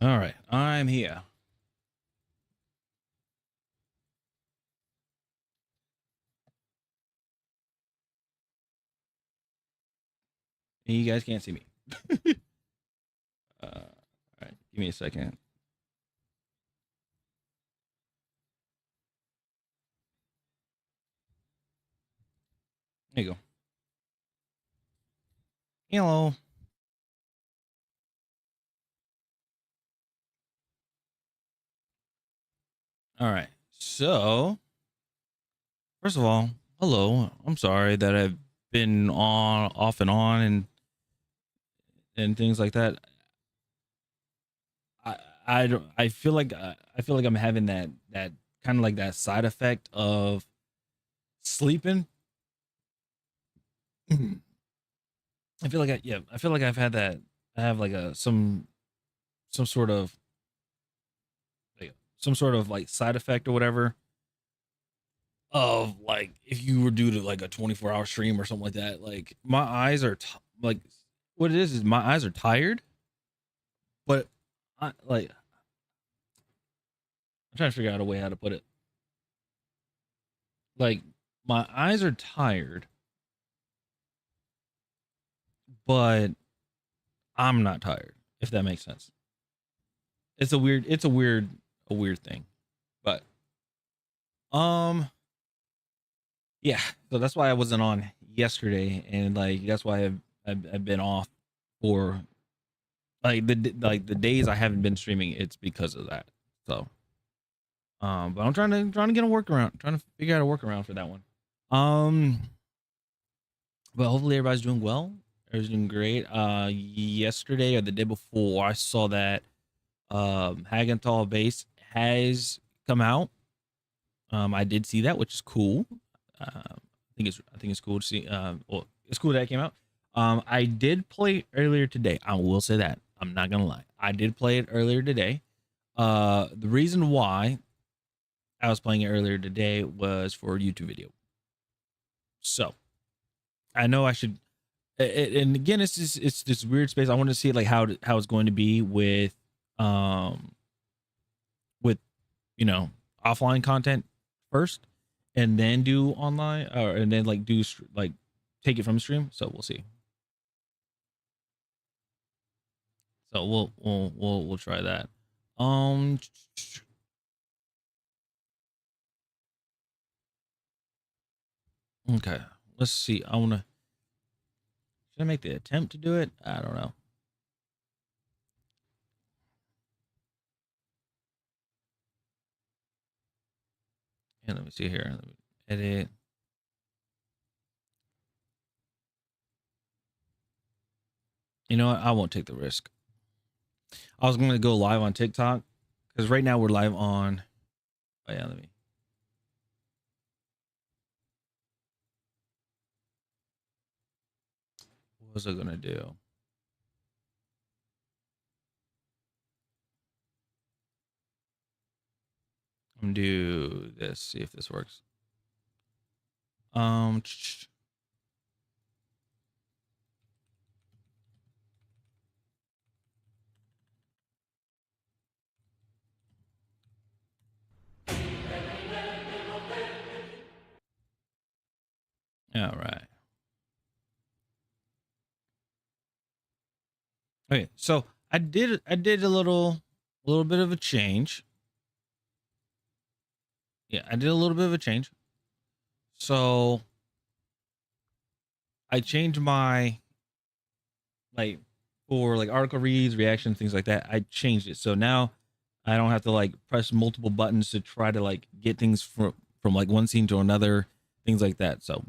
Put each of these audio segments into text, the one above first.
All right, I'm here. You guys can't see me. All right, give me a second. There you go. Hello. All right. So, first of all, hello. I'm sorry that I've been on, off and on, and things like that. I I don't. I feel like I'm having that kind of like that side effect of sleeping. I feel like I feel like I've had that. I have like a some sort of some sort of like side effect or whatever of like if you were due to like a 24-hour stream or something like that. Like my eyes are like what it is my eyes are tired, but I'm trying to figure out a way how to put it. Like my eyes are tired, but I'm not tired, if that makes sense. It's a weird thing. But um yeah, so that's why I wasn't on yesterday, and like that's why I've been off for like the days I haven't been streaming. It's because of that. So but I'm trying to get a workaround, trying to figure out a workaround for that one. Um, but hopefully everybody's doing well. Everybody's doing great. Yesterday or the day before, I saw that Hagenthal base has come out. I did see that, which is cool. I think it's cool to see. Well, it's cool that it came out. I did play earlier today. I will say that I'm not gonna lie. I did play it earlier today. The reason why I was playing it earlier today was for a YouTube video. So I know I should. And again, it's this weird space. I want to see like how it's going to be um with offline content first, and then do online, or and then like do like take it from stream. So we'll see. So we'll try that. Um. Okay. Let's see. I wanna. Should I make the attempt to do it? I don't know. Yeah, let me see here. Let me edit. You know what? I won't take the risk. I was going to go live on TikTok because right now we're live on. Oh yeah, let me. What was I gonna do? I'm gonna do this. See if this works. Um. All right. Okay. So I did a little bit of a change. Yeah, I did a little bit of a change. So I changed my like for like article reads, reactions, things like that. I changed it so now I don't have to like press multiple buttons to try to like get things from like one scene to another, things like that. So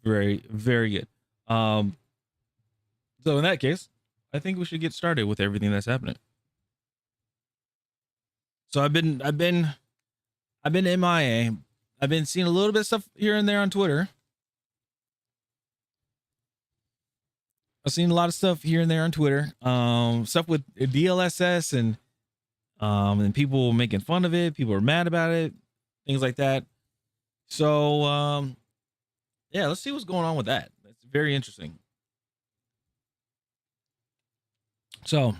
very good. So in that case, I think we should get started with everything that's happening. So I've been MIA. I've been seeing a little bit of stuff here and there on Twitter. I've seen a lot of stuff here and there on Twitter. Stuff with DLSS and people making fun of it. People are mad about it, things like that. So yeah, let's see what's going on with that. That's very interesting. So,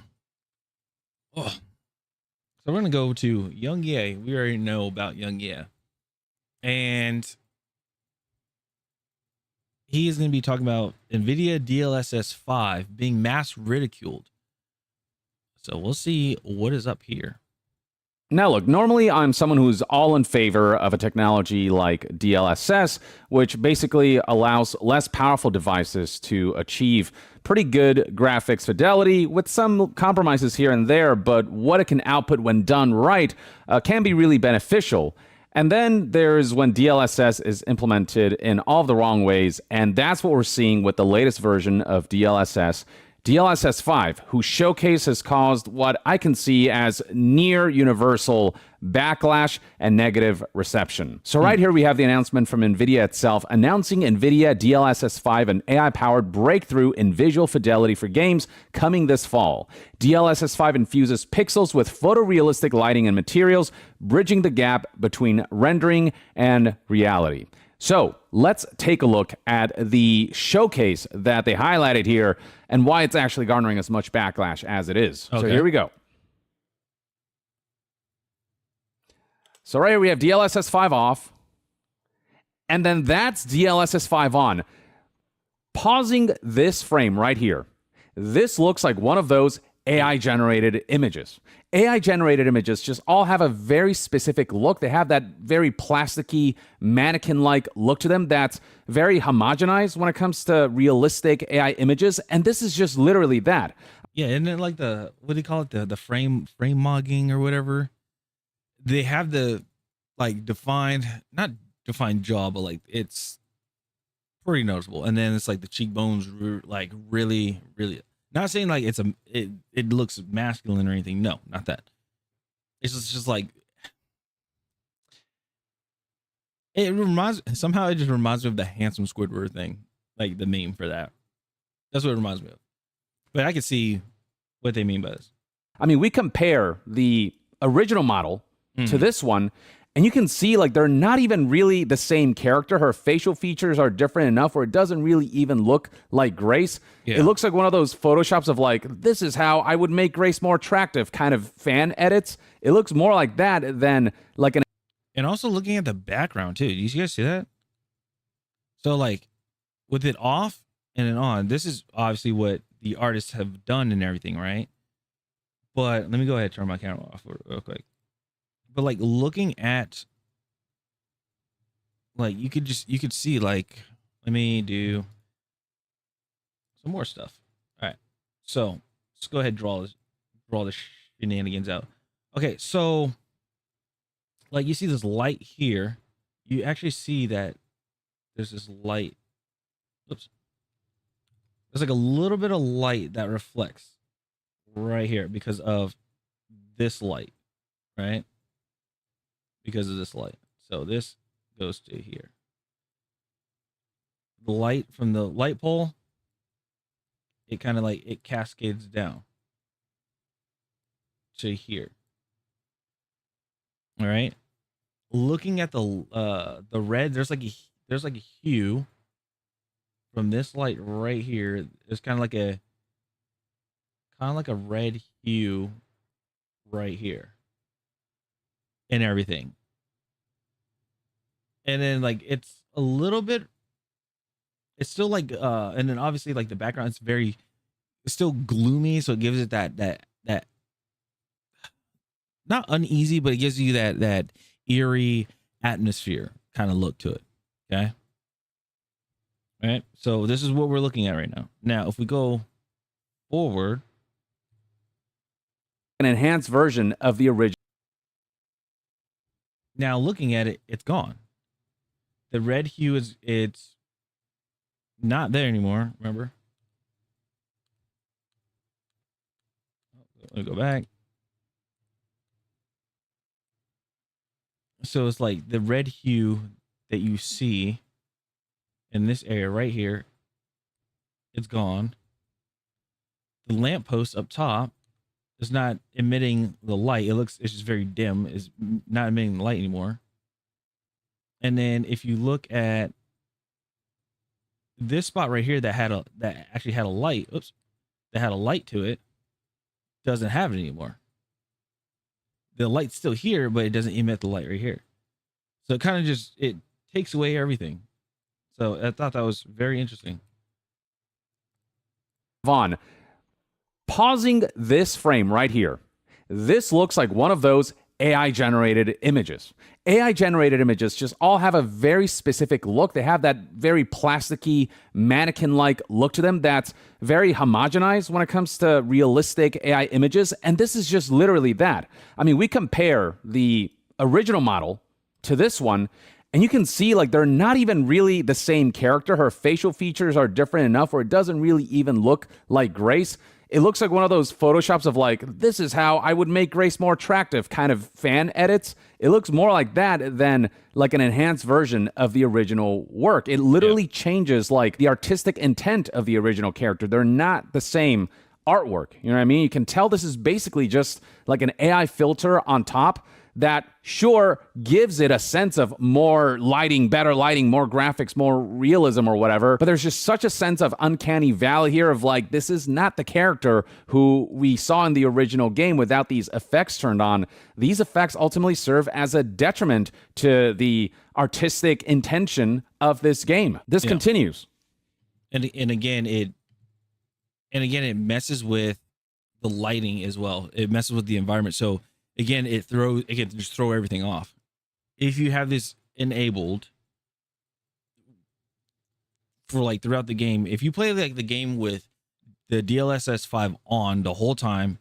oh, So we're gonna go to Young Ye. We already know about Young Ye, and he is going to be talking about NVIDIA DLSS 5 being mass ridiculed. So we'll see what is up here. Now, look, normally I'm someone who's all in favor of a technology like DLSS, which basically allows less powerful devices to achieve pretty good graphics fidelity with some compromises here and there, but what it can output when done right can be really beneficial. And then there's when DLSS is implemented in all of the wrong ways, and that's what we're seeing with the latest version of DLSS. DLSS 5, whose showcase has caused what I can see as near universal backlash and negative reception. So right here we have the announcement from NVIDIA itself announcing NVIDIA DLSS 5, an AI-powered breakthrough in visual fidelity for games coming this fall. DLSS 5 infuses pixels with photorealistic lighting and materials, bridging the gap between rendering and reality. So let's take a look at the showcase that they highlighted here and why it's actually garnering as much backlash as it is. Okay. So here we go. So right here we have DLSS 5 off, and then that's DLSS 5 on. Pausing this frame right here, this looks like one of those AI-generated images. AI-generated images just all have a very specific look. They have that very plasticky, mannequin-like look to them that's very homogenized when it comes to realistic AI images, and this is just literally that. Yeah, and then like the, what do you call it, the frame mogging or whatever? They have the like defined, not defined jaw, but like it's pretty noticeable. And then it's like the cheekbones like really, not saying like it looks masculine or anything. No, not that. It's just like it just reminds me of the handsome Squidward thing, like the meme for that. That's what it reminds me of. But I can see what they mean by this. I mean, we compare the original model to this one, and you can see like they're not even really the same character. Her facial features are different enough where it doesn't really even look like Grace. Yeah. It looks like one of those Photoshops of like, this is how I would make Grace more attractive kind of fan edits. It looks more like that than like an... And also looking at the background too. Do you guys see that? So like with it off and then on, this is obviously what the artists have done and everything, right? But let me go ahead and turn my camera off real quick. But like looking at, like you could see like, let me do some more stuff. All right, so let's go ahead and draw the shenanigans out. Okay, so like you see this light here, you actually see that there's this light. Oops, there's like a little bit of light that reflects right here because of this light, right? Because of this light. So this goes to here. The light from the light pole, it kind of like it cascades down to here. All right. Looking at the red, there's like a hue from this light right here. There's kind of like a red hue right here. And everything. And then like it's a little bit, it's still like and then obviously like the background it's still gloomy, so it gives it that not uneasy, but it gives you that eerie atmosphere kind of look to it. Okay. All right. So this is what we're looking at right now. Now, if we go forward, an enhanced version of the original. Now looking at it, it's gone. The red hue it's not there anymore. Remember? Let me go back. So it's like the red hue that you see in this area right here, it's gone. The lamppost up top is not emitting the light. It's just very dim. It's not emitting the light anymore. And then if you look at this spot right here that actually had a light, that had a light to it, doesn't have it anymore. the light's still here, but it doesn't emit the light right here. So it kind of just it takes away everything. So I thought that was very interesting. Vaughn, pausing this frame right here, this looks like one of those AI generated images. AI generated images just all have a very specific look. They have that very plasticky, mannequin like look to them that's very homogenized when it comes to realistic AI images. And this is just literally that. I mean, we compare the original model to this one, and you can see like they're not even really the same character. Her facial features are different enough where it doesn't really even look like Grace. It looks like one of those Photoshops of like, this is how I would make Grace more attractive kind of fan edits. It looks more like that than like an enhanced version of the original work. It literally changes like the artistic intent of the original character. They're not the same artwork. You know what I mean? You can tell this is basically just like an AI filter on top that sure gives it a sense of more lighting, better lighting, more graphics, more realism or whatever. But there's just such a sense of uncanny valley here of like, this is not the character who we saw in the original game without these effects turned on. These effects ultimately serve as a detriment to the artistic intention of this game. This continues. And again, it messes with the lighting as well. It messes with the environment. So again, it can just throw everything off. If you have this enabled for like throughout the game, if you play like the game with the DLSS 5 on the whole time,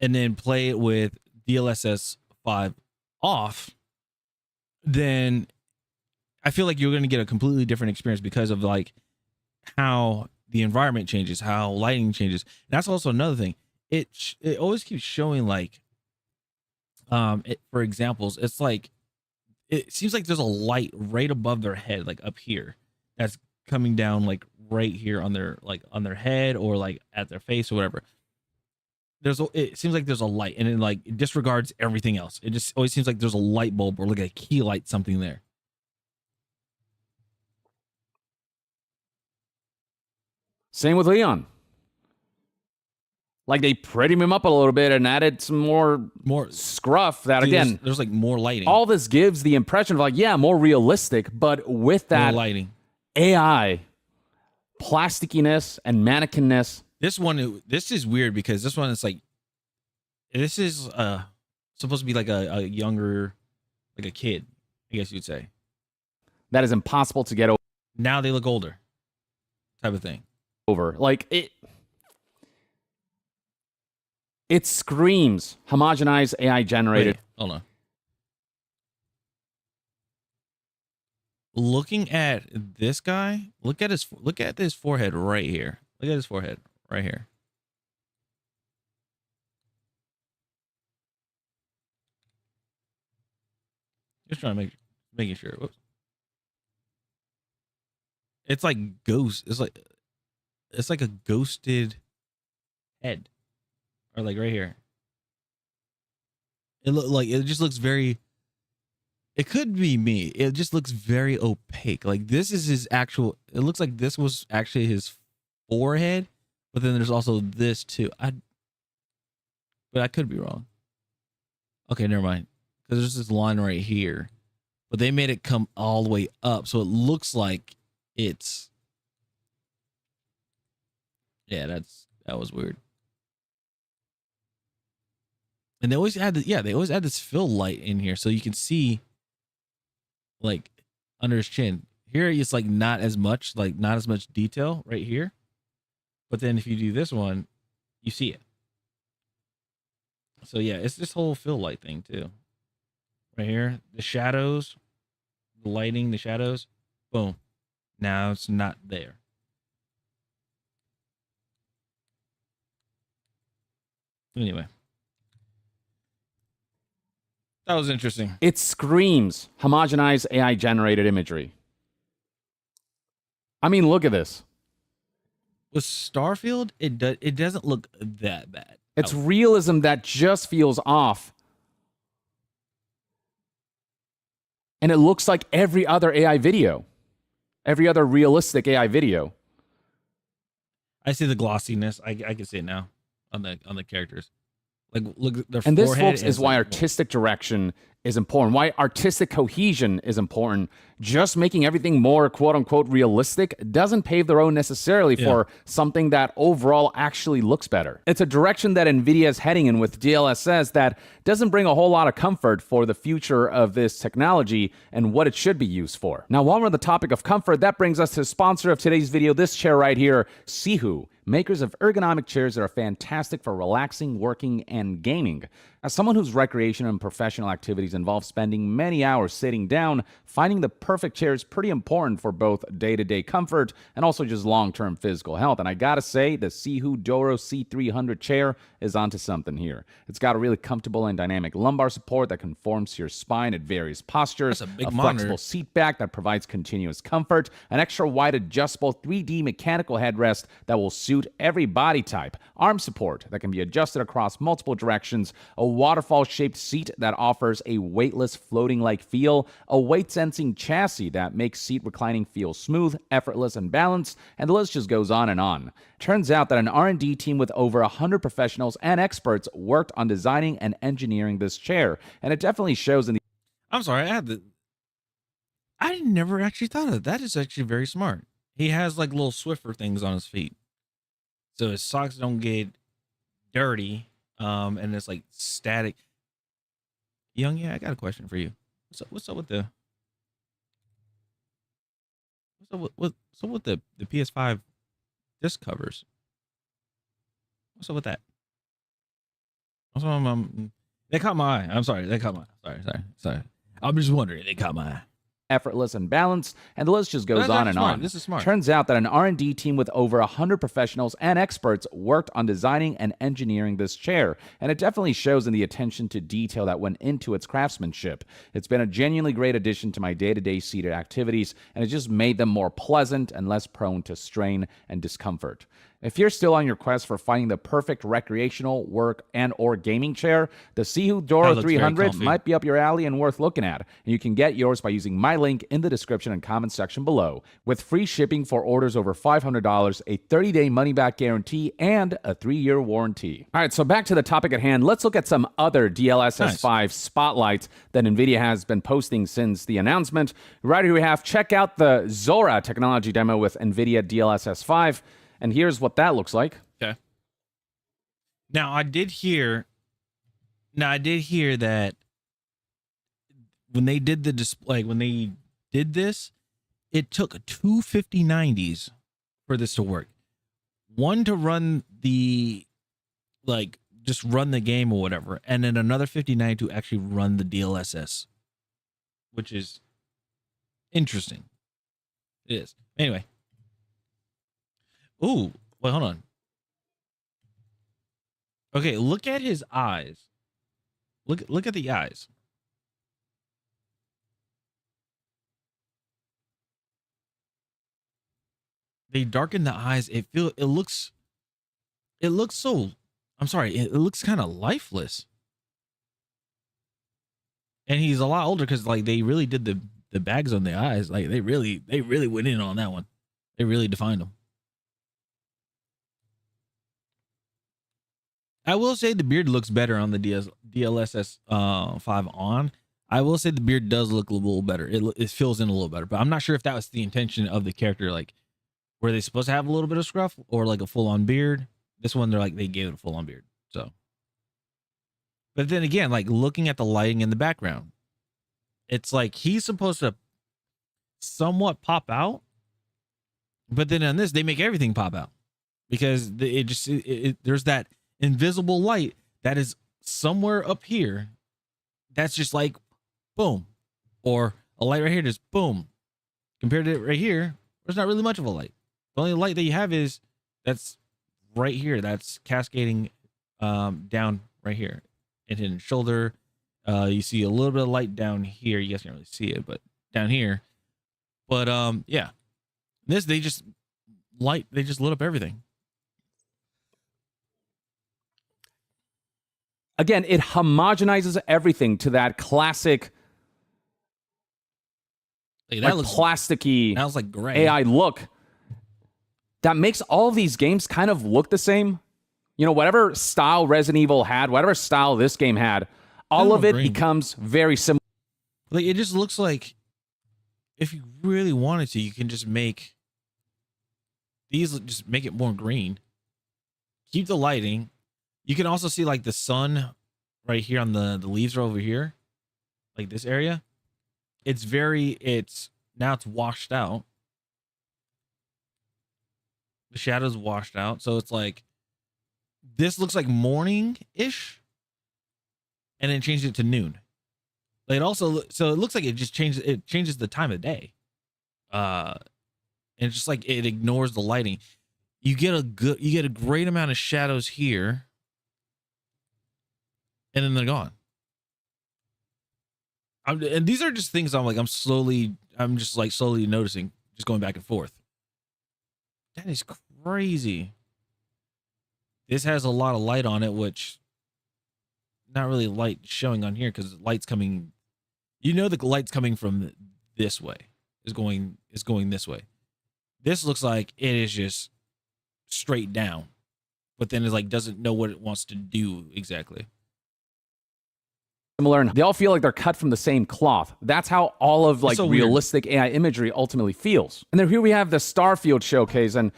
and then play it with DLSS 5 off, then I feel like you're going to get a completely different experience because of like how the environment changes, how lighting changes. And that's also another thing. It always keeps showing like, for examples, it's like it seems like there's a light right above their head, like up here, that's coming down like right here on their head or like at their face or whatever. It seems like there's a light, and it disregards everything else. It just always seems like there's a light bulb or like a key light, something there. Same with Leon. Like they prettied him up a little bit and added some more scruff that, again, there's like more lighting. All this gives the impression of like, yeah, more realistic, but with that more lighting, AI plasticiness and mannequinness. This is weird because this one is like, this is supposed to be like a younger, like a kid, I guess you'd say. That is impossible to get over. Now they look older, type of thing. Like it screams homogenized AI generated. Wait, hold on. Looking at this guy, look at his forehead right here. Look at his forehead right here. Just trying to making sure. Whoops. It's like ghost. It's like a ghosted head. Or like right here. It just looks very, it could be me. It just looks very opaque. Like this is his actual, it looks like this was actually his forehead, but then there's also this too. But I could be wrong. Okay, never mind. Because there's this line right here, but they made it come all the way up. So it looks like it's, yeah, that was weird. And they always add this fill light in here so you can see like under his chin. Here it's like not as much detail right here. But then if you do this one, you see it. So yeah, it's this whole fill light thing too. Right here, the shadows, the lighting, the shadows, boom. Now it's not there. Anyway. That was interesting. It screams homogenized AI generated imagery. I mean, look at this. With Starfield, it doesn't look that bad. It's realism that just feels off. And it looks like every other AI video. Every other realistic AI video. I see the glossiness. I can see it now on the characters. Like look at their And this, forehead. folks, is why like, artistic direction is important, why artistic cohesion is important. Just making everything more quote unquote realistic doesn't pave the road necessarily for something that overall actually looks better. It's a direction that NVIDIA is heading in with DLSS that doesn't bring a whole lot of comfort for the future of this technology and what it should be used for. Now, while we're on the topic of comfort, that brings us to the sponsor of today's video, this chair right here, Sihu, makers of ergonomic chairs that are fantastic for relaxing, working, and gaming. As someone whose recreation and professional activities involve spending many hours sitting down, finding the perfect chair is pretty important for both day-to-day comfort and also just long-term physical health. And I gotta say, the Sihu Doro C300 chair is onto something here. It's got a really comfortable and dynamic lumbar support that conforms to your spine at various postures, That's a big flexible seat back that provides continuous comfort, an extra wide adjustable 3D mechanical headrest that will suit every body type, arm support that can be adjusted across multiple directions, a waterfall-shaped seat that offers a weightless floating-like feel, a weight-sensing chassis that makes seat reclining feel smooth, effortless, and balanced, and the list just goes on and on. Turns out that an R&D team with over 100 professionals and experts worked on designing and engineering this chair, and it definitely shows in the... I'm sorry, I never actually thought of that. That is actually very smart. He has like little Swiffer things on his feet, so his socks don't get dirty. And it's like static. Young, yeah, I got a question for you. What's up with the PS5 disc covers? What's up with that? They caught my eye. I'm sorry. They caught my eye. Sorry. I'm just wondering. They caught my eye. Effortless and balanced, and the list just goes on and on. This is smart. Turns out that an R&D team with over 100 professionals and experts worked on designing and engineering this chair, and it definitely shows in the attention to detail that went into its craftsmanship. It's been a genuinely great addition to my day-to-day seated activities, and it just made them more pleasant and less prone to strain and discomfort. If you're still on your quest for finding the perfect recreational, work, and or gaming chair, the Sihu Doro 300 might be up your alley and worth looking at. And you can get yours by using my link in the description and comment section below, with free shipping for orders over $500, a 30-day money-back guarantee, and a 3-year warranty. All right, so back to the topic at hand. Let's look at some other DLSS 5 spotlights that NVIDIA has been posting since the announcement. Right here we have, check out the Zora technology demo with NVIDIA DLSS 5. And here's what that looks like. Okay. Now I did hear that when they did the display, when they did this, it took 2 5090s for this to work. One to run the, like, just run the game or whatever, and then another 5090 to actually run the DLSS, which is interesting. It is. Anyway. Ooh, wait, hold on. Okay, look at his eyes. Look at the eyes. They darken the eyes. It looks so, I'm sorry, it looks kind of lifeless. And he's a lot older because like they really did the bags on the eyes. Like they really went in on that one. They really defined them. I will say the beard looks better on the DLSS 5 on. I will say the beard does look a little better. It fills in a little better, but I'm not sure if that was the intention of the character. Like, were they supposed to have a little bit of scruff or like a full on beard? This one, they gave it a full on beard. So, but then again, like looking at the lighting in the background, it's like he's supposed to somewhat pop out, but then on this, they make everything pop out because there's that invisible light that is somewhere up here that's just like boom, or a light right here just boom. Compared to it right here, there's not really much of a light. The only light that you have is that's right here, that's cascading down right here and hidden shoulder. You see a little bit of light down here. You guys can't really see it, but down here. But yeah, this they just lit up everything. Again, it homogenizes everything to that classic, Hey, like plasticky, that was like gray AI look that makes all of these games kind of look the same. You know, whatever style Resident Evil had, whatever style this game had, all of it green. becomes very similar. Like, it just looks like if you really wanted to, you can just make these, just make it more green. Keep the lighting. You can also see like the sun right here on the leaves are over here, like this area. It's now it's washed out. The shadow's washed out. So it's like, this looks like morning-ish. And then changed it to noon. Like, it also, so it looks like it just changes the time of day. And it's just like, it ignores the lighting. You get a great amount of shadows here. And then they're gone. And these are just things I'm just slowly noticing, just going back and forth. That is crazy. This has a lot of light on it, which not really light showing on here because light's coming. You know, the light's coming from this way. Is going this way. This looks like it is just straight down, but then it's like doesn't know what it wants to do exactly. Similar, and they all feel like they're cut from the same cloth. That's how all of like so realistic AI imagery ultimately feels. And then here we have the Starfield showcase, and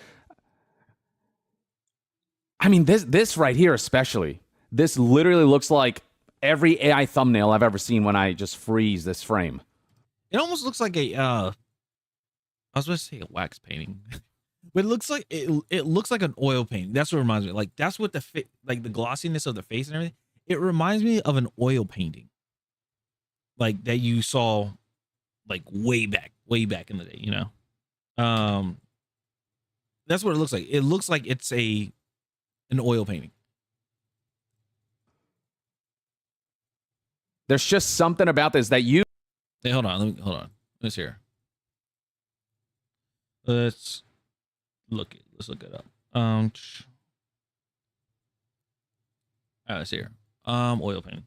I mean this right here especially. This literally looks like every AI thumbnail I've ever seen when I just freeze this frame. It almost looks like a I was going to say a wax painting. But it looks like it looks like an oil painting. That's what it reminds me. Like, that's what like the glossiness of the face and everything. It reminds me of an oil painting. Like that you saw like way back in the day, you know. That's what it looks like. It looks like it's an oil painting. There's just something about this that you Hey, hold on. Let's hear. Let's look it up. All right, let's see here. Oil painting.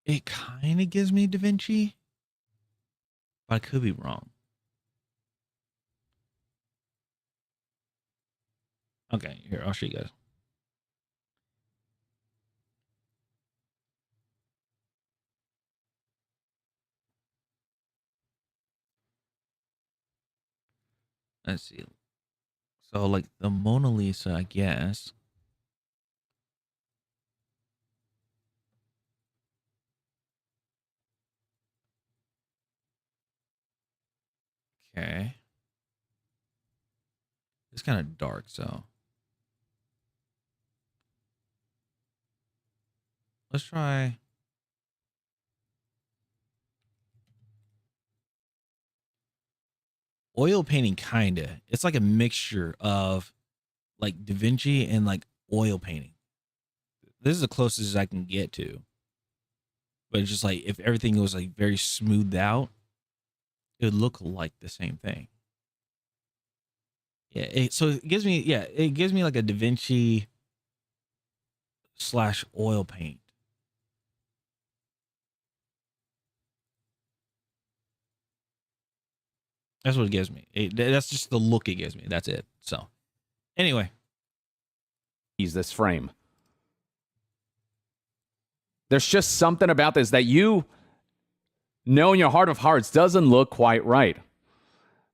It kind of gives me Da Vinci, but I could be wrong. Okay, here, I'll show you guys. Let's see. So, like, the Mona Lisa, I guess. Okay. It's kind of dark, so. Let's try. Oil painting, kinda. It's like a mixture of like Da Vinci and like oil painting. This is the closest I can get to. But it's just like if everything was like very smoothed out, it would look like the same thing. Yeah, so it gives me like a Da Vinci / oil paint. That's what it gives me. That's just the look it gives me. That's it. So, anyway, use this frame. There's just something about this that you know in your heart of hearts doesn't look quite right.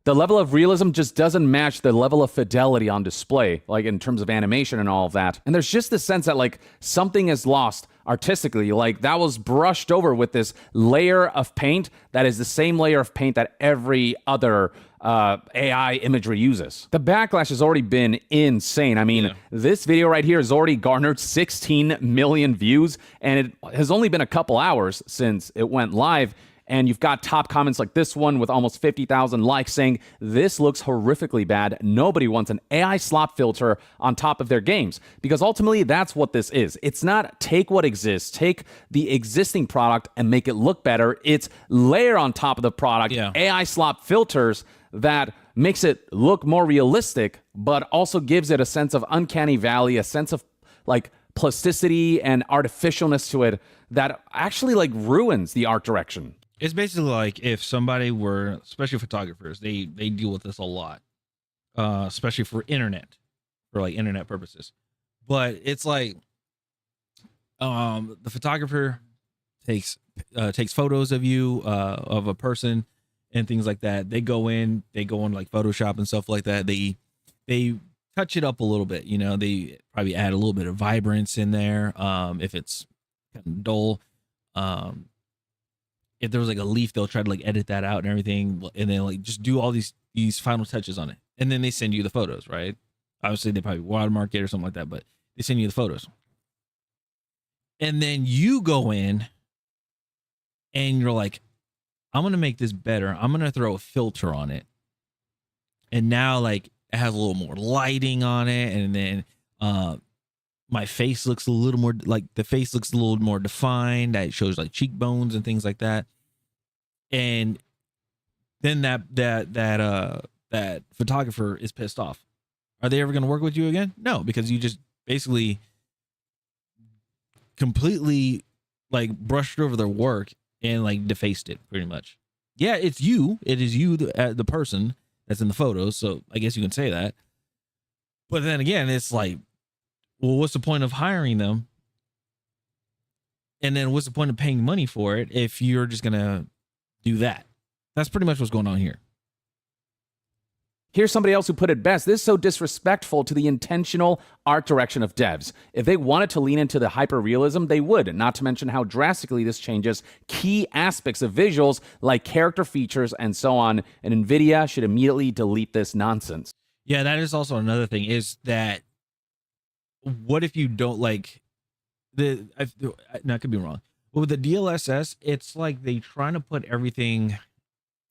The level of realism just doesn't match the level of fidelity on display, like in terms of animation and all of that. And there's just this sense that like something is lost artistically, like that was brushed over with this layer of paint that is the same layer of paint that every other AI imagery uses. The backlash has already been insane. I mean, this video right here has already garnered 16 million views, and it has only been a couple hours since it went live. And you've got top comments like this one with almost 50,000 likes saying, this looks horrifically bad. Nobody wants an AI slop filter on top of their games. Because ultimately, that's what this is. It's not take what exists, take the existing product and make it look better. It's layer on top of the product, AI slop filters that makes it look more realistic, but also gives it a sense of uncanny valley, a sense of like plasticity and artificialness to it that actually like ruins the art direction. It's basically like if somebody were, especially photographers, they deal with this a lot, especially for like internet purposes. But it's like the photographer takes photos of you, of a person, and things like that. They go in like Photoshop and stuff like that. They touch it up a little bit. You know, they probably add a little bit of vibrance in there. If it's kind of dull. If there was like a leaf, they'll try to like edit that out and everything, and then like just do all these final touches on it, and then they send you the photos, right? Obviously, they probably watermark it or something like that, but they send you the photos, and then you go in, and you're like, "I'm gonna make this better. I'm gonna throw a filter on it," and now like it has a little more lighting on it, and then my face looks a little more like the face looks a little more defined. It shows like cheekbones and things like that. And then that photographer is pissed off. Are they ever going to work with you again? No, because you just basically completely like brushed over their work and like defaced it pretty much. Yeah, it's you. It is you, the person that's in the photos. So I guess you can say that. But then again, it's like, well, what's the point of hiring them? And then what's the point of paying money for it if you're just going to do that? That's pretty much what's going on here. Here's somebody else who put it best. This is so disrespectful to the intentional art direction of devs. If they wanted to lean into the hyper-realism, they would, not to mention how drastically this changes key aspects of visuals like character features and so on, and NVIDIA should immediately delete this nonsense. Yeah, that is also another thing, is that what if you don't like I could be wrong. But with the DLSS, it's like they trying to put everything.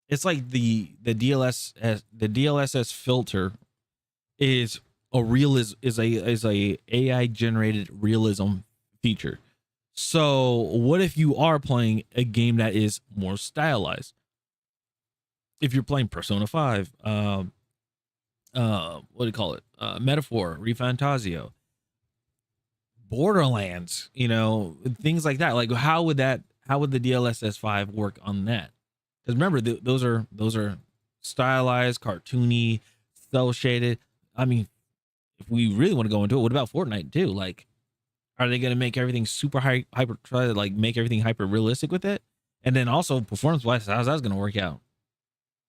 It's like the DLSS filter is a AI generated realism feature. So what if you are playing a game that is more stylized? If you're playing Persona 5, what do you call it? Metaphor, ReFantazio, Borderlands, you know, things like that. Like how would the DLSS 5 work on that? Because remember, those are stylized, cartoony, cel shaded. I mean, if we really want to go into it, what about Fortnite too? Like, are they going to make everything super hyper, try to like make everything hyper realistic with it? And then also performance wise, how's that going to work out?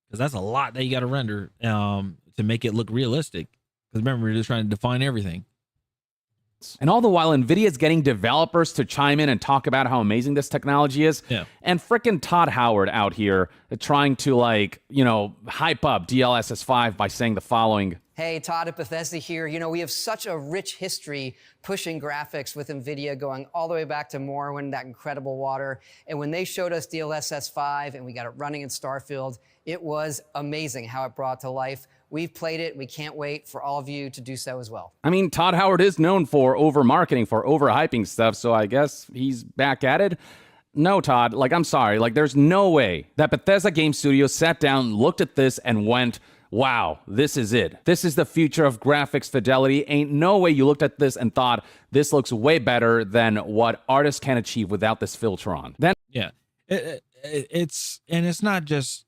Because that's a lot that you got to render to make it look realistic. Because remember, we're just trying to define everything. And all the while, NVIDIA is getting developers to chime in and talk about how amazing this technology is. Yeah. And frickin' Todd Howard out here trying to, like, you know, hype up DLSS 5 by saying the following. Hey, Todd at Bethesda here. You know, we have such a rich history pushing graphics with NVIDIA going all the way back to Morrowind, that incredible water. And when they showed us DLSS 5 and we got it running in Starfield, it was amazing how it brought to life. We've played it. We can't wait for all of you to do so as well. I mean, Todd Howard is known for over-marketing, for overhyping stuff, so I guess he's back at it. No, Todd, like, I'm sorry. Like, there's no way that Bethesda Game Studios sat down, looked at this, and went, wow, this is it. This is the future of graphics fidelity. Ain't no way you looked at this and thought, this looks way better than what artists can achieve without this filter on. Then, yeah, it's not just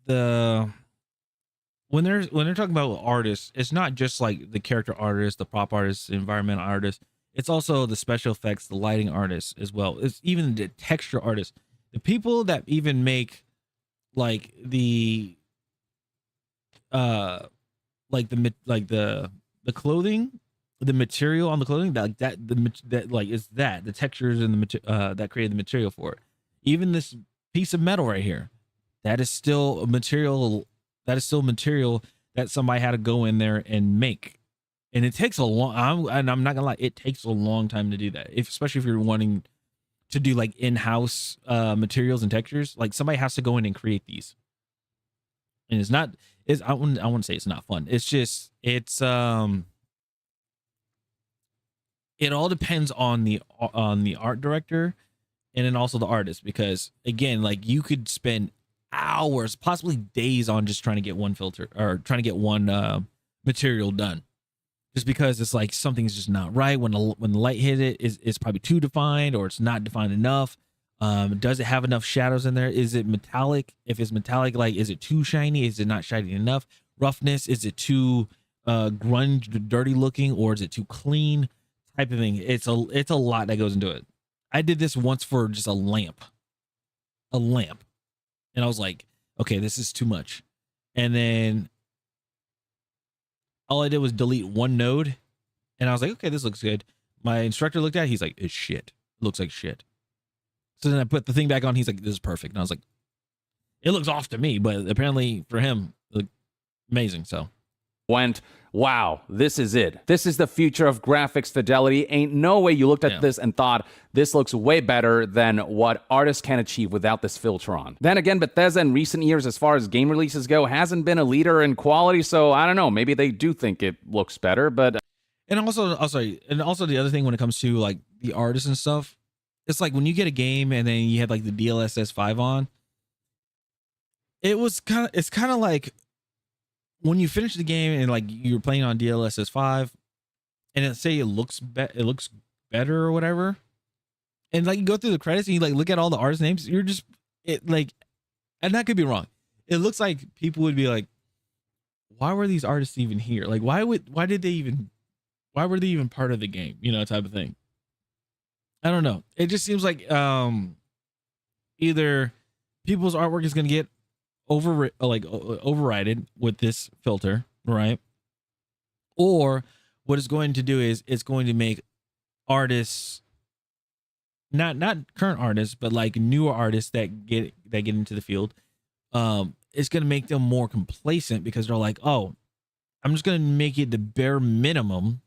the... When they're talking about artists, it's not just like the character artists, the prop artists, the environmental artists. It's also the special effects, the lighting artists as well. It's even the texture artists, the people that even make like the like the clothing, the material on the clothing, that like is that the textures and that created the material for it. Even this piece of metal right here, that is still material that somebody had to go in there and make. And it takes a long, I'm not gonna lie, it takes a long time to do that. Especially if you're wanting to do like in-house materials and textures, like somebody has to go in and create these. And I wouldn't say it's not fun. It's just, it all depends on the art director and then also the artist, because again, like you could spend hours, possibly days on just trying to get one filter or trying to get one material done. Just because it's like something's just not right when the light hit it, it's probably too defined or it's not defined enough. Does it have enough shadows in there? Is it metallic? If it's metallic, like is it too shiny? Is it not shiny enough? Roughness, is it too grunge, dirty looking, or is it too clean? Type of thing. It's a lot that goes into it. I did this once for just a lamp, and I was like, okay, this is too much. And then all I did was delete one node, and I was like, okay, this looks good. My instructor looked at it, he's like, it's shit. It looks like shit. So then I put the thing back on. He's like, this is perfect. And I was like, it looks off to me, but apparently for him, it looked amazing. So went, wow, this is it. This is the future of graphics fidelity. Ain't no way you looked at this and thought this looks way better than what artists can achieve without this filter on. Then again, Bethesda in recent years, as far as game releases go, hasn't been a leader in quality, so I don't know, maybe they do think it looks better, but... And also the other thing when it comes to like the artists and stuff, it's like when you get a game and then you had like the DLSS 5 on, it's kind of like when you finish the game and like you're playing on DLSS 5 and it say it looks better or whatever, and like you go through the credits and you like look at all the artist names, you're just and that could be wrong. It looks like people would be like, why were these artists even here? Like why were they even part of the game? You know, type of thing. I don't know. It just seems like either people's artwork is going to get overridden with this filter, right? Or what it's going to do is it's going to make artists, not current artists, but like newer artists that get into the field, it's going to make them more complacent because they're like, oh, I'm just going to make it the bare minimum.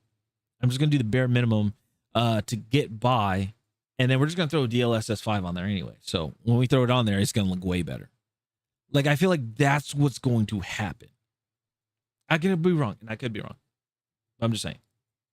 I'm just going to do the bare minimum to get by, and then we're just going to throw DLSS 5 on there anyway. So when we throw it on there, it's going to look way better. Like, I feel like that's what's going to happen. I could be wrong, and I could be wrong. I'm just saying.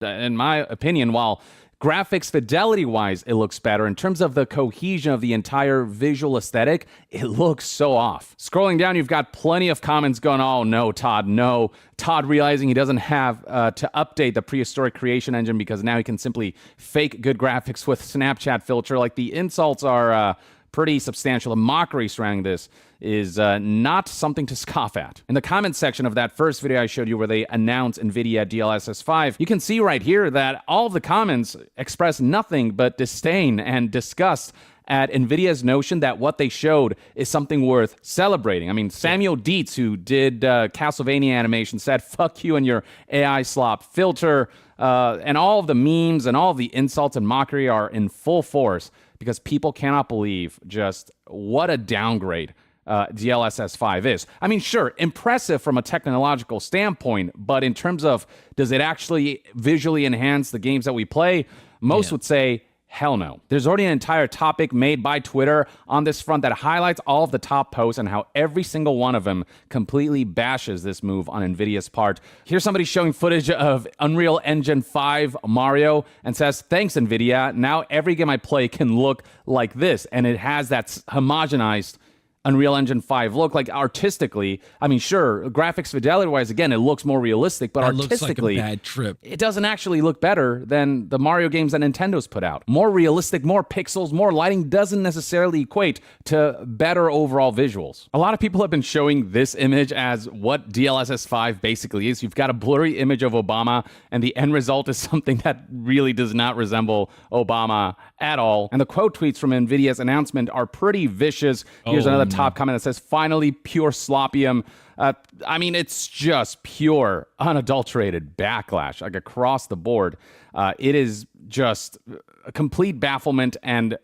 In my opinion, while graphics fidelity-wise, it looks better, in terms of the cohesion of the entire visual aesthetic, it looks so off. Scrolling down, you've got plenty of comments going, oh, no, Todd, no. Todd realizing he doesn't have to update the prehistoric creation engine because now he can simply fake good graphics with Snapchat filter. Like, the insults are pretty substantial. The mockery surrounding this is not something to scoff at. In the comments section of that first video I showed you where they announced NVIDIA DLSS 5, you can see right here that all of the comments express nothing but disdain and disgust at NVIDIA's notion that what they showed is something worth celebrating. I mean, Samuel Dietz, who did Castlevania animation, said, fuck you and your AI slop filter, and all of the memes and all of the insults and mockery are in full force because people cannot believe just what a downgrade DLSS 5 is. I mean, sure, impressive from a technological standpoint, but in terms of does it actually visually enhance the games that we play, most would say, hell no. There's already an entire topic made by Twitter on this front that highlights all of the top posts and how every single one of them completely bashes this move on NVIDIA's part. Here's somebody showing footage of Unreal Engine 5 Mario and says, thanks, NVIDIA. Now every game I play can look like this, and it has that homogenized Unreal Engine 5 look. Like, artistically, I mean, sure, graphics fidelity-wise, again, it looks more realistic, but artistically, looks like a bad trip. It doesn't actually look better than the Mario games that Nintendo's put out. More realistic, more pixels, more lighting doesn't necessarily equate to better overall visuals. A lot of people have been showing this image as what DLSS 5 basically is. You've got a blurry image of Obama, and the end result is something that really does not resemble Obama at all. And the quote tweets from NVIDIA's announcement are pretty vicious. Here's another top comment that says, finally, pure sloppium. I mean, it's just pure, unadulterated backlash, like across the board. It is just a complete bafflement and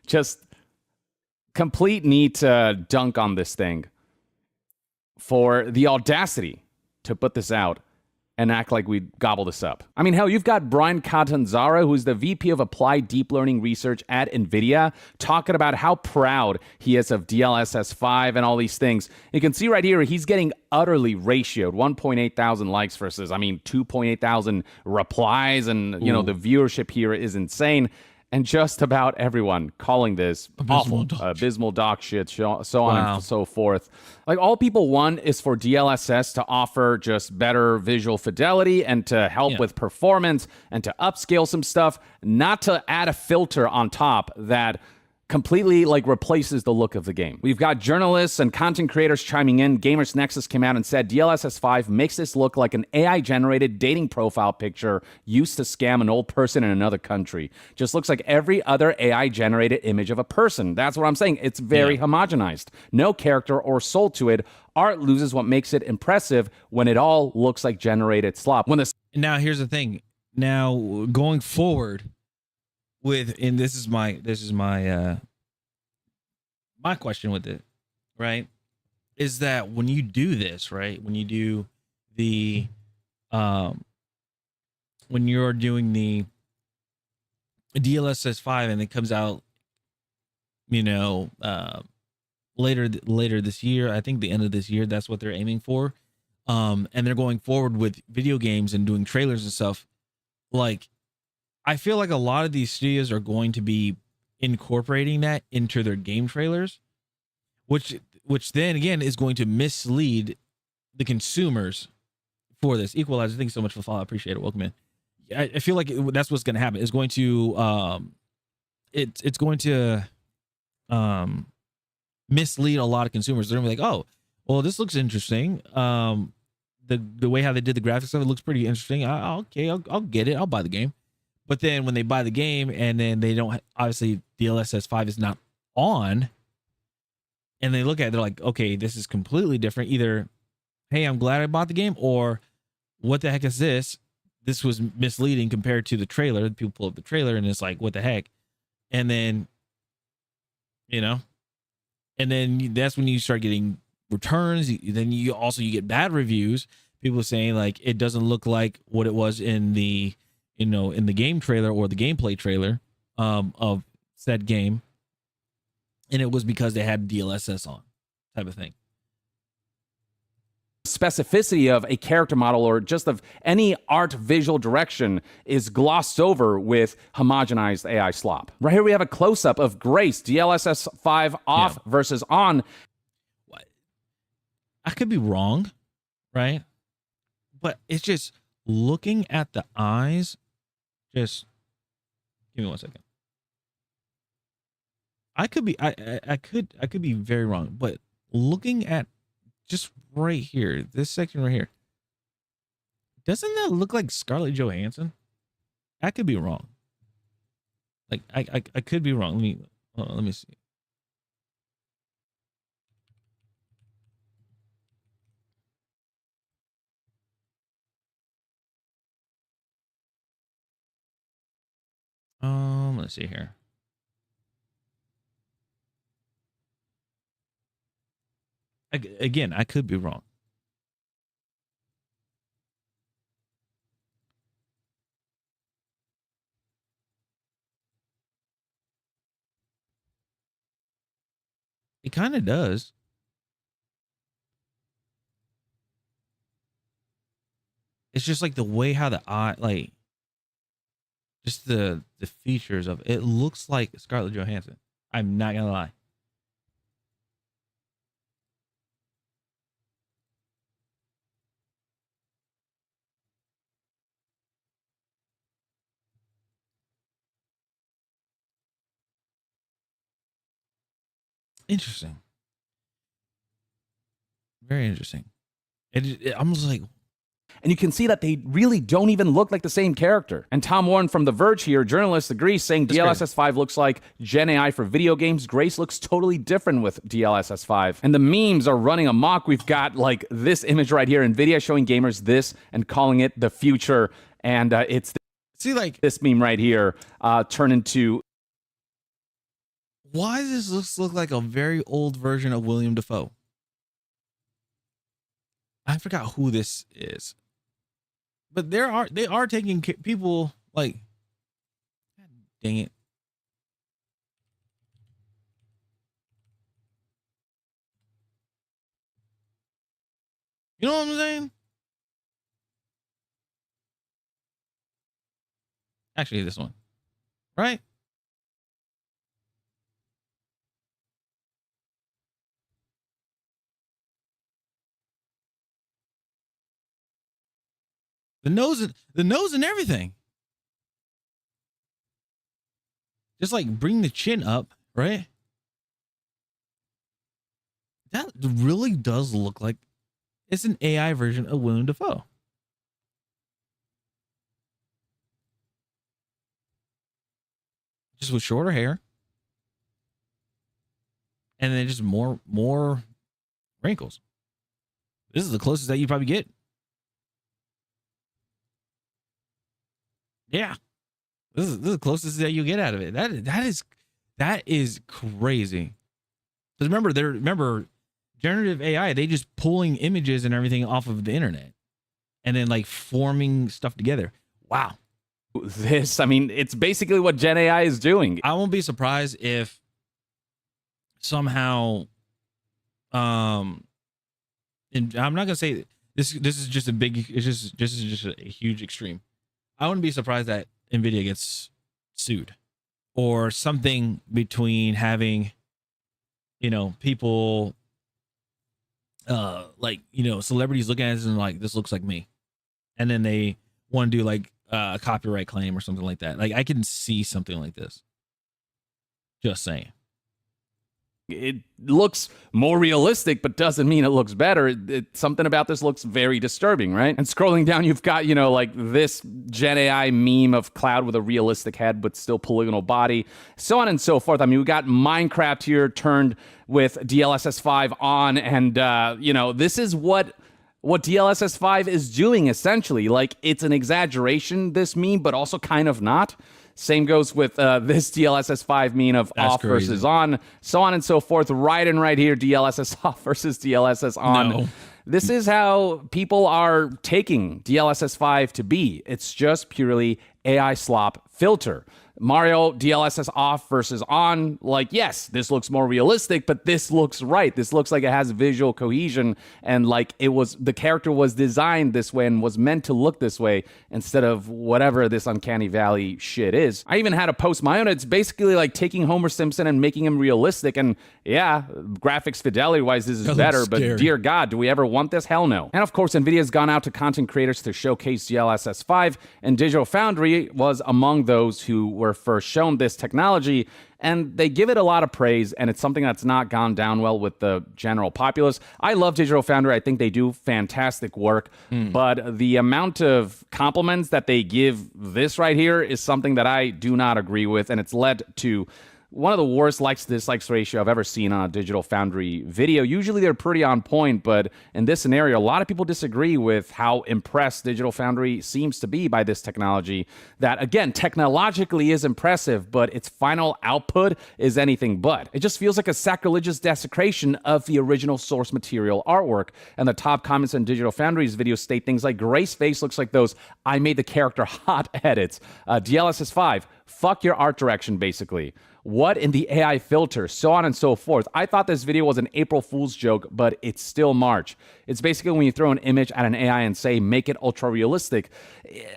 just complete need to dunk on this thing for the audacity to put this out and act like we gobble this up. I mean, hell, you've got Brian Catanzara, who's the VP of Applied Deep Learning Research at NVIDIA, talking about how proud he is of DLSS 5 and all these things. You can see right here, he's getting utterly ratioed. 1.8 thousand likes versus, 2.8 thousand replies, and, you know, the viewership here is insane. And just about everyone calling this awful, abysmal dog shit, so on and so forth. Like, all people want is for DLSS to offer just better visual fidelity and to help with performance and to upscale some stuff, not to add a filter on top that completely replaces the look of the game. We've got journalists and content creators chiming in. Gamers Nexus came out and said DLSS 5 makes this look like an AI-generated dating profile picture used to scam an old person in another country. Just looks like every other AI-generated image of a person. That's what I'm saying. It's very homogenized. No character or soul to it. Art loses what makes it impressive when it all looks like generated slop. Now, here's the thing. Now, going forward, this is my my question with it, right? Is that when you do this, right? When you do the when you're doing the DLSS 5 and it comes out, later this year, I think the end of this year, that's what they're aiming for. And they're going forward with video games and doing trailers and stuff. I feel like a lot of these studios are going to be incorporating that into their game trailers, which then again is going to mislead the consumers for this. Equalizer, thanks so much for the follow. I appreciate it. Welcome in. I feel like that's what's going to happen. It's going to it's going to mislead a lot of consumers. They're gonna be like, oh, well, this looks interesting. The way how they did the graphics stuff, it looks pretty interesting. I'll get it. I'll buy the game. But then when they buy the game and then they don't, obviously DLSS 5 is not on, and they look at it, they're like, okay, this is completely different. Either, hey, I'm glad I bought the game, or what the heck is this? This was misleading compared to the trailer. People pull up the trailer and it's like, what the heck? And then, and then that's when you start getting returns. Then you get bad reviews. People saying like, it doesn't look like what it was in the in the game trailer or the gameplay trailer of said game, and it was because they had DLSS on, type of thing. Specificity of a character model or just of any art visual direction is glossed over with homogenized AI slop. Right here we have a close-up of Grace, DLSS 5 off versus on. I could be wrong, right? But it's just looking at the eyes. Just give me 1 second. I could be very wrong, but looking at just right here, this section right here, doesn't that look like Scarlett Johansson? I could be wrong. Like I could be wrong. Let me see. Let's see here. Again, I could be wrong. It kind of does. It's just like the way how the eye, just the features of it looks like Scarlett Johansson. I'm not gonna lie. Interesting. Very interesting. I'm just like, And you can see that they really don't even look like the same character. And Tom Warren from The Verge here, journalist, agrees, saying DLSS 5 looks like Gen AI for video games. Grace looks totally different with DLSS 5. And the memes are running amok. We've got like this image right here, NVIDIA showing gamers this and calling it the future. And it's this meme right here turn into... Why does this look like a very old version of William Dafoe? I forgot who this is. But they are taking people like, God dang it. You know what I'm saying? Actually, this one, right? The nose and everything. Just like bring the chin up, right? That really does look like it's an AI version of Willem Dafoe. Just with shorter hair. And then just more wrinkles. This is the closest that you probably get. Yeah, this is the closest that you get out of it. That is crazy. Because remember, generative AI, they just pulling images and everything off of the internet, and then like forming stuff together. Wow, I mean, it's basically what Gen AI is doing. I won't be surprised if somehow, and I'm not gonna say this. This is just a big. It's just a huge extreme. I wouldn't be surprised that NVIDIA gets sued or something between having, people like, celebrities looking at this and like, this looks like me. And then they want to do like a copyright claim or something like that. Like I can see something like this. Just saying. It looks more realistic, but doesn't mean it looks better. Something about this looks very disturbing, right? And scrolling down, you've got, like this Gen AI meme of Cloud with a realistic head, but still polygonal body, so on and so forth. I mean, we got Minecraft here turned with DLSS 5 on, and, this is what DLSS 5 is doing, essentially. Like, it's an exaggeration, this meme, but also kind of not. Same goes with this DLSS 5 meme of That's off crazy. versus on, so on and so forth. Right here, DLSS off versus DLSS on. No. This is how people are taking DLSS 5 to be. It's just purely AI slop filter. Mario, DLSS off versus on, like, yes, this looks more realistic, but this looks right. This looks like it has visual cohesion, and like the character was designed this way and was meant to look this way instead of whatever this Uncanny Valley shit is. I even had to post my own. It's basically like taking Homer Simpson and making him realistic, and yeah, graphics fidelity-wise, this is better, but dear God, do we ever want this? Hell no. And of course, NVIDIA's gone out to content creators to showcase DLSS 5, and Digital Foundry was among those who were first shown this technology, and they give it a lot of praise, and it's something that's not gone down well with the general populace. I love Digital Foundry. I think they do fantastic work, but the amount of compliments that they give this right here is something that I do not agree with, and it's led to one of the worst likes-to-dislikes ratio I've ever seen on a Digital Foundry video. Usually they're pretty on point, but in this scenario, a lot of people disagree with how impressed Digital Foundry seems to be by this technology that, again, technologically is impressive, but its final output is anything but. It just feels like a sacrilegious desecration of the original source material artwork. And the top comments on Digital Foundry's video state things like, Grace face looks like those I made the character hot edits. DLSS 5, fuck your art direction, basically. What in the AI filter, so on and so forth. I thought this video was an April Fool's joke, but it's still March. It's basically when you throw an image at an AI and say, make it ultra realistic.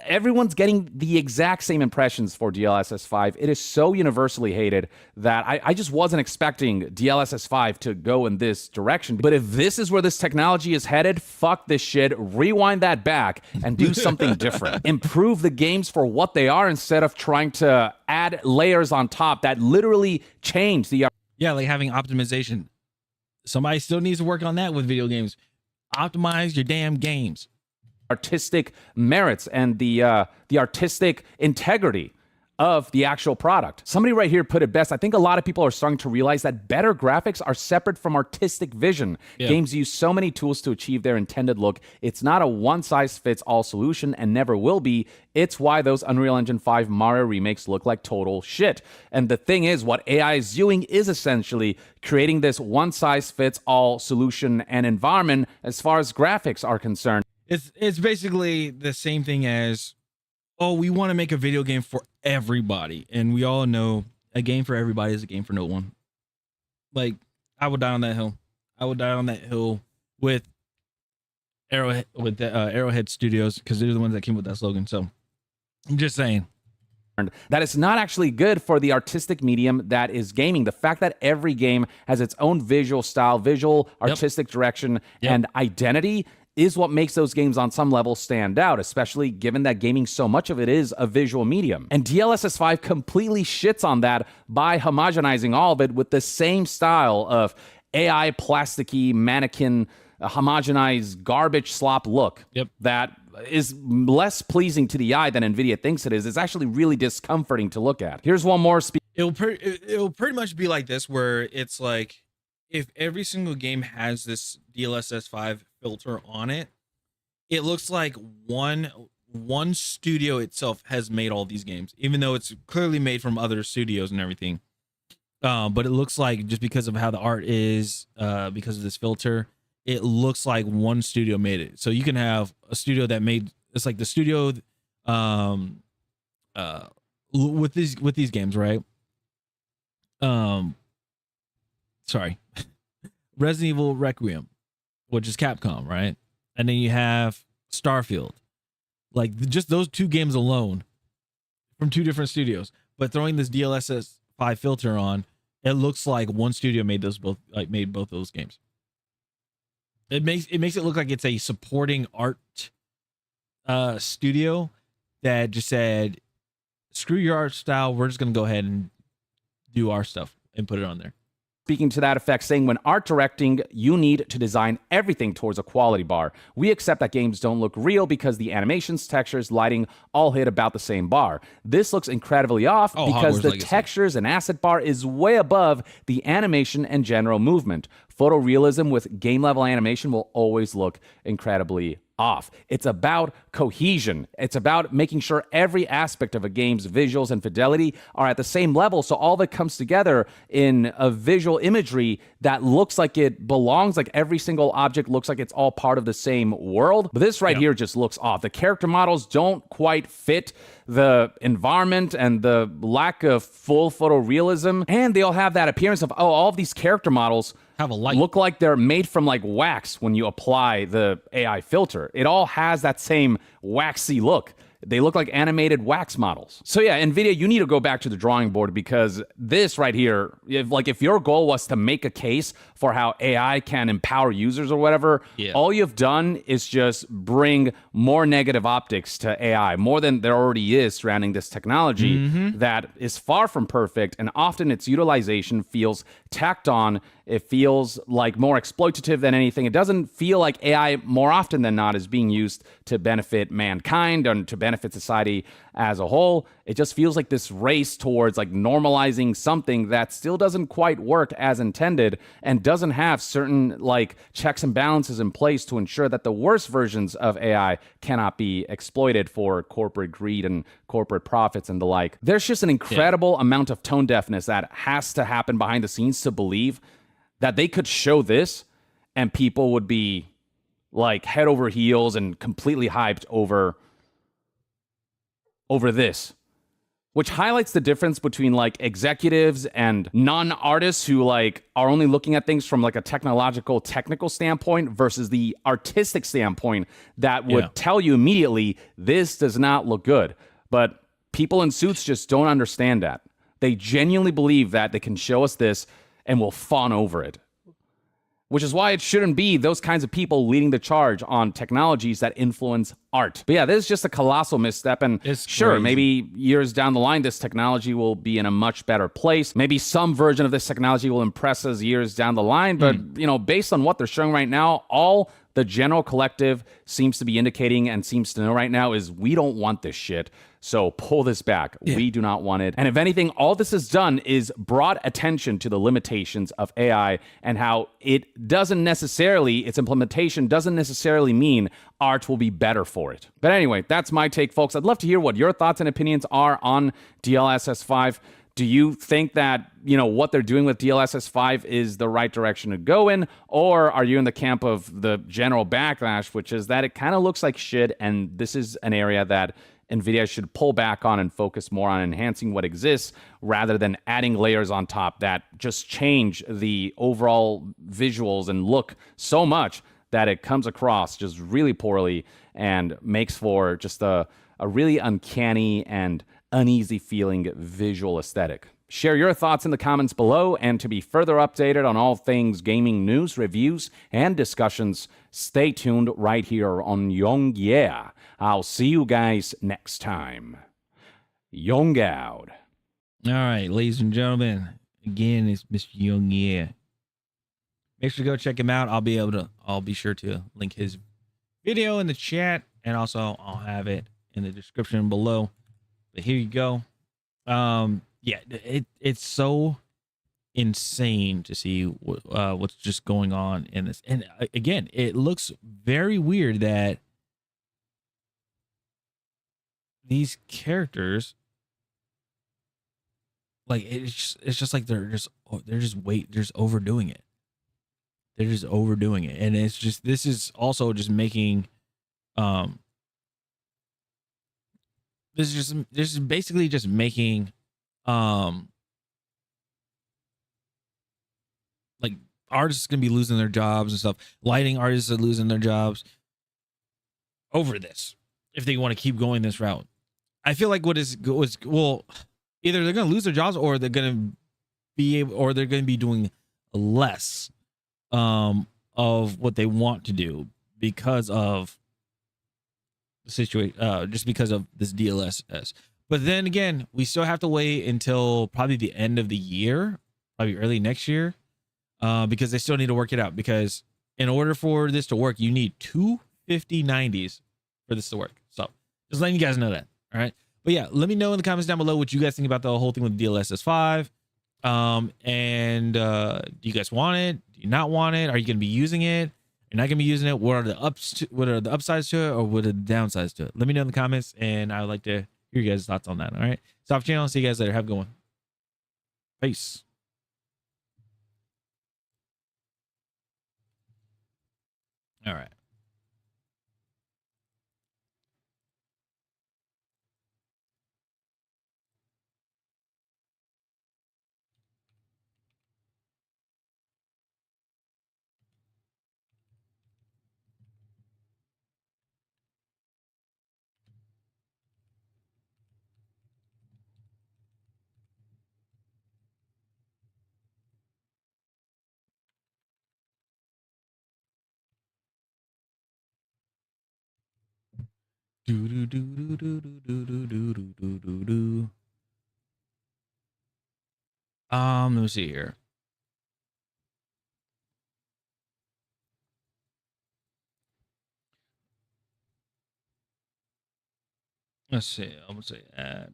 Everyone's getting the exact same impressions for DLSS 5. It is so universally hated that I just wasn't expecting DLSS 5 to go in this direction. But if this is where this technology is headed, fuck this shit, rewind that back and do something different. Improve the games for what they are instead of trying to add layers on top that literally change the... Yeah, like having optimization. Somebody still needs to work on that with video games. Optimize your damn games. artistic merits and the artistic integrity of the actual product. Somebody right here put it best. I think a lot of people are starting to realize that better graphics are separate from artistic vision. Yeah. Games use so many tools to achieve their intended look. It's not a one-size-fits-all solution and never will be. It's why those Unreal Engine 5 Mario remakes look like total shit. And the thing is, what AI is doing is essentially creating this one-size-fits-all solution and environment as far as graphics are concerned. It's basically the same thing as, oh, we want to make a video game for everybody. And we all know a game for everybody is a game for no one. Like, I would die on that hill. I would die on that hill with Arrowhead Studios, because they're the ones that came with that slogan. So I'm just saying that it's not actually good for the artistic medium that is gaming. The fact that every game has its own visual style, visual, artistic direction, and identity is what makes those games on some level stand out, especially given that gaming, so much of it is a visual medium. And DLSS 5 completely shits on that by homogenizing all of it with the same style of AI plasticky mannequin homogenized garbage slop look that is less pleasing to the eye than NVIDIA thinks it is. It's actually really discomforting to look at. Here's one more. It'll pretty much be like this, where it's like, if every single game has this DLSS 5 filter on it, it looks like one studio itself has made all these games, even though it's clearly made from other studios and everything. But it looks like, just because of how the art is, because of this filter, it looks like one studio made it. So you can have a studio that made, it's like the studio with these games, right? Sorry. Resident Evil Requiem, which is Capcom, right? And then you have Starfield. Like, just those two games alone from two different studios. But throwing this DLSS 5 filter on, it looks like one studio made both those games. It makes it look like it's a supporting art studio that just said, screw your art style, we're just gonna go ahead and do our stuff and put it on there. Speaking to that effect, saying when art directing, you need to design everything towards a quality bar. We accept that games don't look real because the animations, textures, lighting all hit about the same bar. This looks incredibly off because the textures and asset bar is way above the animation and general movement. Photorealism with game-level animation will always look incredibly off. It's about cohesion. It's about making sure every aspect of a game's visuals and fidelity are at the same level, so all of it comes together in a visual imagery that looks like it belongs, like every single object looks like it's all part of the same world. But this right here just looks off. The character models don't quite fit the environment and the lack of full photorealism, and they all have that appearance of, all of these character models have a light, look like they're made from like wax when you apply the AI filter. It all has that same waxy look. They look like animated wax models. So yeah, NVIDIA, you need to go back to the drawing board, because this right here, if your goal was to make a case for how AI can empower users or whatever, all you've done is just bring more negative optics to AI, more than there already is surrounding this technology that is far from perfect, and often its utilization feels tacked on. It feels like more exploitative than anything. It doesn't feel like AI, more often than not, is being used to benefit mankind and to benefit society as a whole. It just feels like this race towards like normalizing something that still doesn't quite work as intended and doesn't have certain like checks and balances in place to ensure that the worst versions of AI cannot be exploited for corporate greed and corporate profits and the like. There's just an incredible amount of tone deafness that has to happen behind the scenes to believe that they could show this and people would be like head over heels and completely hyped over this, which highlights the difference between like executives and non-artists who like are only looking at things from like a technical standpoint versus the artistic standpoint that would tell you immediately this does not look good. But people in suits just don't understand that. They genuinely believe that they can show us this and we'll fawn over it. which is why it shouldn't be those kinds of people leading the charge on technologies that influence art. But yeah, this is just a colossal misstep. And It's sure, crazy. maybe years down the line, this technology will be in a much better place. Maybe some version of this technology will impress us years down the line. But, based on what they're showing right now, all the general collective seems to be indicating and seems to know right now is we don't want this shit. So pull this back. Yeah. We do not want it. And if anything, all this has done is brought attention to the limitations of AI and how it doesn't necessarily, its implementation doesn't necessarily mean art will be better for it. But anyway, that's my take, folks. I'd love to hear what your thoughts and opinions are on DLSS 5. Do you think that, what they're doing with DLSS 5 is the right direction to go in? Or are you in the camp of the general backlash, which is that it kind of looks like shit, and this is an area that NVIDIA should pull back on and focus more on enhancing what exists rather than adding layers on top that just change the overall visuals and look so much that it comes across just really poorly and makes for just a really uncanny and uneasy feeling visual aesthetic. Share your thoughts in the comments below, and to be further updated on all things gaming news, reviews, and discussions, stay tuned right here on Young Yeah. I'll see you guys next time. Young out. All right, ladies and gentlemen, again, it's Mr. Young Yeah. Make sure to go check him out. I'll be sure to link his video in the chat, and also I'll have it in the description below. But here you go. Yeah, it's so insane to see what's just going on in this. And again, it looks very weird that these characters, like, it's just like they're just overdoing it. They're just overdoing it, and this is also just making this is basically just making like artists gonna be losing their jobs and stuff. Lighting artists are losing their jobs over this if they want to keep going this route. I feel like either they're gonna lose their jobs or they're gonna be doing less of what they want to do because of the situation, just because of this DLSS. But then again, we still have to wait until probably the end of the year, probably early next year, because they still need to work it out. Because in order for this to work, you need two 5090s for this to work. So just letting you guys know that. All right. But yeah, let me know in the comments down below what you guys think about the whole thing with DLSS 5. And do you guys want it? Do you not want it? Are you going to be using it? You're not going to be using it? What are the upsides to it, or what are the downsides to it? Let me know in the comments, and I would like to hear you guys' thoughts on that. All right. Stop channel. See you guys later. Have a good one. Peace. All right. Do do do do do do do do do do do do. Let me see here. Let's see. I'm gonna say at.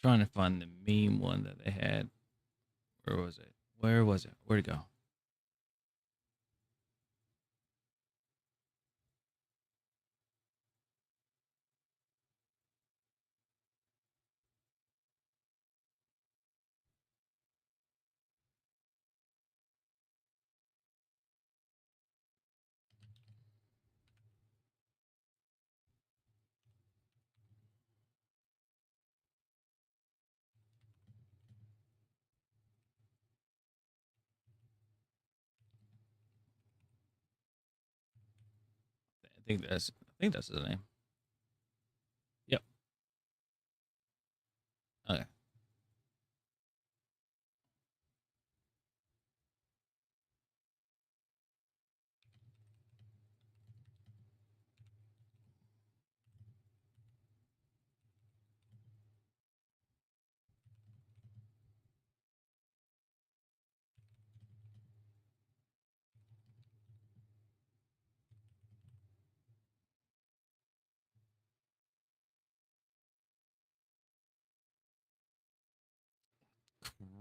trying to find the meme one that they had. Where was it? Where was it? Where'd it go? I think that's his name. Yep. Okay.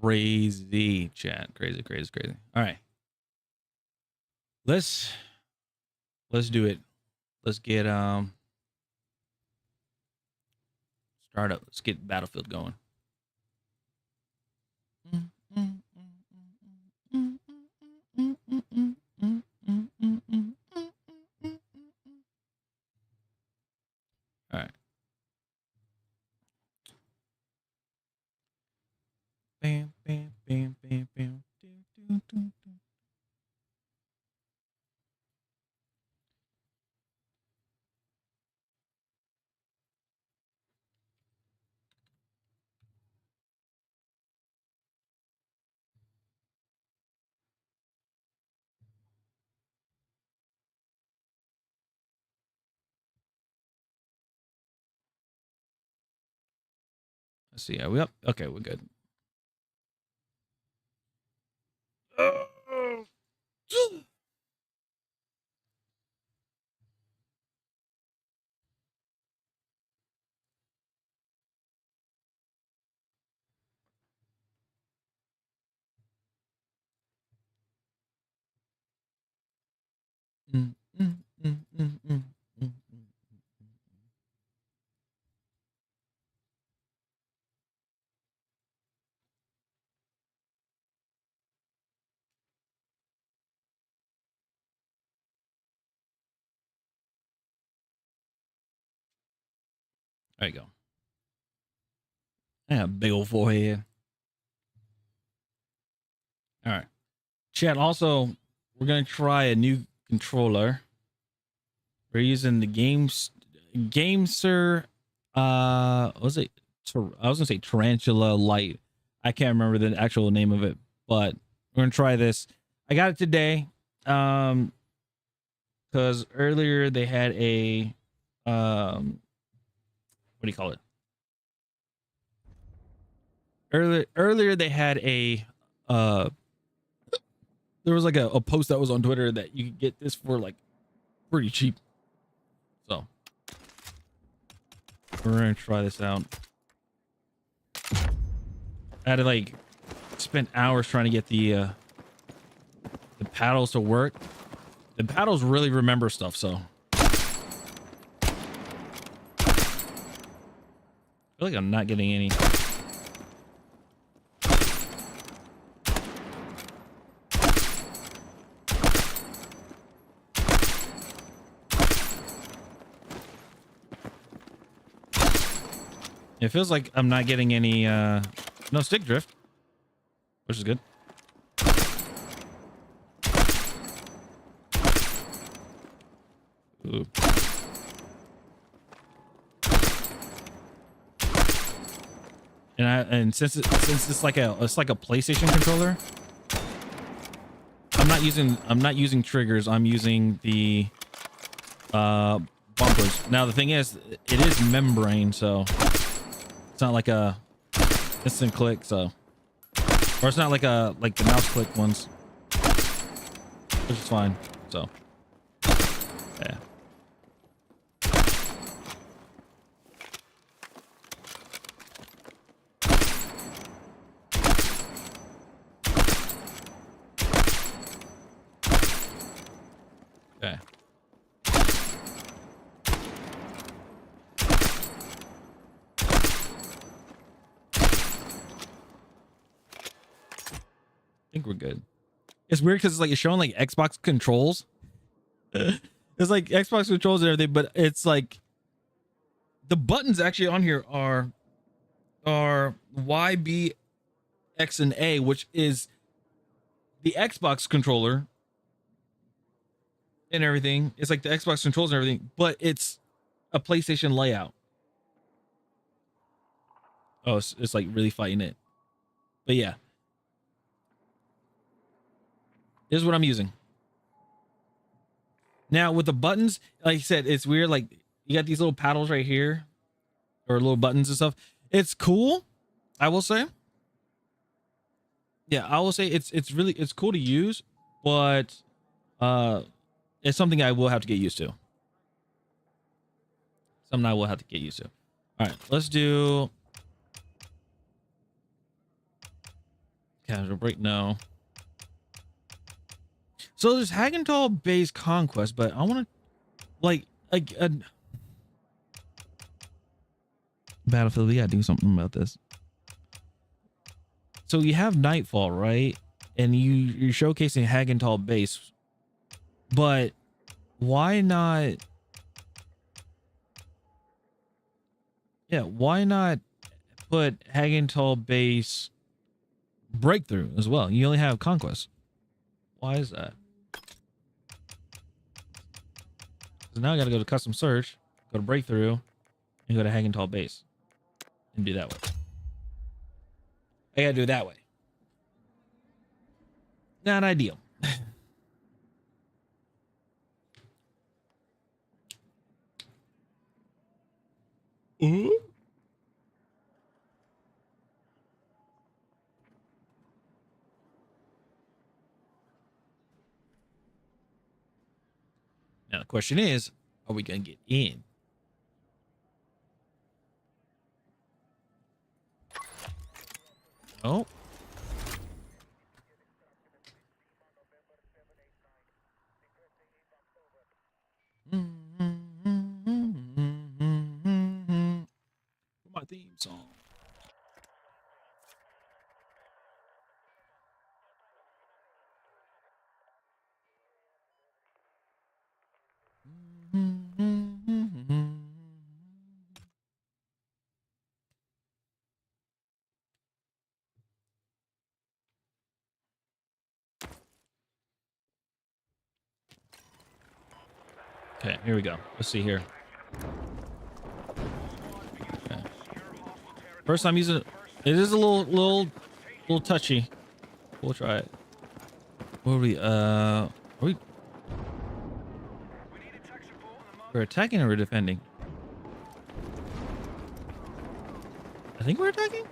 Crazy chat. Crazy. All right. Let's do it. Let's get start up. Let's get Battlefield going. All right. Bam, bam, bam, bam, bam. Let's see. Are we up? Okay, we're good. There you go. I have a big old forehead. All right. Chat, also, we're going to try a new controller. We're using the GameSir, what was it? I was going to say Tarantula Lite. I can't remember the actual name of it, but we're going to try this. I got it today. Because earlier they had a, what do you call it? Earlier they had a, there was like a post that was on Twitter that you could get this for like pretty cheap. So we're gonna try this out. I had to like spend hours trying to get the paddles to work. The paddles really remember stuff, so I feel like I'm not getting any. It feels like I'm not getting any no stick drift, which is good. Ooh. And since it's like a PlayStation controller, I'm not using triggers. I'm using the bumpers. Now the thing is, it is membrane, so it's not like a instant click, so, or it's not like the mouse click ones, which is fine. So yeah. think we're good. It's weird because it's like it's showing like Xbox controls. It's like Xbox controls and everything, but it's like the buttons actually on here are Y, B, X, and A, which is the Xbox controller and everything. It's like the Xbox controls and everything, but it's a PlayStation layout. Oh, it's like really fighting it. But yeah. Here's what I'm using. Now with the buttons, like I said, it's weird. Like you got these little paddles right here, or little buttons and stuff. It's cool, I will say. Yeah, I will say it's cool to use, but it's something I will have to get used to. Something I will have to get used to. All right, let's do casual break. No. So there's Hagenthal Bay's Conquest, but I want to like Battlefield. We gotta do something about this. So you have Nightfall, right? And you're showcasing Hagenthal Base, but why not? Yeah, why not put Hagenthal Base Breakthrough as well? You only have Conquest. Why is that? So now I got to go to custom search, go to breakthrough, and go to Hagenthal Base, and do that way. I gotta do it that way. Not ideal. Ooh. Now the question is, are we gonna get in? Oh. My theme song. Okay, here we go. Let's see here. Okay. First time using it. It is a little touchy. We'll try it. What are we? We're attacking or we're defending? I think we're attacking.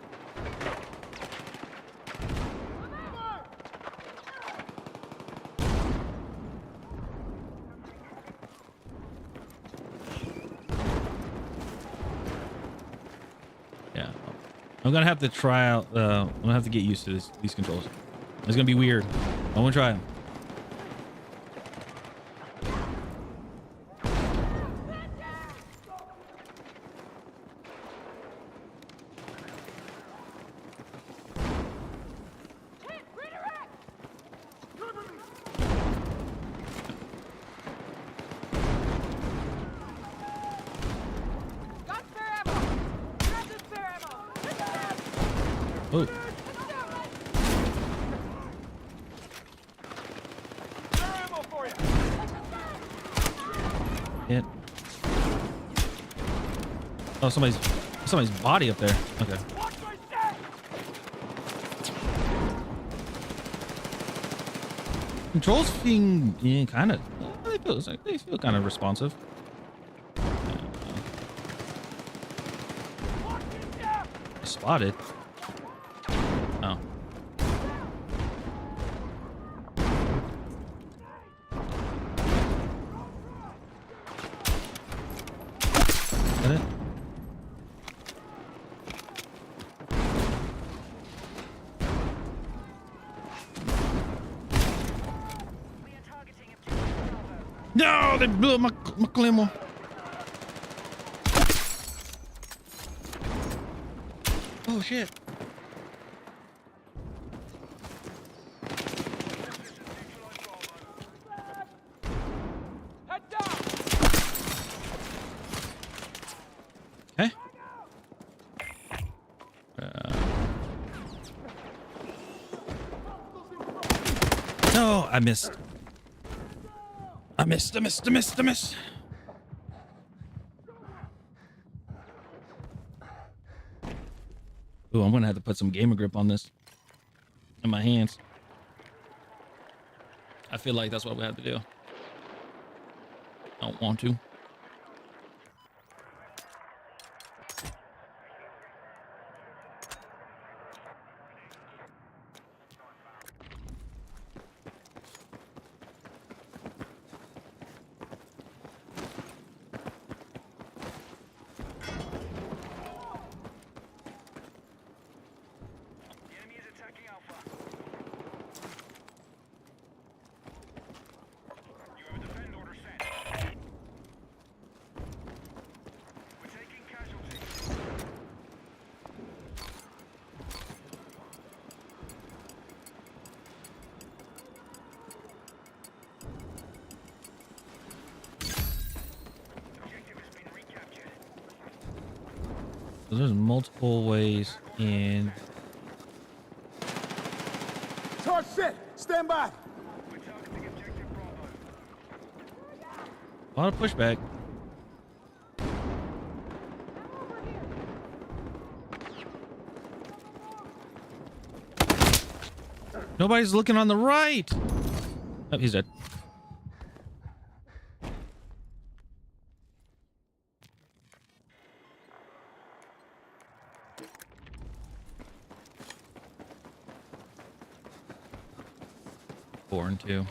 Yeah, I'm gonna have to try out. I'm gonna have to get used to these controls. It's gonna be weird. I want to try them. Oh. Hit. Oh, somebody's body up there. Okay. Controls being kind of. They feel kind of responsive. Spotted. Oh. Is that it? No, they blew up my Claymore. Oh shit. I missed. I missed. Ooh, I'm gonna have to put some gamer grip on this in my hands. I feel like that's what we have to do. Don't want to. So there's multiple ways in. Charge set! Stand by! A lot of pushback. Nobody's looking on the right. Oh, he's dead. Four and two.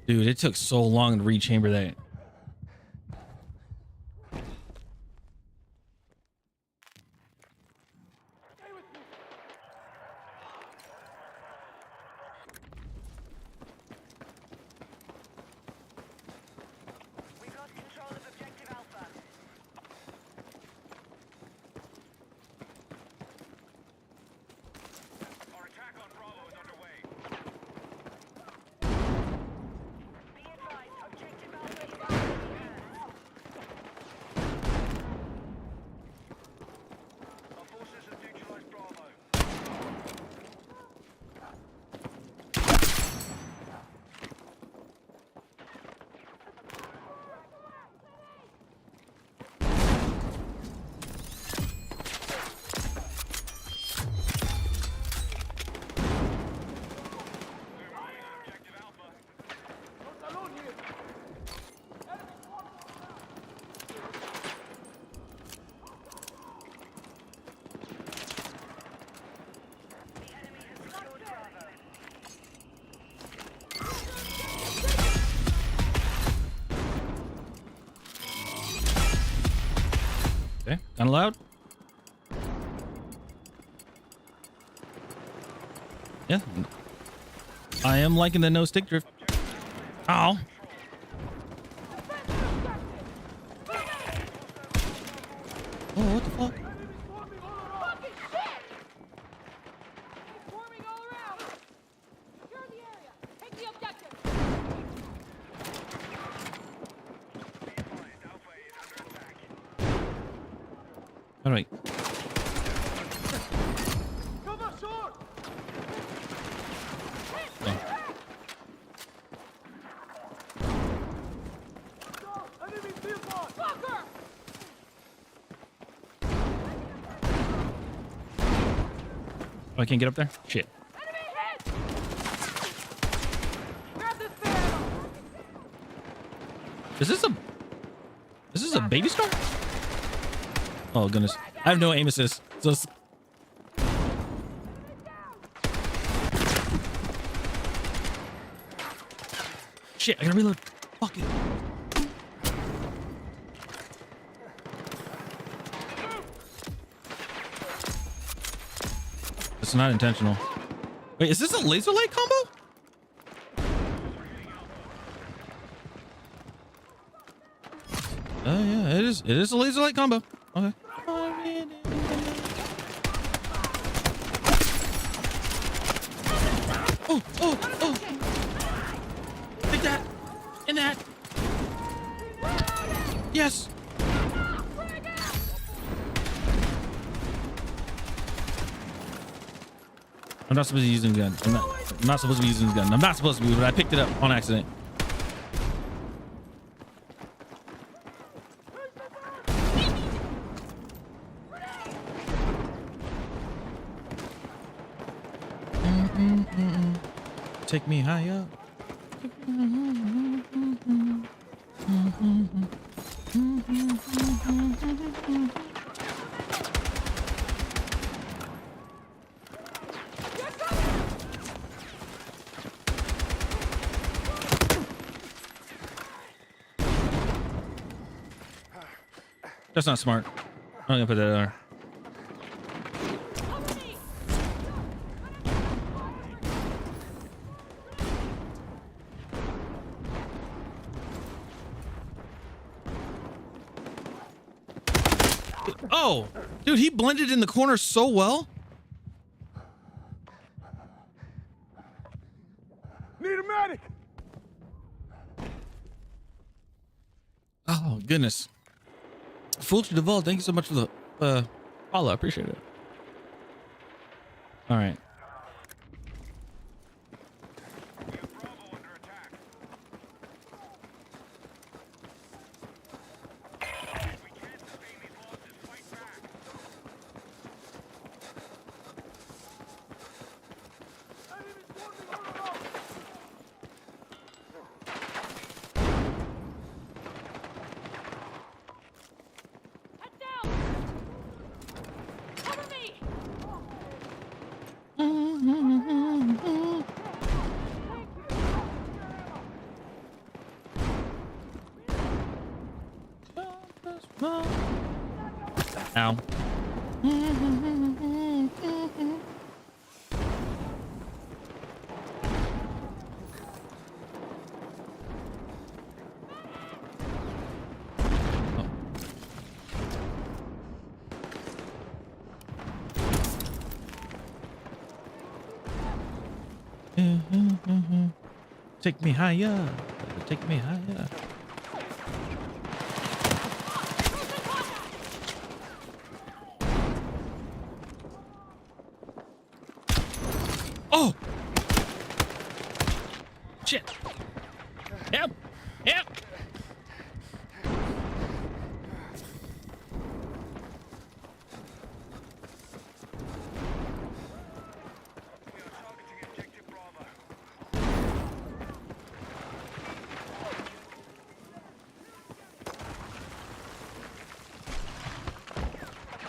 Dude, it took so long to rechamber that. We got control of objective Alpha. Our attack on Bravo is underway. Be advised, objective Alpha is in hands. Our forces have neutralized Bravo. Objective Alpha. The enemy has secured Bravo. Okay, kind of loud. Yeah, I am liking the no stick drift. Ow. Oh, what the fuck? Fucking shit! Swarming all around! Secure the area! Take the objective! Be advised, Alpha is under attack. All right. Cover short! Enemy field boss! Fucker! Oh, I can't get up there? Shit. Enemy hit! Grab this barrel! Is this a baby star? Oh goodness. I have no aim assist. So it's... Shit, I gotta reload. Fuck it. It's not intentional. Wait, is this a laser light combo? Oh yeah, it is. It is a laser light combo. Okay. Oh, oh, oh! Take that! In that! Yes! I'm not supposed to be using the gun. I'm not supposed to be using the gun. I'm not supposed to be, but I picked it up on accident. Take me higher. That's not smart. I'm gonna put that there. Oh, dude, he blended in the corner so well. Need a medic! Oh, goodness. Fulcher Duvall, thank you so much for the follow. I appreciate it. All right. Head down! Cover me! Ow. Take me higher. Take me higher. Oh! Shit. Help! Help!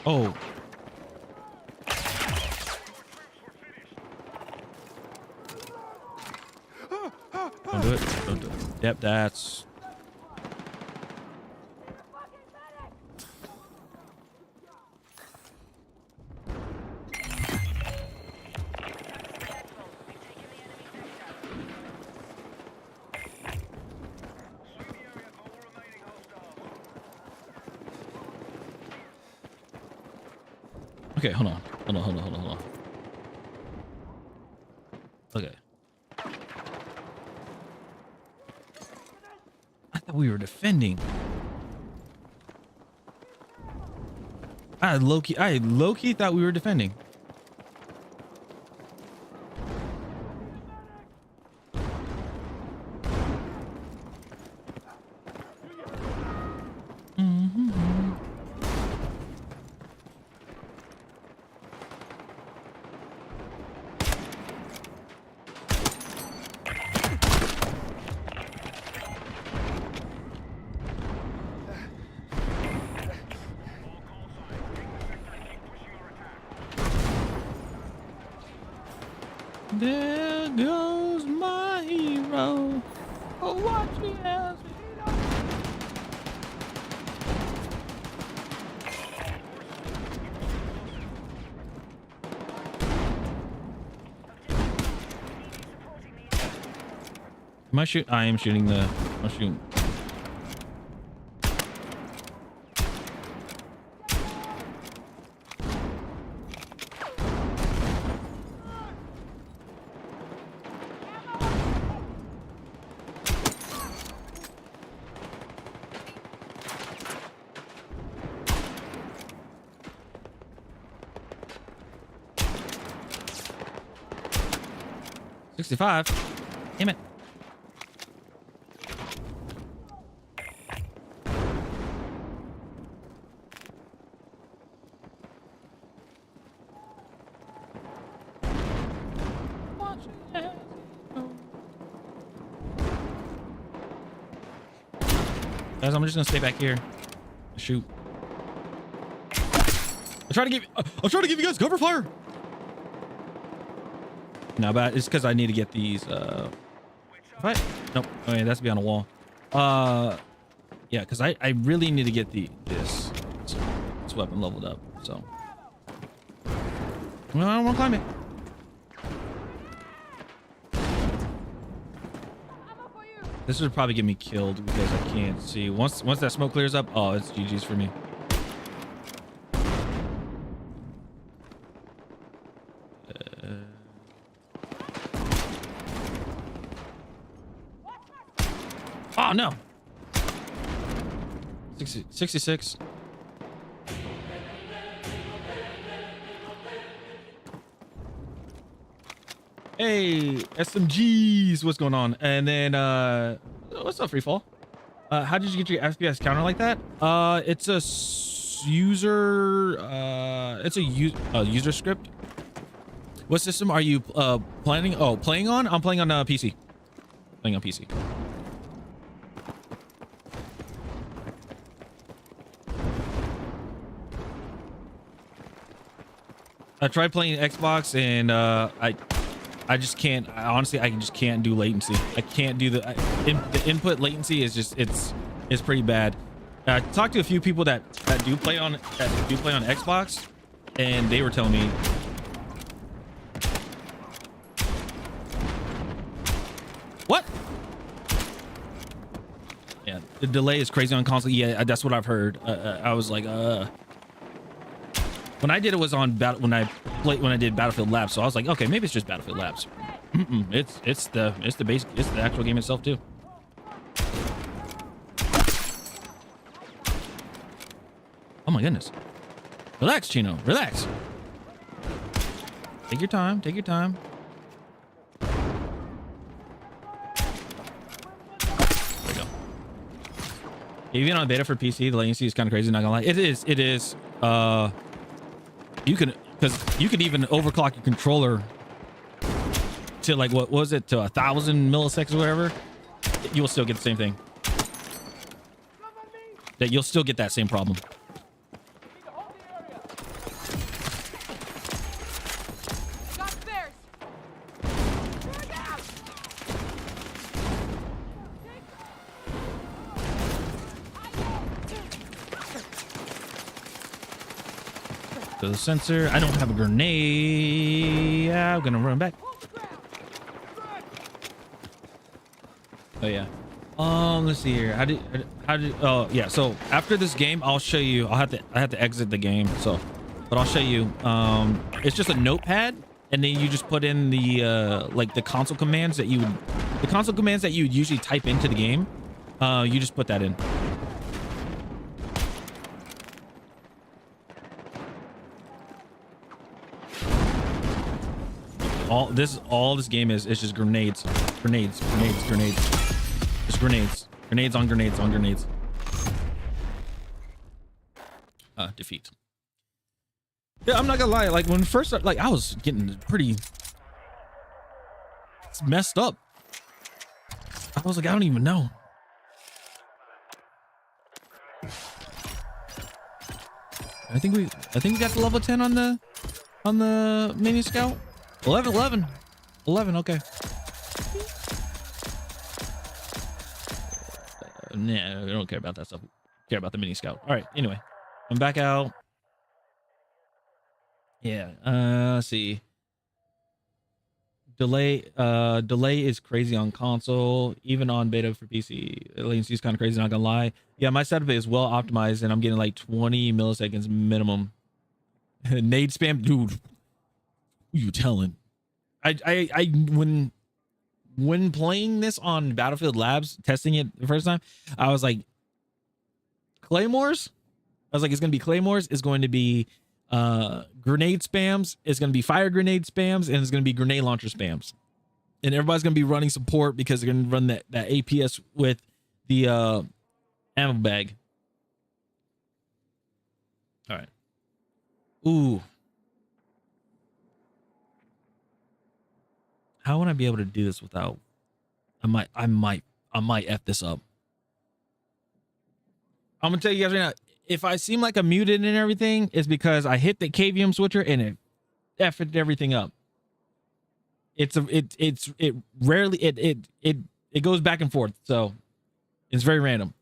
Oh. Don't do it. Don't do it. Yep, that's... Okay, hold on. Hold on. Okay. I thought we were defending. I low-key thought we were defending. There goes my hero. Oh, watch me as I shoot? I am shooting the. I'm shooting. $65. Damn it. Guys, I'm just gonna stay back here. Shoot. I'm trying to give you guys cover fire. No, but it's because I need to get these. What? Nope. Oh yeah, that's behind a wall. Yeah, because I really need to get this weapon leveled up. So, well, I don't want to climb it. This would probably get me killed because I can't see. Once that smoke clears up, oh, it's GG's for me. Oh no. 66. Hey, SMGs, what's going on? And then what's up, Freefall? How did you get your FPS counter like that? It's a user user script. What system are you playing on? I'm playing on PC. Playing on PC. I tried playing Xbox and I just can't. Honestly, I just can't do latency. I can't do the input latency is just it's pretty bad. I talked to a few people that do play on Xbox, and they were telling me. What? Yeah, the delay is crazy on console. Yeah, that's what I've heard. I was like, when I did it was on when I did Battlefield Labs, so I was like, okay, maybe it's just Battlefield Labs. It's the actual game itself too. Oh my goodness. Relax, Chino. Relax. Take your time. Take your time. There we go. Even on beta for PC, the latency is kind of crazy. Not gonna lie, it is. You can even overclock your controller to like what was it, to 1,000 milliseconds or whatever. You will still get the same thing. That you'll still get that same problem. Got spares. To the sensor. I don't have a grenade. Yeah, I'm gonna run back. Oh yeah. Let's see here. How did? Oh yeah. So after this game, I'll show you. I have to exit the game. So, but I'll show you. It's just a notepad, and then you just put in the like the console commands that you would usually type into the game. You just put that in. All this game is just grenades. Just grenades on grenades. Defeat. Yeah, I'm not gonna lie, like when first like I was getting pretty messed up. I was like, I don't even know. I think we got the level 10 on the mini scout. 11, okay. Nah, we don't care about that stuff. We care about the mini scout. All right, anyway, I'm back out. Yeah, let's see. delay is crazy on console, even on beta for PC. Latency is kind of crazy, not gonna lie. Yeah, my setup is well optimized and I'm getting like 20 milliseconds minimum. Nade spam, dude. Who you telling? I when playing this on Battlefield Labs, testing it the first time, I was like, Claymores? I was like, it's gonna be Claymores, it's going to be grenade spams, it's gonna be fire grenade spams, and it's gonna be grenade launcher spams. And everybody's gonna be running support because they're gonna run that APS with the ammo bag. All right. Ooh. How would I be able to do this without? I might F this up. I'm gonna tell you guys right now, if I seem like I'm muted and everything, it's because I hit the KVM switcher and it effed everything up. It goes back and forth, so it's very random.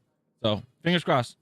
So fingers crossed.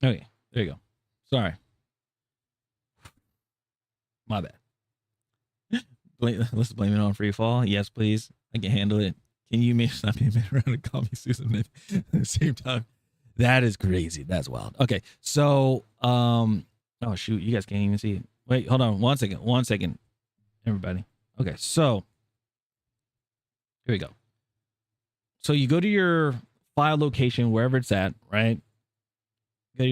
Okay, there you go. Sorry. My bad. Let's blame it on free fall. Yes, please. I can handle it. Can you stop being around and call me Susan at the same time? That is crazy. That's wild. Okay, so oh shoot, you guys can't even see it. Wait, hold on 1 second. 1 second, everybody. Okay, so here we go. So you go to your file location wherever it's at, right? Go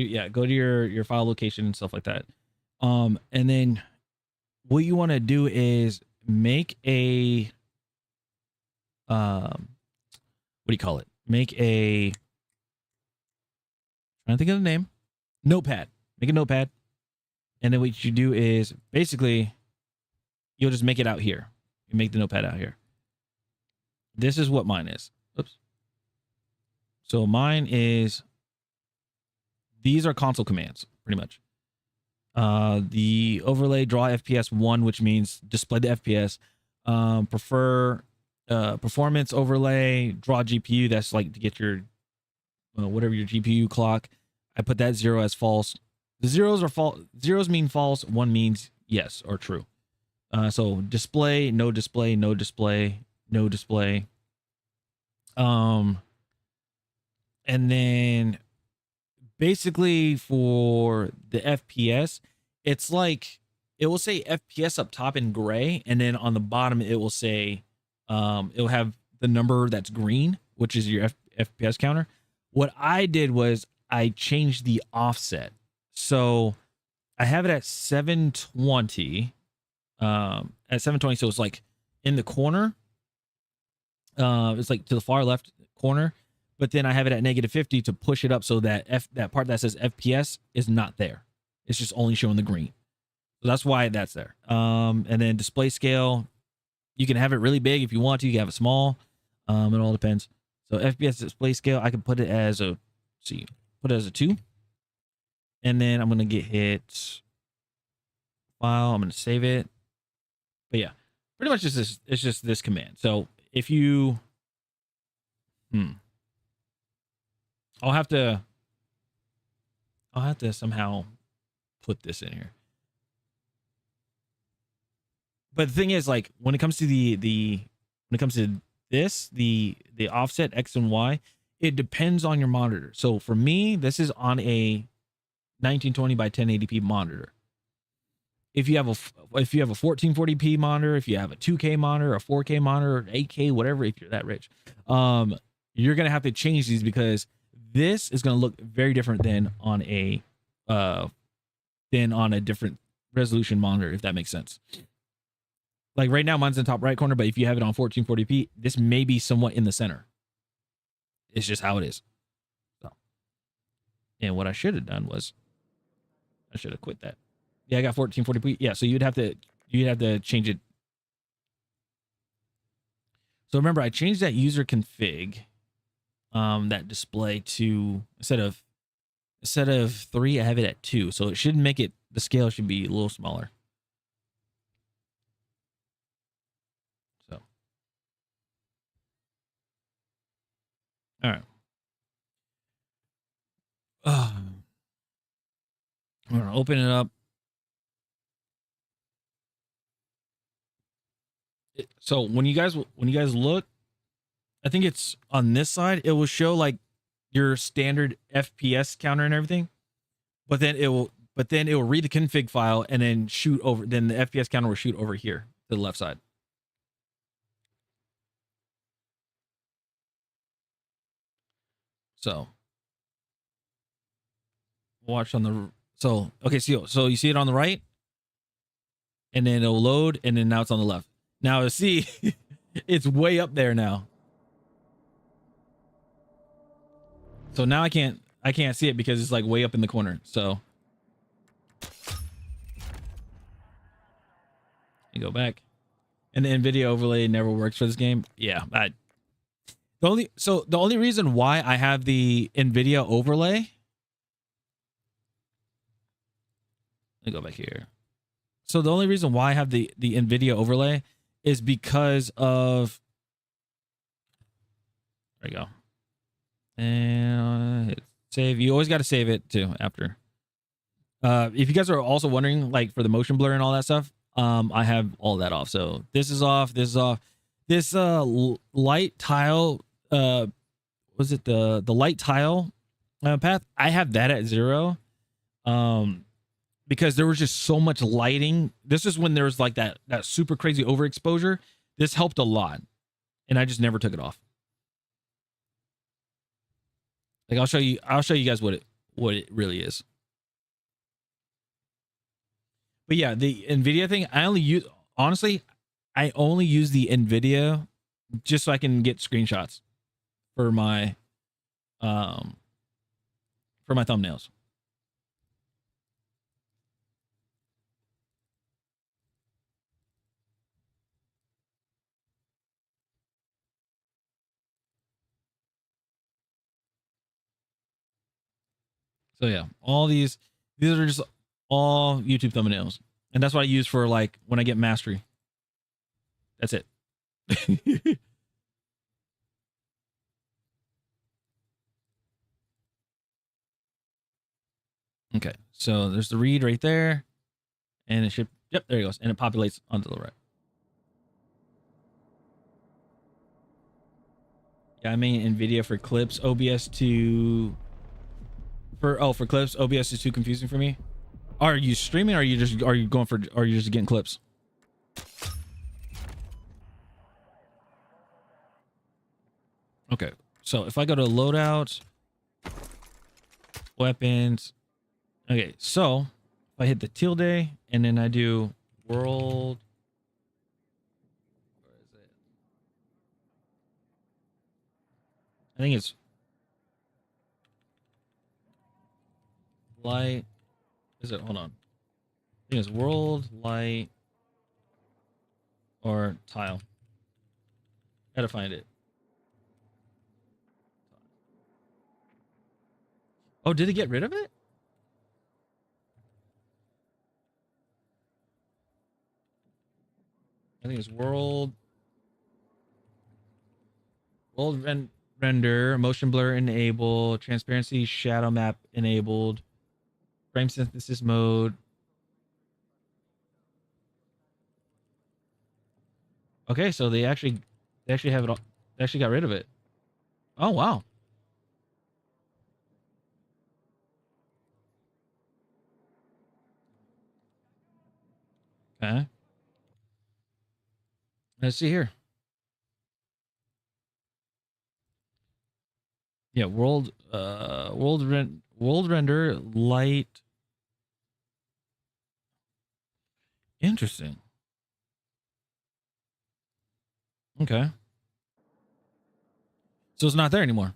to your file location and stuff like that. And then what you want to do is make a what do you call it? Make a, trying to think of the name, notepad. Make a notepad. And then what you do is basically you'll just make it out here. You make the notepad out here. This is what mine is. Oops. So mine is, these are console commands, pretty much. The overlay draw FPS 1, which means display the FPS. Prefer performance overlay draw GPU. That's like to get your whatever your GPU clock. I put that 0 as false. The zeros are false. Zeros mean false. 1 means yes or true. So display, no display, no display, no display. And then basically for the FPS, it's like it will say FPS up top in gray, and then on the bottom it will say it will have the number that's green, which is your FPS counter. What I did was I changed the offset. So I have it at 720. At 720, so it's like in the corner. It's like to the far left corner. But then I have it at -50 to push it up so that that part that says FPS is not there. It's just only showing the green. So that's why that's there. And then display scale, you can have it really big if you want to. You can have it small. It all depends. So FPS display scale, I can put it as a, put it as a 2. And then I'm gonna get hit file. I'm gonna save it. But yeah, pretty much just this. It's just this command. So if you, I'll have to somehow put this in here. But the thing is, like, when it comes to the offset X and Y, it depends on your monitor. So for me, this is on a 1920 by 1080p monitor. If you have a 1440p monitor, if you have a 2K monitor, a 4K monitor, 8K, whatever, if you're that rich, you're gonna have to change these because this is gonna look very different than on a different resolution monitor, if that makes sense. Like right now, mine's in the top right corner, but if you have it on 1440p, this may be somewhat in the center. It's just how it is. So, and what I should have done was, I should have quit that. Yeah, I got 1440p. Yeah, so you'd have to change it. So remember, I changed that user config, that display to instead of 3, I have it at 2. So it should make it, the scale should be a little smaller. So, all right. I'm gonna open it up. So when you guys look, I think it's on this side, it will show like your standard FPS counter and everything, but then it will read the config file and then shoot over. Then the FPS counter will shoot over here to the left side. So watch on the, so okay, so you see it on the right, and then it'll load, and then now it's on the left. Now see, it's way up there now. So now I can't see it because it's like way up in the corner. So you go back, and the NVIDIA overlay never works for this game. Yeah, the only reason why I have the NVIDIA overlay. Let me go back here. So the only reason why I have the NVIDIA overlay is because of, there you go. And hit save. You always got to save it too after. If you guys are also wondering, like for the motion blur and all that stuff, I have all that off. So this is off. This is off. This light tile. Was it the light tile path? I have that at 0. Because there was just so much lighting. This is when there was like that super crazy overexposure. This helped a lot, and I just never took it off. Like I'll show you guys what it really is. But yeah, the NVIDIA thing, I only use the NVIDIA just so I can get screenshots for my thumbnails. So yeah, all these are just all YouTube thumbnails. And that's what I use for like when I get mastery. That's it. Okay, so there's the read right there. And it should, yep, there it goes. And it populates onto the right. Yeah, I mean NVIDIA for clips, OBS to for clips, OBS is too confusing for me. Are you streaming, or are you just getting clips? Okay, so if I go to loadout, weapons, okay, so if I hit the tilde and then I do world, where is it? I think it's light. Is it? Hold on. I think it's world, light, or tile. Gotta find it. Oh, did it get rid of it? I think it's world render, motion blur enabled, transparency shadow map enabled, frame synthesis mode. Okay, so they actually have it all. They actually got rid of it. Oh wow. Okay. Let's see here. Yeah, world render light. Interesting. Okay. So it's not there anymore.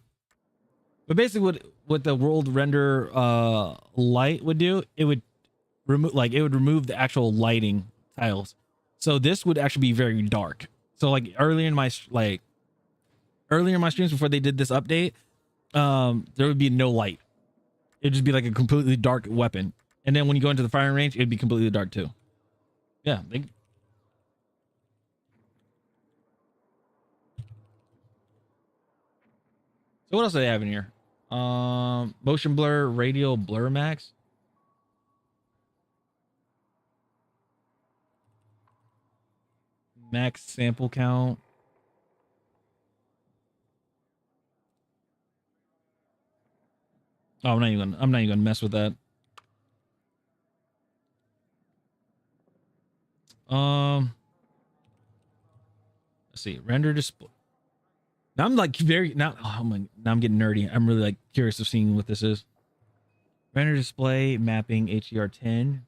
But basically what the world render light would do, it would remove the actual lighting tiles. So this would actually be very dark. So like earlier in my streams before they did this update, there would be no light. It'd just be like a completely dark weapon. And then when you go into the firing range, it'd be completely dark too. Yeah. So what else do they have in here? Motion blur, radial blur max. Max sample count. Oh, I'm not even gonna mess with that. Let's see, render display. Now I'm like now I'm getting nerdy. I'm really like curious of seeing what this is. Render display mapping HDR10.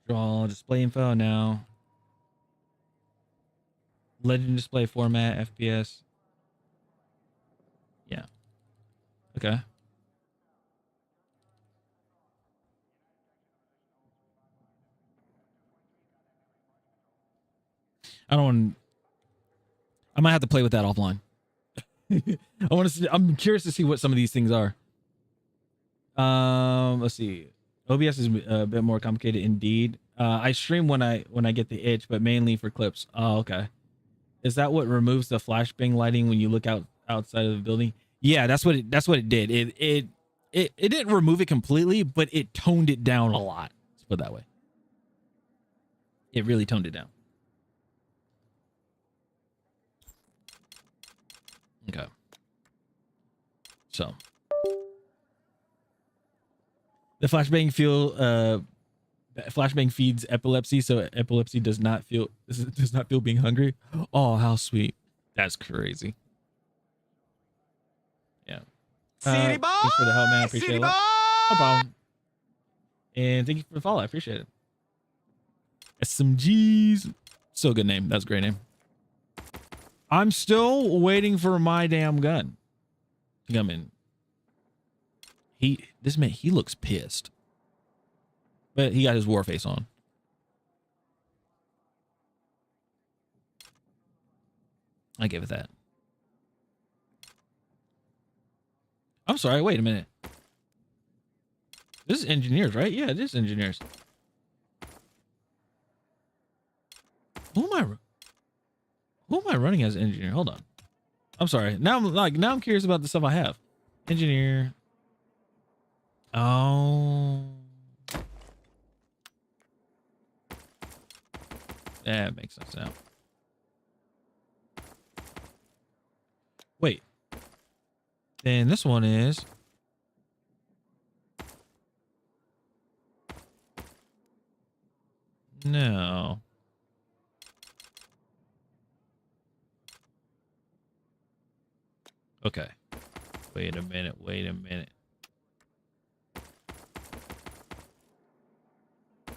Draw display info now. Legend display format FPS. Yeah. Okay. I might have to play with that offline. I'm curious to see what some of these things are. Let's see. OBS is a bit more complicated indeed. I stream when I get the itch, but mainly for clips. Oh, okay. Is that what removes the flashbang lighting when you look outside of the building? Yeah, that's what it did. It didn't remove it completely, but it toned it down a lot. Let's put it that way. It really toned it down. Okay. So the flashbang feeds epilepsy, so epilepsy does not feel being hungry. Oh, how sweet. That's crazy. Yeah. City boy! Thanks for the help, man. I appreciate City it. boy! No problem. And thank you for the follow. I appreciate it. SMGs. So good name. That's a great name. I'm still waiting for my damn gun to come in. This man, he looks pissed. But he got his war face on. I give it that. I'm sorry, wait a minute. This is engineers, right? Yeah, this is engineers. Who am I running as engineer? Hold on. I'm sorry. Now I'm curious about the stuff I have. Engineer. Oh. That makes sense now. Wait. Then this one is no. Okay. Wait a minute.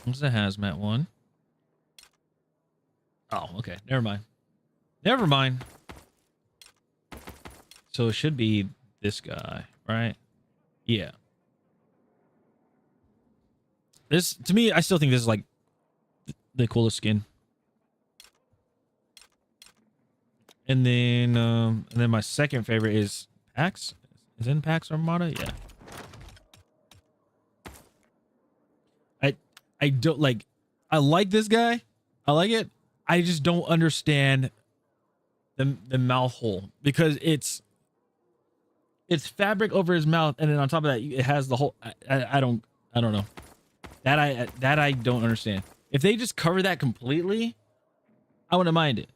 What's the hazmat one? Oh, okay. Never mind. So it should be this guy, right? Yeah. This, to me, I still think this is like the coolest skin. And then my second favorite is Pax. Is in Pax Armada? Yeah. I don't like. I like this guy. I like it. I just don't understand the mouth hole because it's fabric over his mouth, and then on top of that, it has the whole. I don't know. That I don't understand. If they just cover that completely, I wouldn't mind it.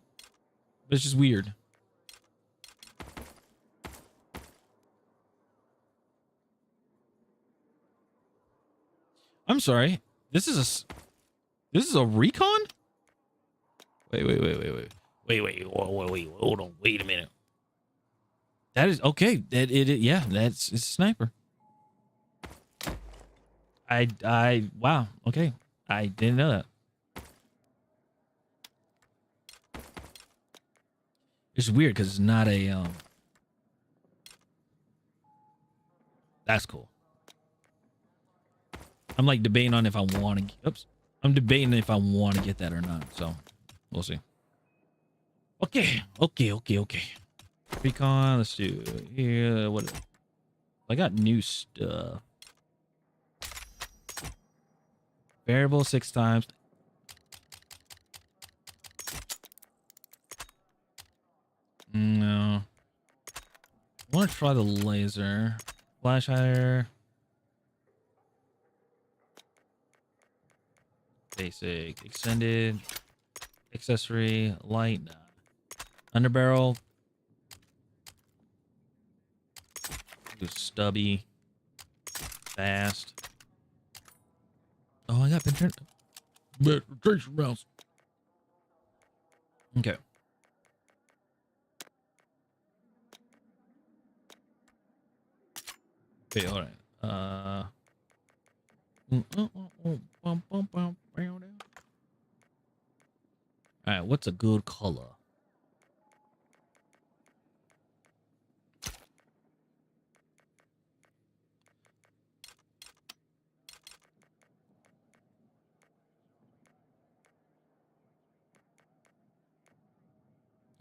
But it's just weird. I'm sorry. This is a recon? Wait. Hold on. Wait a minute. That is okay. Yeah, it's a sniper. Wow. Okay. I didn't know that. It's weird because it's not a that's cool. I'm like debating on if I want to. Oops. I'm debating if I want to get that or not. So we'll see. Okay. Recon. Let's do here. What? I got new stuff. Variable 6 times. No. I want to try the laser. Flash hider. Basic. Extended. Accessory. Light. Underbarrel. Do stubby. Fast. Oh, I got penetration rounds. Okay. Okay, all right. All right, what's a good color?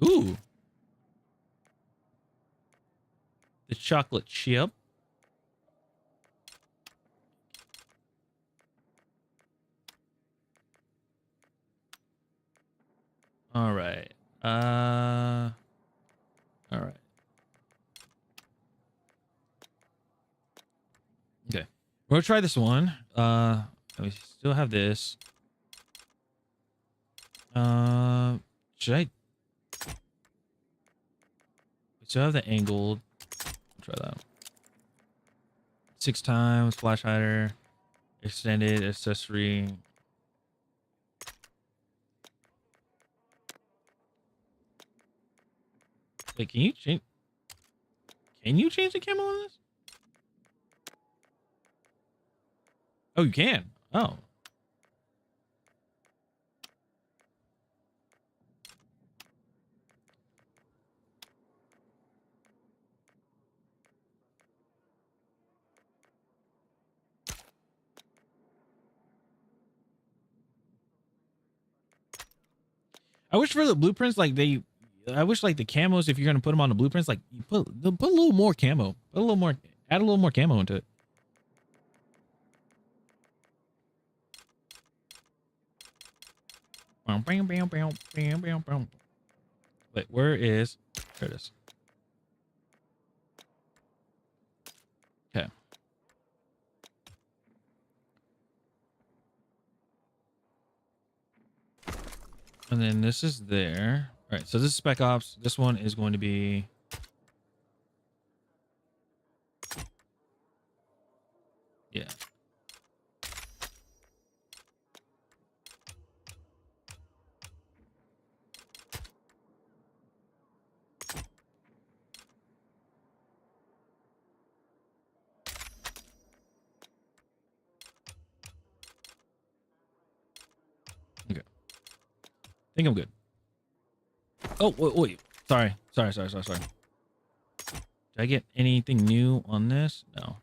Ooh. The chocolate chip. All right. All right. Okay. We'll try this one. We still have this. Should I? We still have the angled. Try that. 6 times flash hider, extended accessory. Wait, can you change? Can you change the camo on this? Oh, you can. Oh. I wish for the blueprints, like I wish like the camos, if you're gonna put them on the blueprints, like you put a little more camo, put a little more, add a little more camo into it. Wait, where is? There it is. Okay. And then this is there. All right, so this is Spec Ops. This one is going to be. Yeah. Okay. I think I'm good. Oh, wait. Sorry. Did I get anything new on this? No.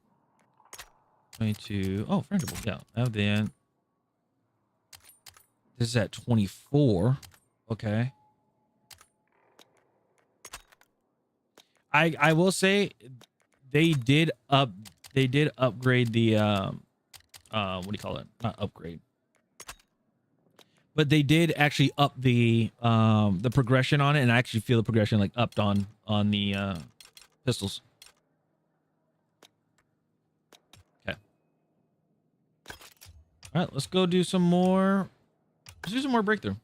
22. Oh, printable. Yeah. I have the. This is at 24. Okay. I will say they did upgrade the what do you call it? Not upgrade. But they did actually up the progression on it, and I actually feel the progression like upped on the pistols. Okay. All right, let's go do some more. Let's do some more breakthrough.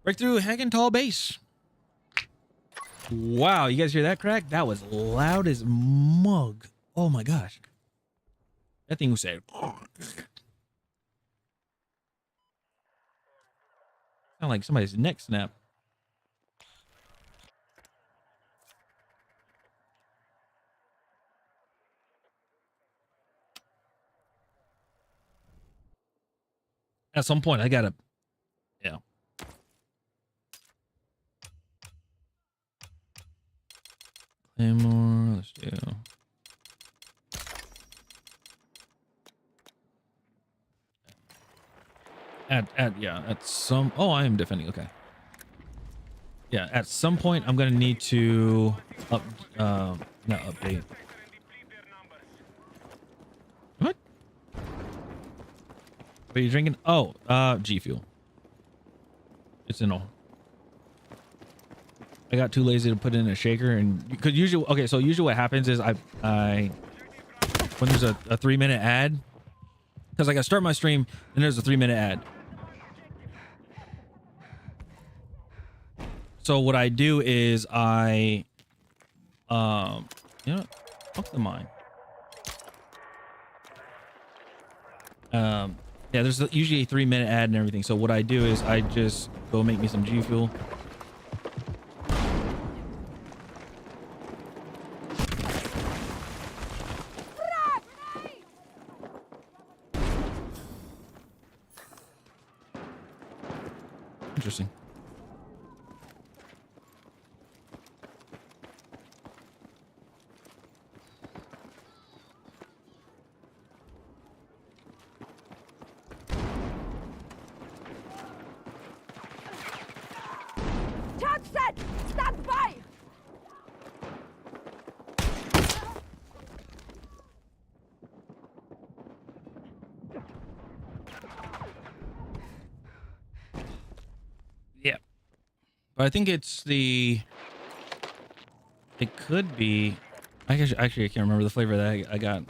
Breakthrough Hagenthal base. Wow, you guys hear that crack? That was loud as mug. Oh my gosh. That thing was saying. Sound like somebody's neck snap. at some point I gotta, yeah. Claymore, let's do. At some, oh, I am defending. Okay. Yeah, at some point I'm gonna need to not update. What? What are you drinking? Oh, G Fuel. It's in all. I got too lazy to put it in a shaker, and because usually, okay, so usually what happens is I when there's a 3-minute ad, because like I start my stream and there's a 3-minute ad. So what I do is I, you know, fuck the mine. Yeah, there's usually a 3-minute ad and everything. So what I do is I just go make me some G Fuel. Interesting. Tag set! Stand by! Yeah. But I think it's the, it could be, I guess, actually I can't remember the flavor that I got.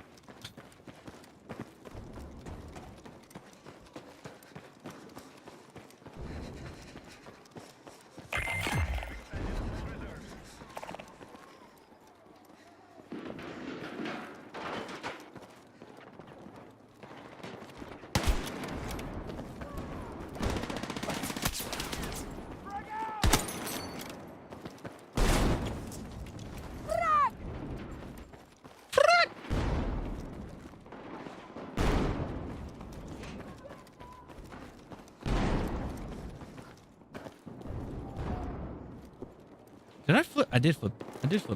Did I flip? I did flip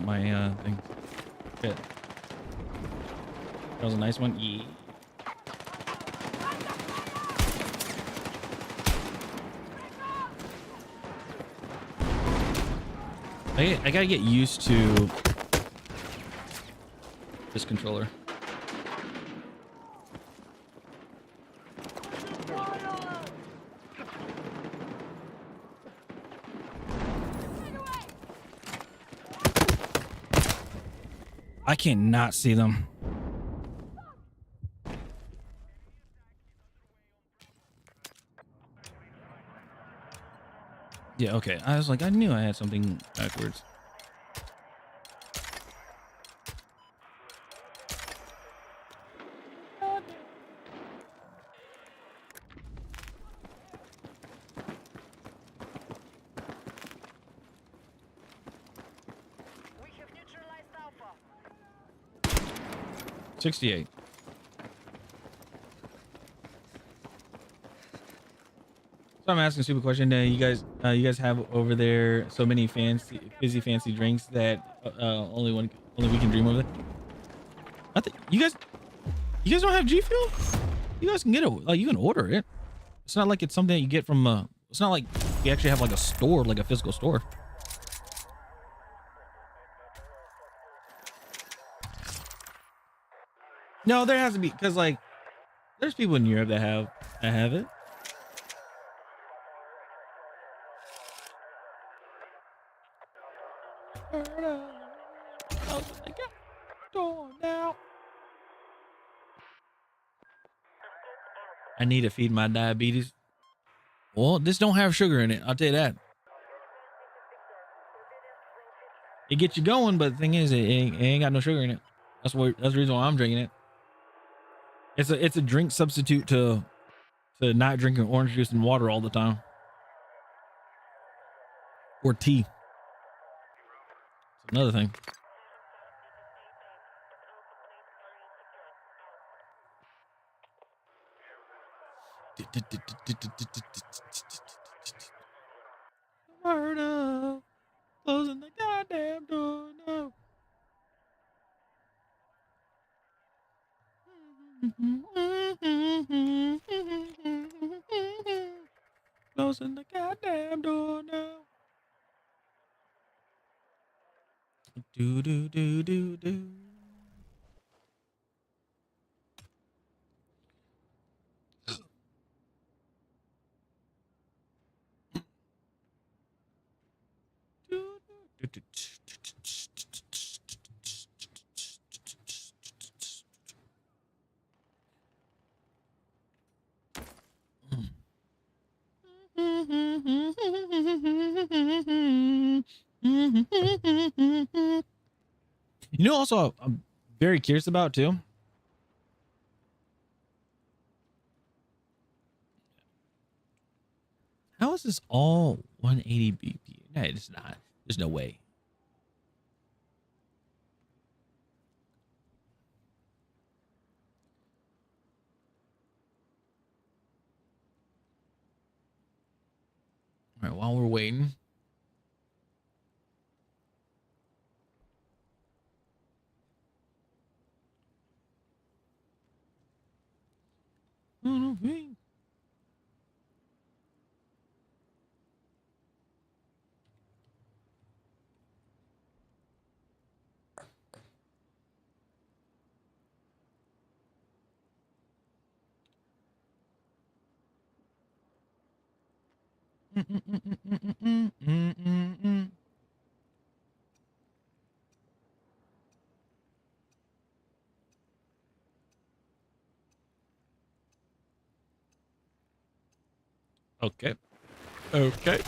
my thing. Shit. That was a nice one. Yeah. I gotta get used to this controller. I cannot see them. Yeah, okay. I was like, I knew I had something backwards. We have neutralized Alpha. 68. So I'm asking a stupid question. You guys have over there so many fancy drinks that only we can dream of it. I think you guys don't have G Fuel. You guys can get it. Like you can order it. It's not like it's something that you get from. It's not like you actually have like a store, like a physical store. No, there has to be, because like there's people in Europe that have it. I need to feed my diabetes. Well, this don't have sugar in it. I'll tell you that. It gets you going, but the thing is, it ain't got no sugar in it. That's the reason why I'm drinking it. It's a drink substitute to not drinking orange juice and water all the time, or tea. It's another thing. Word up. Closing the goddamn door now. Closing the goddamn door now. Do do do do do. You know, also, I'm very curious about too. How is this all 180 BP? No, it's not. There's no way. All right, while we're waiting. Okay. Okay.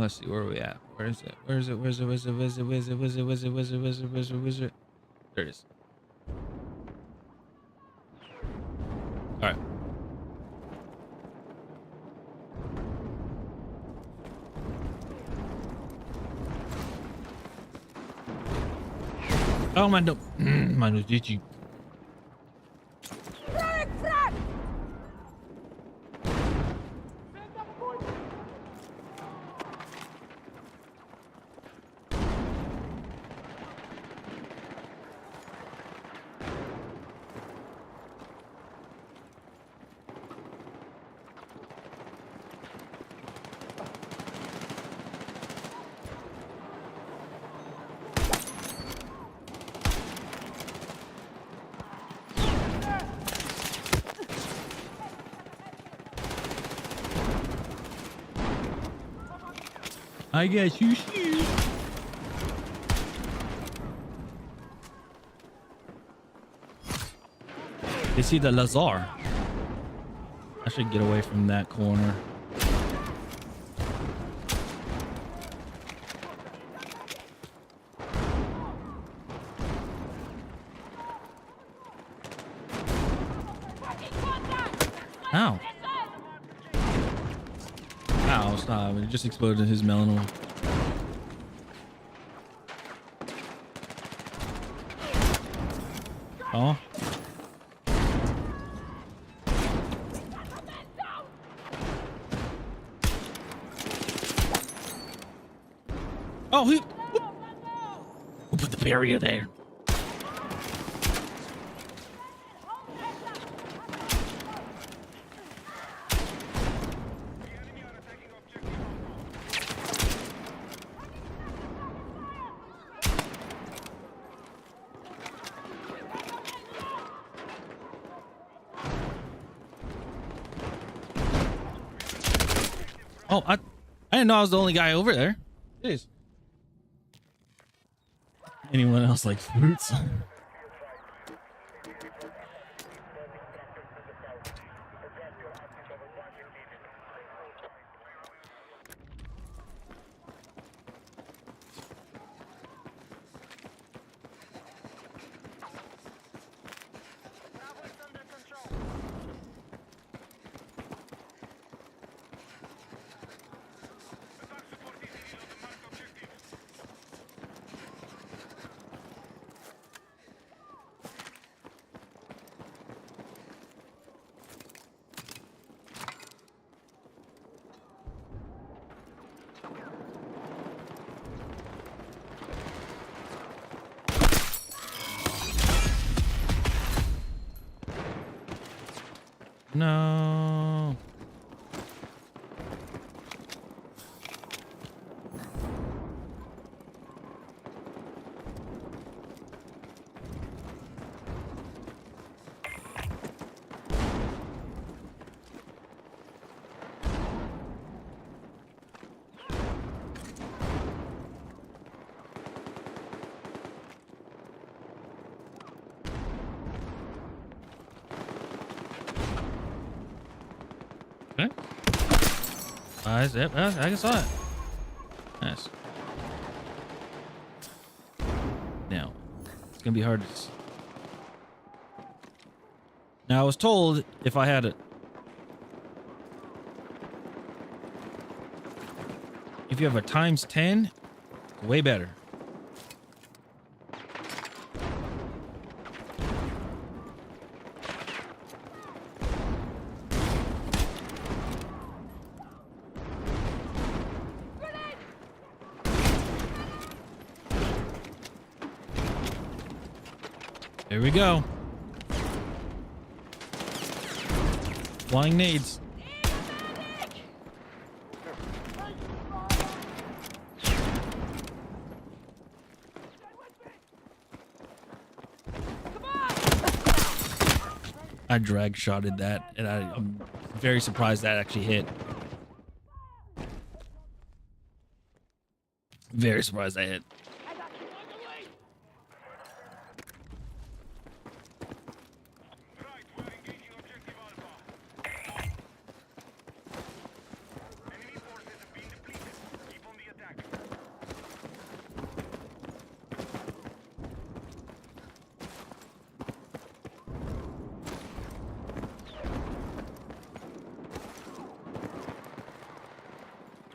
Let's see, where are we at? Where is it? Where is it? Where is it? Where is it? Where is it? Where is it? Where is it? Where is it? Where is it? Where is it? Where is it? Where is it? There it is. All right. Oh, my no. My no, did you? I got you. They see the Lazar. I should get away from that corner. Ow. Ow, stop. It just exploded his melanoma. Oh. Oh, who put the barrier there? Oh, I didn't know I was the only guy over there. Jeez. Anyone else like fruits? No. Okay. Yep, I saw it. Nice. Now, it's gonna be hard to. Now, I was told if I had if you have a times 10, way better. Here we go. Flying nades. I drag shotted that, and I'm very surprised that actually hit. Very surprised that hit.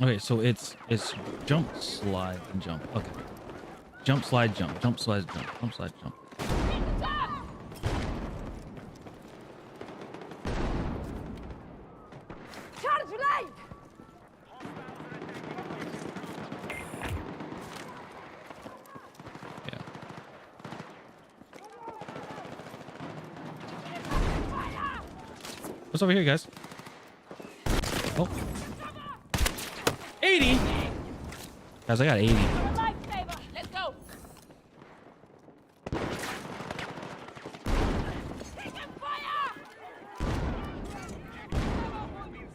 Okay, so it's jump, slide, and jump. Okay. Jump, slide, jump. Jump, slide, jump. Jump, slide, jump. Charge light! Yeah. What's over here, guys? Oh. 80? Guys, I got 80. You're a lifesaver! Let's go! Taking fire!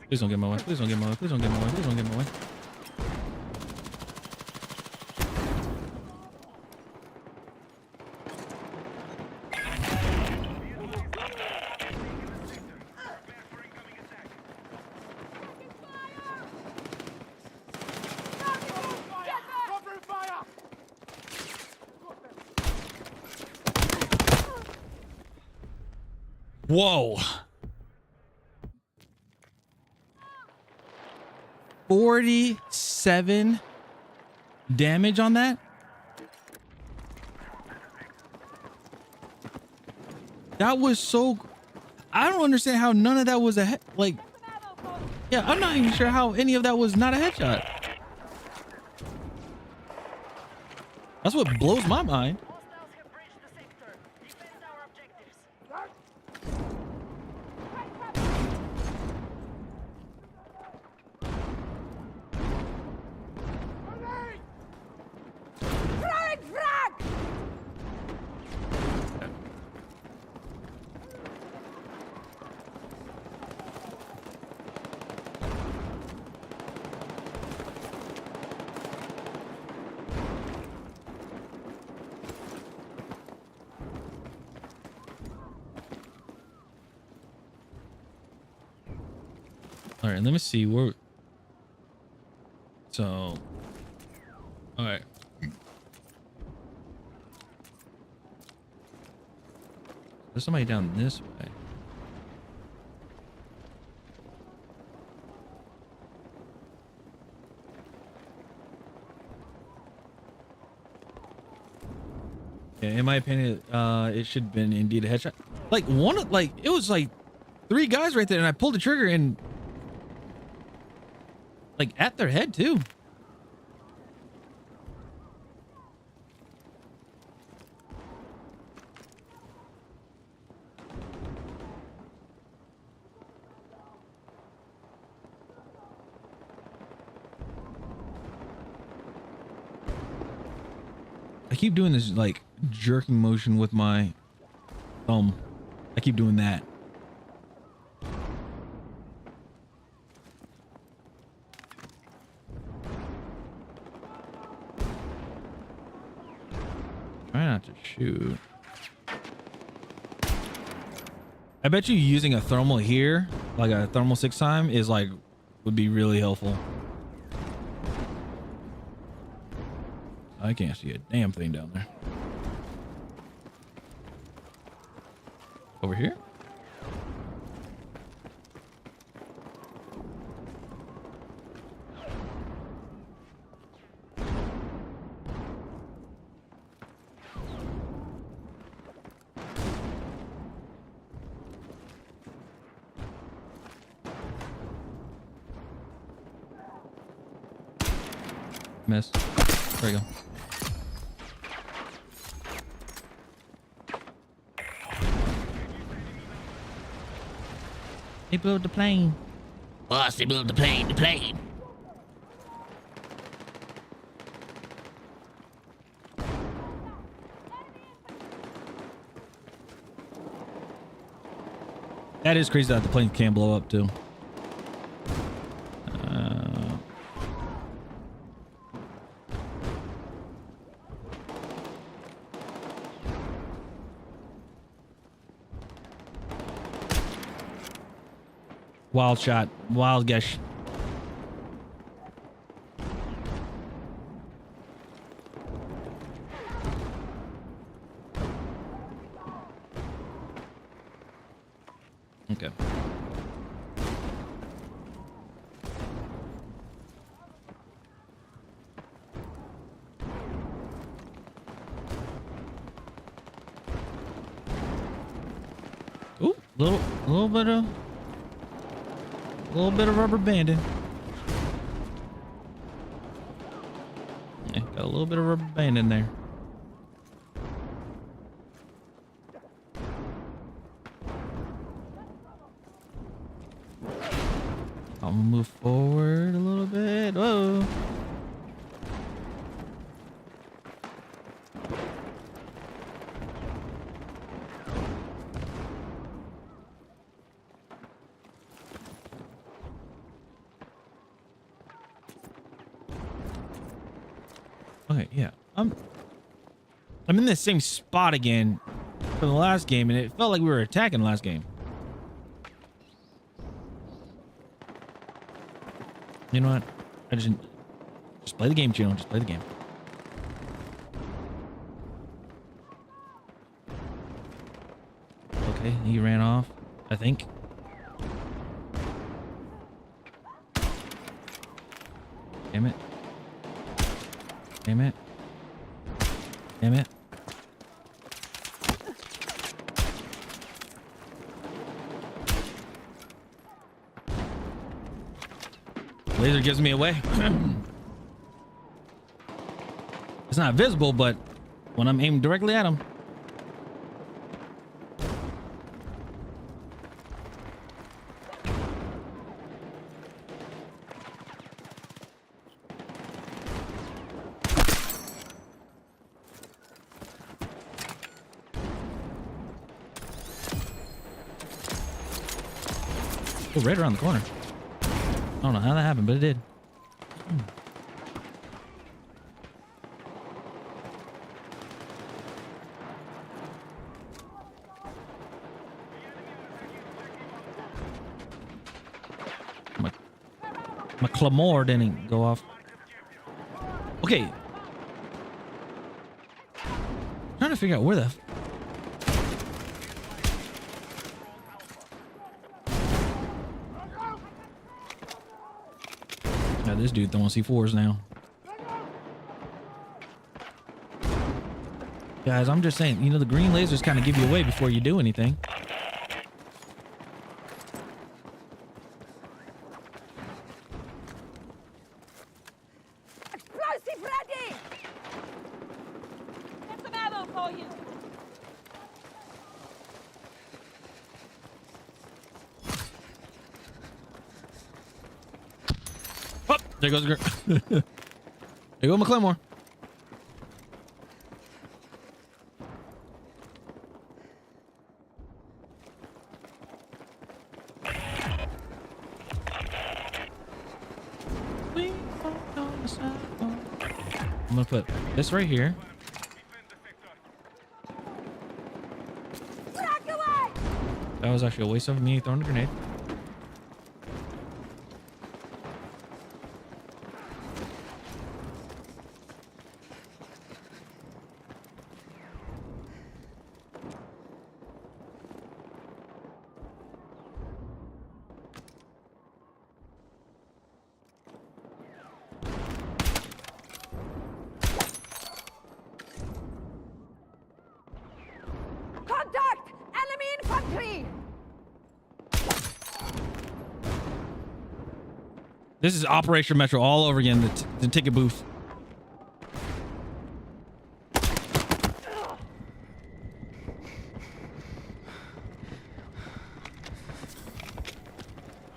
Please don't get in my way. Please don't get in my way. Please don't get in my way. Please don't get in my way. Covering fire! Whoa. 47 damage on that? That was so... I don't understand how none of that was a... Like... Yeah, I'm not even sure how any of that was not a headshot. That's what blows my mind. Hostiles have breached the sector. Defend our objectives. Throwing frag! All right, let me see where. So, all right. There's somebody down this way. Yeah, in my opinion, it should have been indeed a headshot. Like it was like 3 guys right there, and I pulled the trigger and like at their head too. I keep doing this like jerking motion with my thumb. I keep doing that. Try not to shoot. I bet you using a thermal here, like a thermal 6-time, is like would be really helpful. I can't see a damn thing down there. Over here? Miss. There we go. They blew up the plane. Boss, they blew up the plane. The plane. That is crazy that the plane can blow up too. Wild shot. Wild guess. Okay. Ooh, little bit of rubber banding. Yeah, got a little bit of rubber band in there. I'm gonna move forward a little bit. Whoa. Okay, yeah. I'm in the same spot again for the last game, and it felt like we were attacking the last game. You know what? I just play the game, Chino. Just play the game. Okay, he ran off, I think. Damn it. Damn it. Damn it. Laser gives me away. It's not visible, but when I'm aiming directly at him. Oh, right around the corner. I don't know how that happened, but it did. My Claymore didn't go off. Okay. Trying to figure out where the... Yeah, this dude throwing C4s now. Guys, I'm just saying, you know, the green lasers kind of give you away before you do anything. Explosive ready! Get some ammo for you. Oh, there goes the there goes my Claymore. put this right here. That was actually a waste of me throwing a grenade. Contact! Enemy infantry! This is Operation Metro all over again. The ticket booth.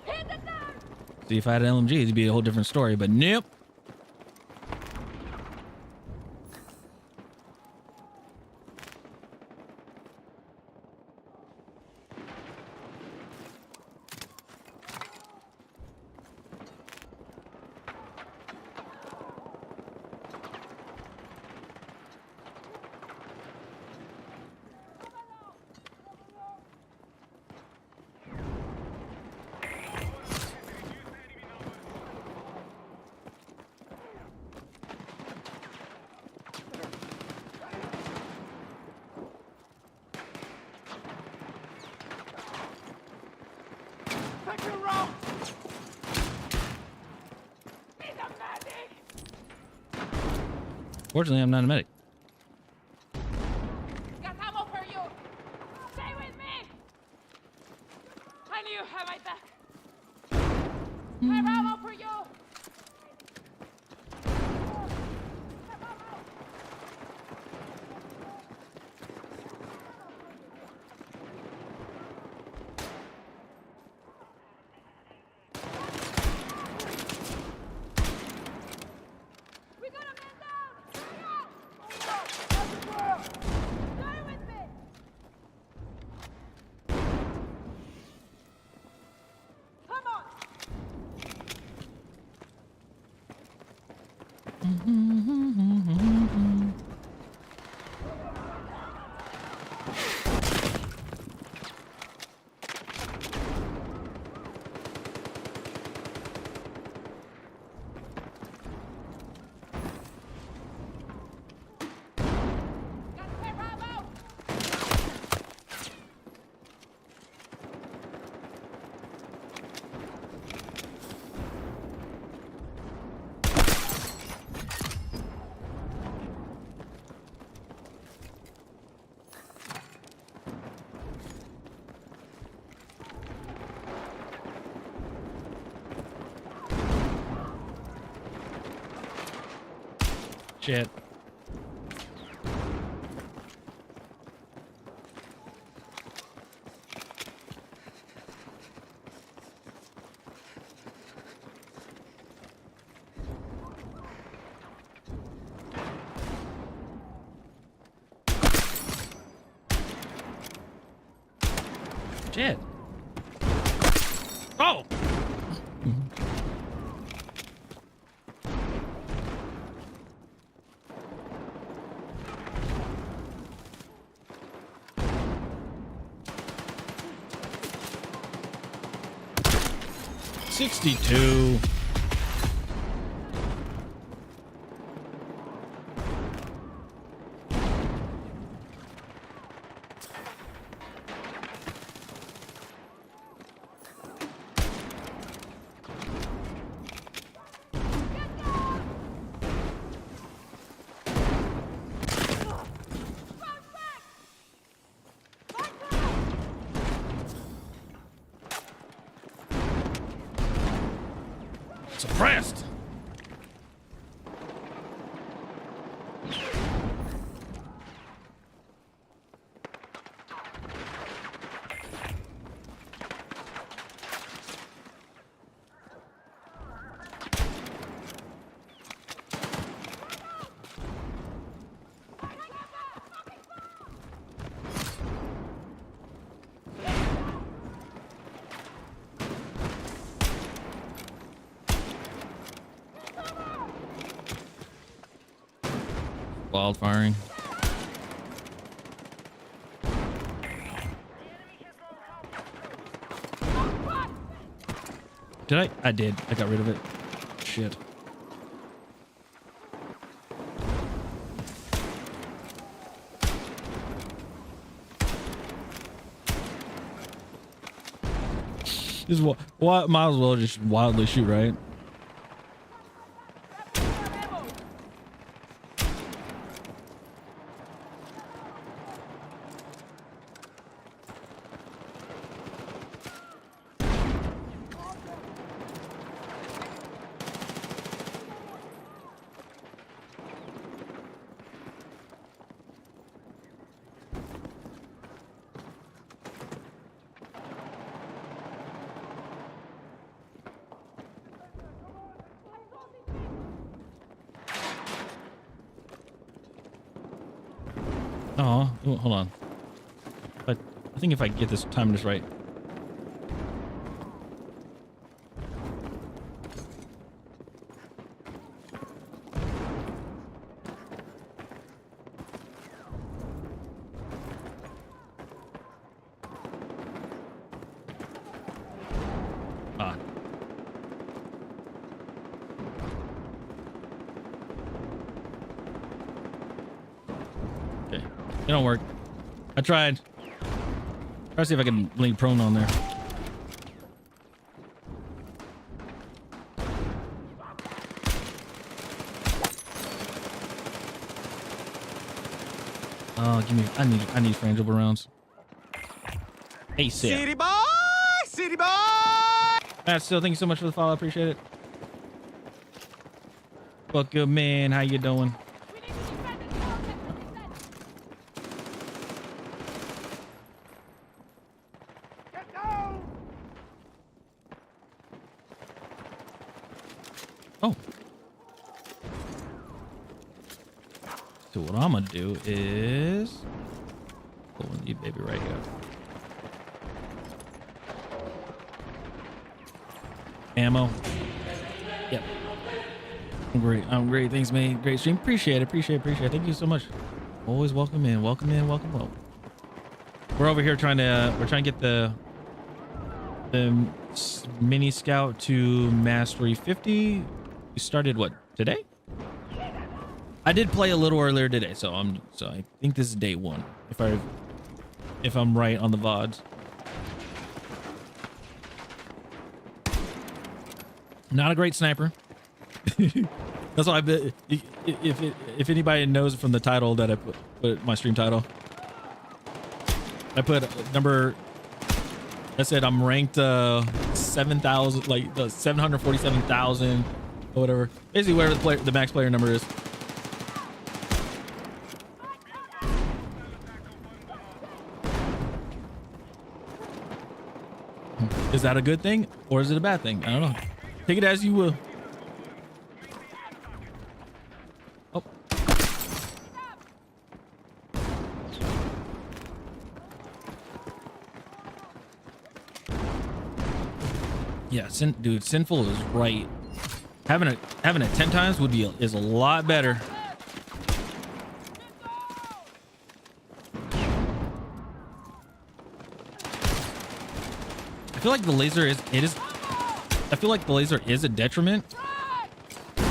Hit the down! See, if I had an LMG, it'd be a whole different story. But nope. Take your route! Need a medic! Fortunately, I'm not a medic. Got ammo for you! Stay with me! I knew you had my back. I have ammo for you! We got a man down! Stay with me! Come on! Got spare ammo! Shit. Shit. Oh! $62. Suppressed. Wildfiring. Did I? I did. I got rid of it. Shit. This is what might as well just wildly shoot, right? Oh, hold on. But I think if I get this time just right. Ah. Okay. It don't work. I tried. Try to see if I can lay prone on there. Oh, give me. I need frangible rounds. Hey, Sid. City boy! City boy! Matt, still, thank you so much for the follow. I appreciate it. Well, good man. How you doing? We need to defend this house at 100%. Get down! Oh. So what I'm gonna do is pull you baby right here. Ammo. Yep. Great. I'm great. Thanks, man. Great stream. Appreciate it. Thank you so much. Always welcome in. Welcome. We're over here trying to get the mini scout to mastery 50. We started what, today? I did play a little earlier today, so I think this is day 1. If I'm right on the VODs. Not a great sniper. That's why I bet if anybody knows from the title that I put my stream title, I put number. I said I'm ranked 7,000, like the 747,000 or whatever. Basically, whatever the max player number is. Is that a good thing or is it a bad thing? I don't know. Take it as you will. Oh. Yeah, dude, Sinful is right. Having it 10 times is a lot better. I feel like the laser is I feel like the laser is a detriment. Oh,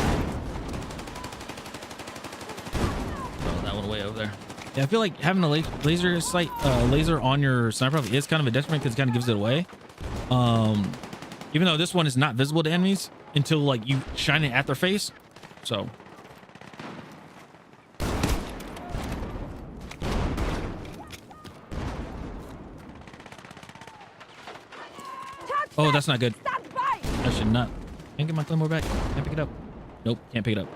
that went way over there. Yeah, I feel like having a laser sight, laser on your sniper rifle is kind of a detriment because it kind of gives it away. Even though this one is not visible to enemies until like you shine it at their face. So. Oh, that's not good. I should not. Can't get my Claymore back. Can't pick it up. Nope, can't pick it up.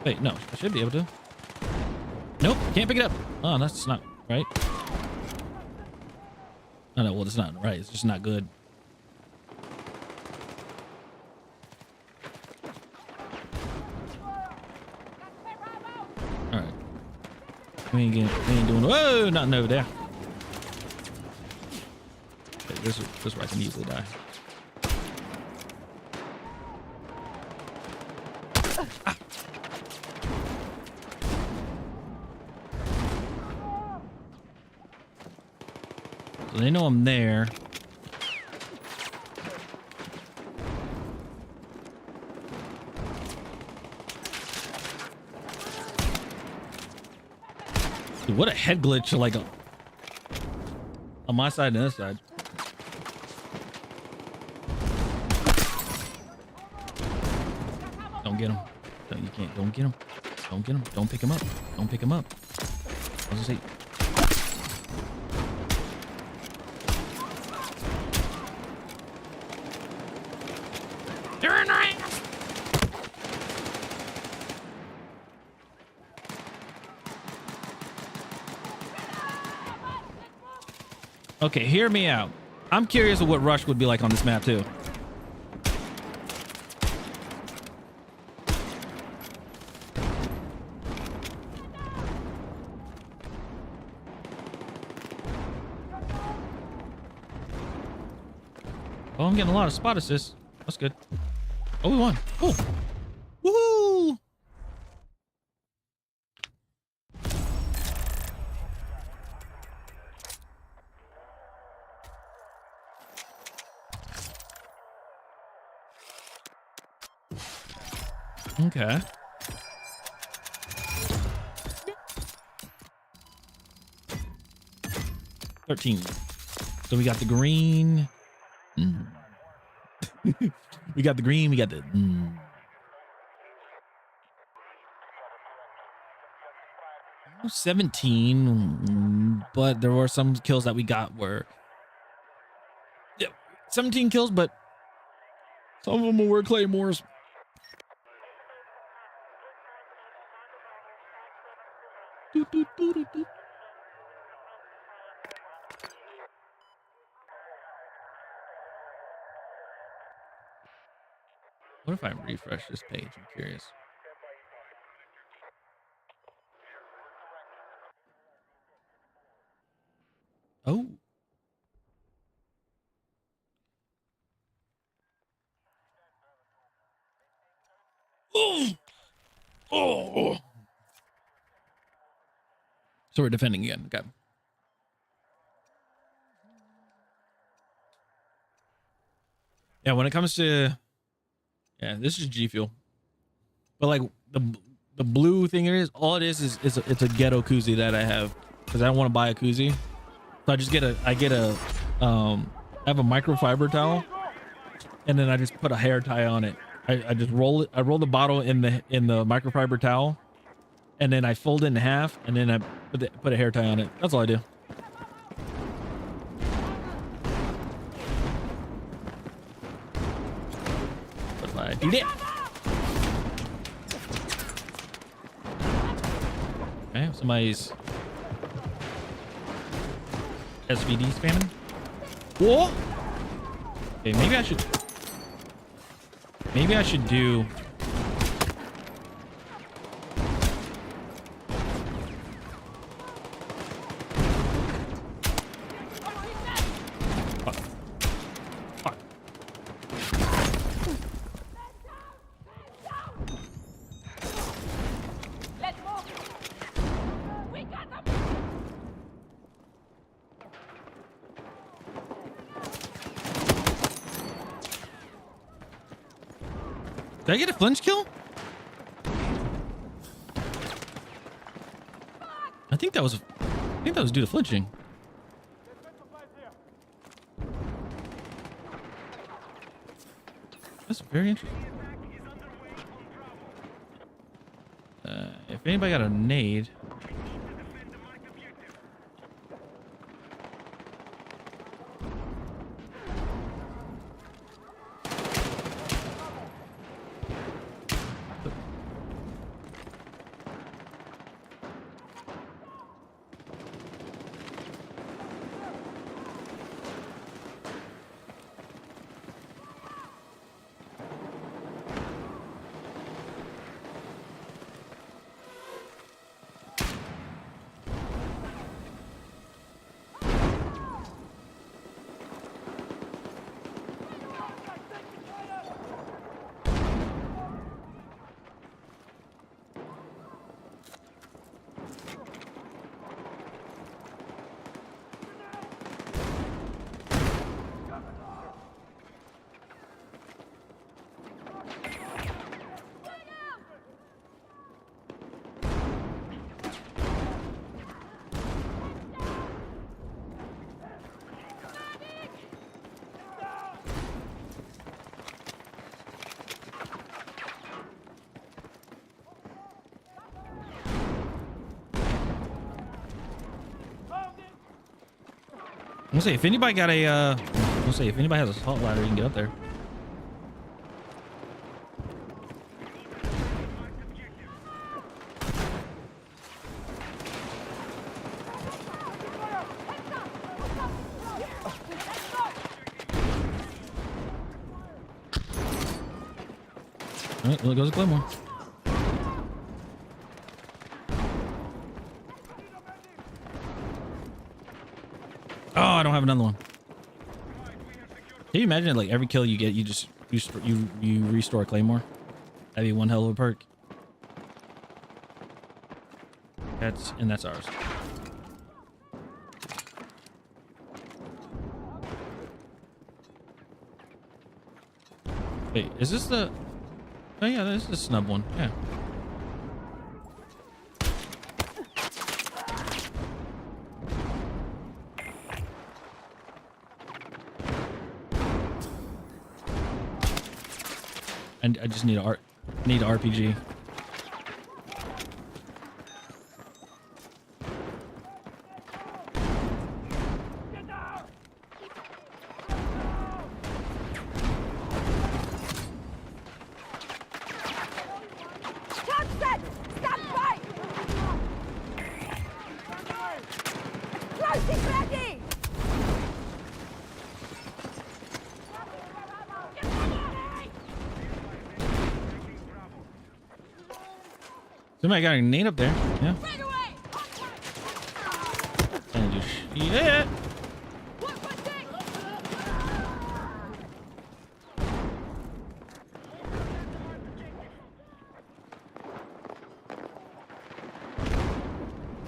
Wait, no, I should be able to. Nope, can't pick it up. Oh, that's not right. No, well, it's not right. It's just not good. All right. We ain't doing. Whoa, nothing over there. Okay, this is where I can easily die. So they know I'm there. Dude, what a head glitch, like on my side and this side. Don't get him. No, you can't. Don't get him. Don't get him. Don't pick him up. Don't pick him up. I was gonna say. Okay, hear me out. I'm curious of what Rush would be like on this map too. Oh, I'm getting a lot of spot assists. That's good. Oh, we won. Oh, woohoo! Okay. $13. So we got the green. We got the green. We got the. 17, but there were some kills that we got were. Yeah, 17 kills, but some of them were claymores. What if I refresh this page? I'm curious. Oh. Oh. Oh. So we're defending again. Okay. Yeah, when it comes to, yeah, this is G Fuel, but like the blue thing is all it is it's a ghetto koozie that I have because I don't want to buy a koozie, so I just get a I have a microfiber towel, and then I just put a hair tie on it. I just roll it. I roll the bottle in the microfiber towel, and then I fold it in half, and then I put a hair tie on it. That's all I do. I do that. Okay, somebody's SVD spamming. Whoa! Okay, maybe I should do. Did I get a flinch kill? I think that was due to flinching. That's very interesting. If anybody got a nade. gonna say if anybody got a I'm gonna say if anybody has a salt ladder, you can get up there. All right, well, it goes a Claymore. Oh, I don't have another one. Can you imagine like every kill you get, you restore a Claymore? That'd be one hell of a perk. That's ours. Wait, is this the? Oh yeah, this is the snub one. Yeah. And I just need need an RPG. Shot set! Stand by! Explosive ready! Get ready! Somebody got a grenade up there. Yeah. Right away! And just shit. One for six!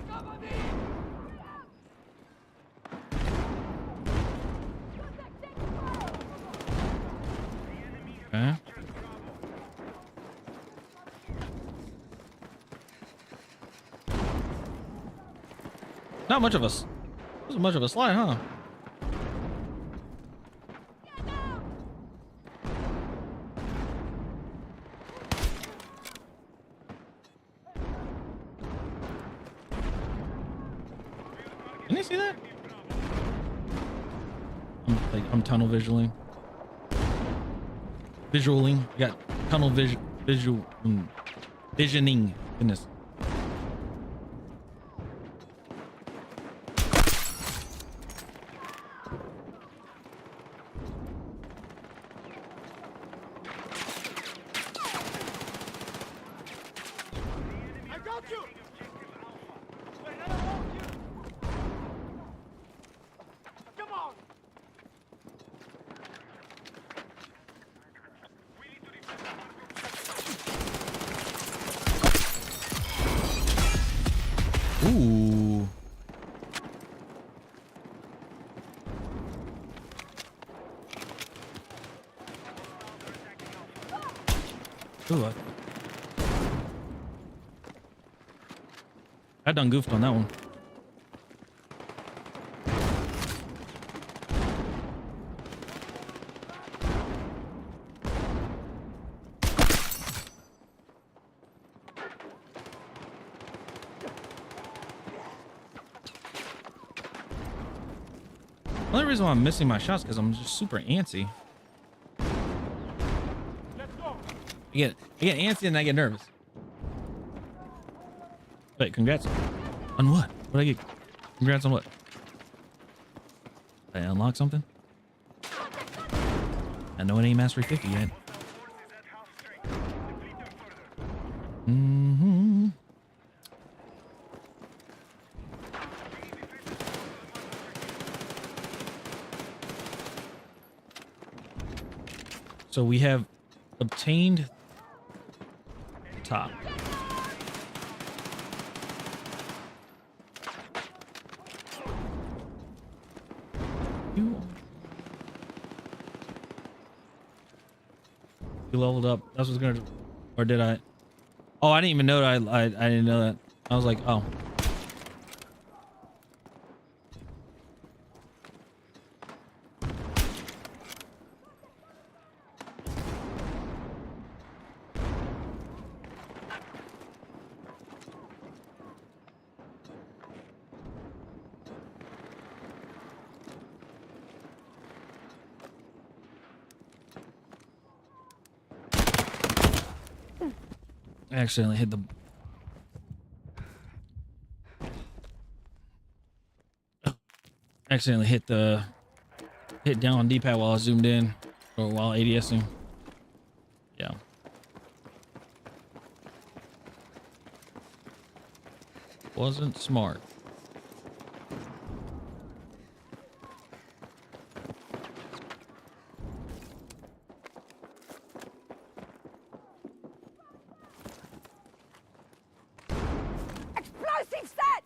Cover me! Okay. Not much of us. Wasn't much of a slide, huh? Can you see that? I'm tunnel visualing. Visualing. You got tunnel visioning. Goodness. I got you! Come on! Ooh. Ooh. I done goofed on that one. The only reason why I'm missing my shots because I'm just super antsy. Let's go! I get antsy and I get nervous. Wait, congrats on what? What I get? Congrats on what? Did I unlock something? I know it ain't Mastery 50 yet. Mm-hmm. So we have obtained the top. You leveled up. That's what's gonna. Or did I? Oh, I didn't even know that. I didn't know that. I was like, oh. accidentally hit the. Accidentally hit down on D-pad while I zoomed in or while ADSing. Yeah. Wasn't smart. Explosive set!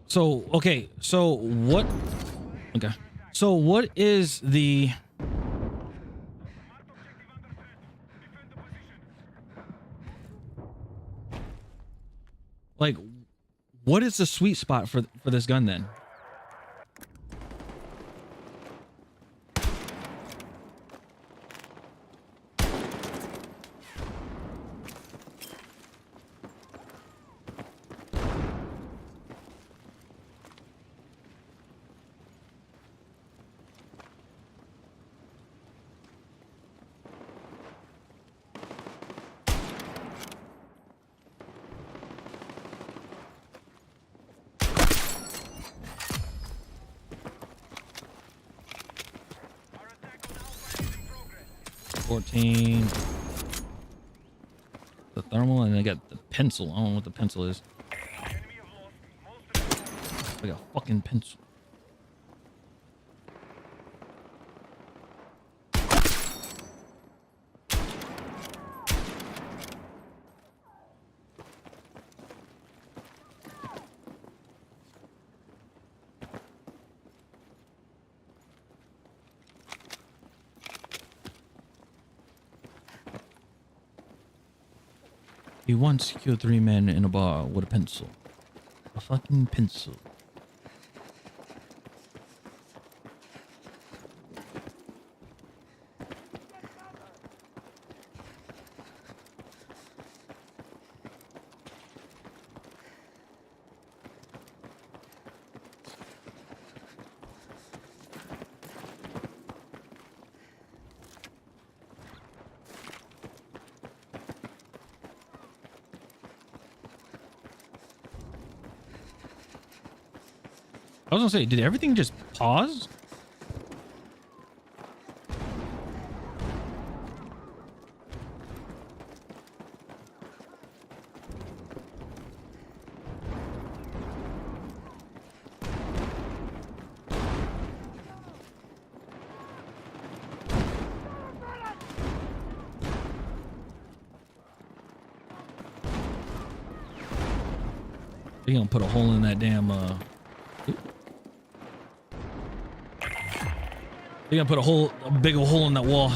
So, okay. So what? Okay. So what is the? Like, what is the sweet spot for this gun then? Our attack on Alpha is in progress. 14. The thermal, and I got the pencil. I don't know what the pencil is. Enemy have lost most of the Like a fucking pencil. He once killed 3 men in a bar with a pencil. A fucking pencil. I was gonna say, did everything just pause? They're gonna put a hole in that damn they're gonna put a big old hole in that wall.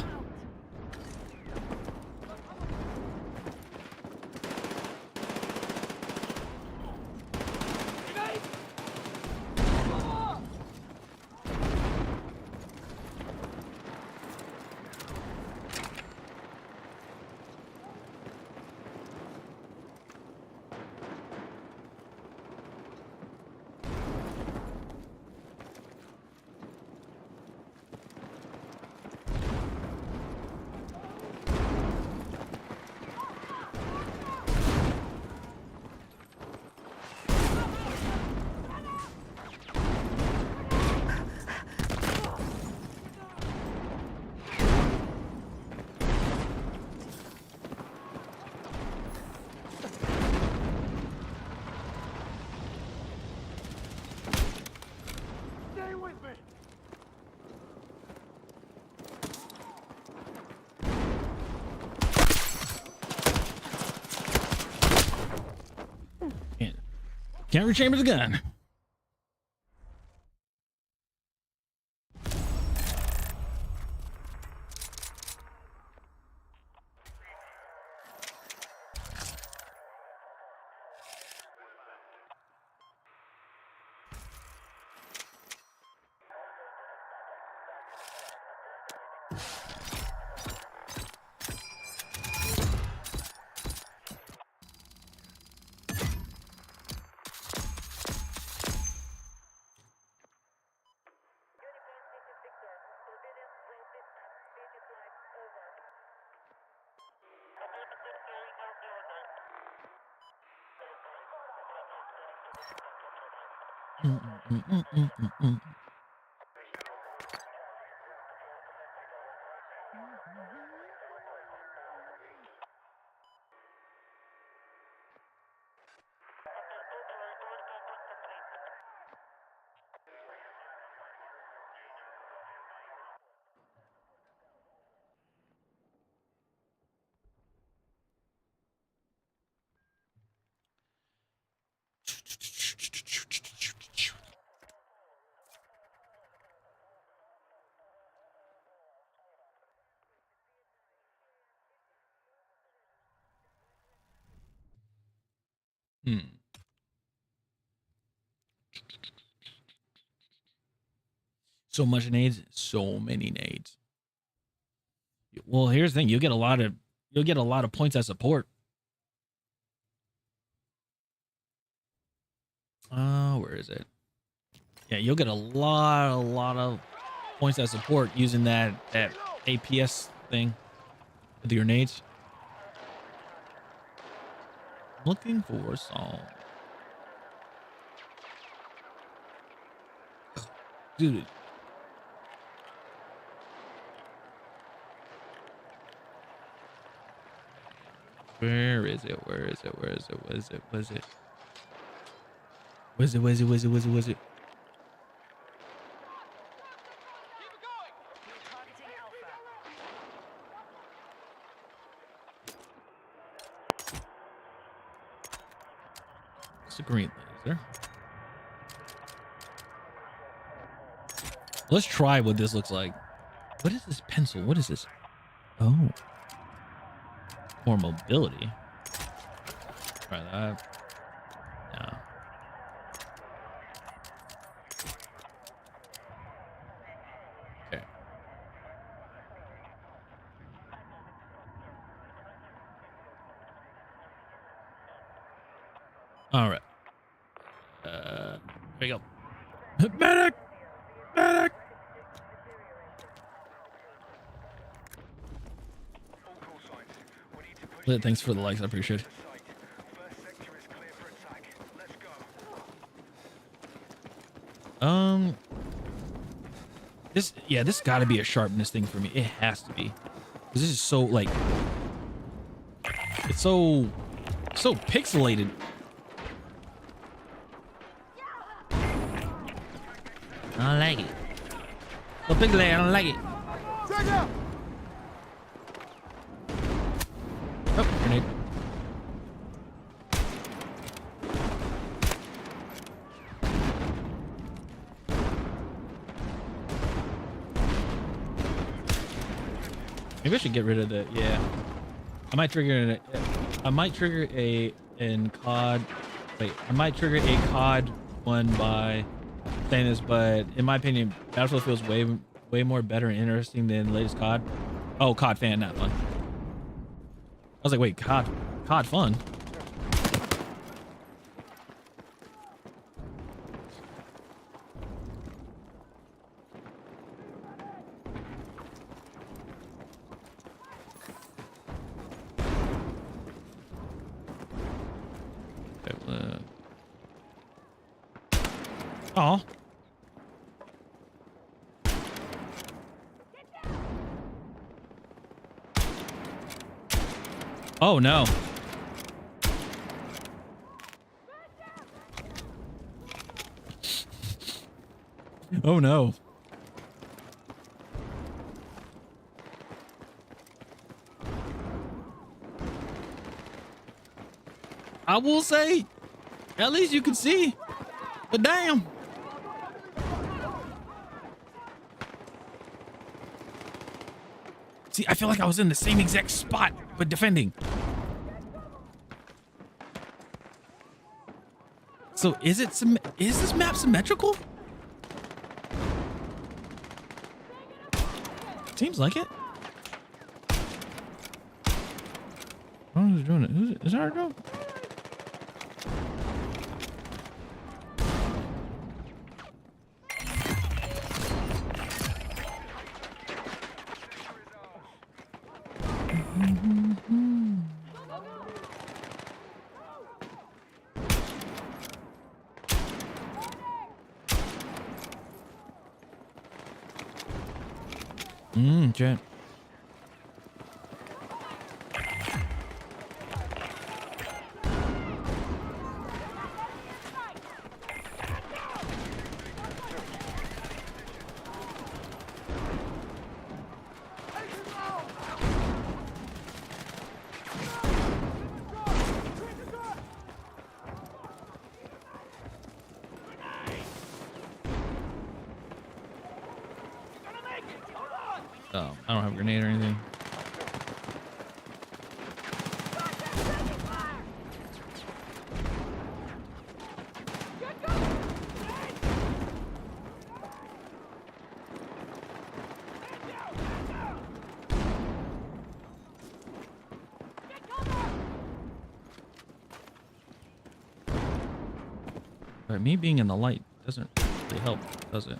Stay with me. Can't rechamber the gun. So much nades, so many nades. Well, here's the thing: you'll get a lot of points as support. Where is it? Yeah, you'll get a lot of points as support using that APS thing with your nades. Looking for some. Dude. Where is it? Where is it? Where is it? Where is it? Where is it? Where's it? Where's it? Where's it? Where's it? Where's it? Targeting Alpha. It's a green laser. Let's try what this looks like. What is this pencil? What is this? Oh. More mobility. Try that. No. Okay. All right. Here we go. Medic! Medic! All call signs. We need to push Lit, thanks for the likes. I appreciate it. the site. First sector is clear for attack. Let's go. This got to be a sharpness thing for me. It has to be. 'Cause this is so like, it's so pixelated. I don't like it. So pixelated, I don't like it. Oh, grenade. Maybe I should get rid of the, yeah. I might trigger an COD. Wait, I might trigger a COD one by saying this, but in my opinion, Battlefield feels way more better and interesting than the latest COD. Oh, COD fan, not fun. I was like, wait, COD fun. Oh. Oh no. Oh no. I will say, at least you can see. But damn. See, I feel like I was in the same exact spot, but defending. So is this map symmetrical? Seems like it. Who's doing it? Is that doing? Chat. Oh, I don't have a grenade or anything. But me being in the light doesn't really help, does it?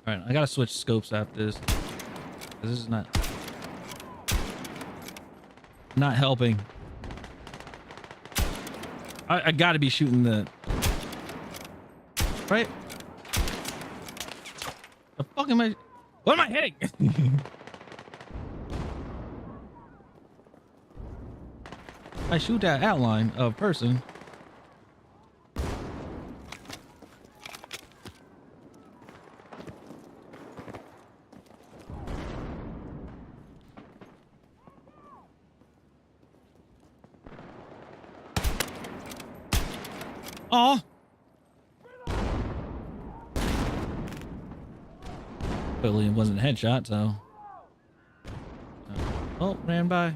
All right, I gotta switch scopes after this. 'Cause this is not helping. I gotta be shooting the right. The fuck am I? What am I hitting? I shoot that outline of person. Oh. Clearly it wasn't a headshot, so. Oh, ran by.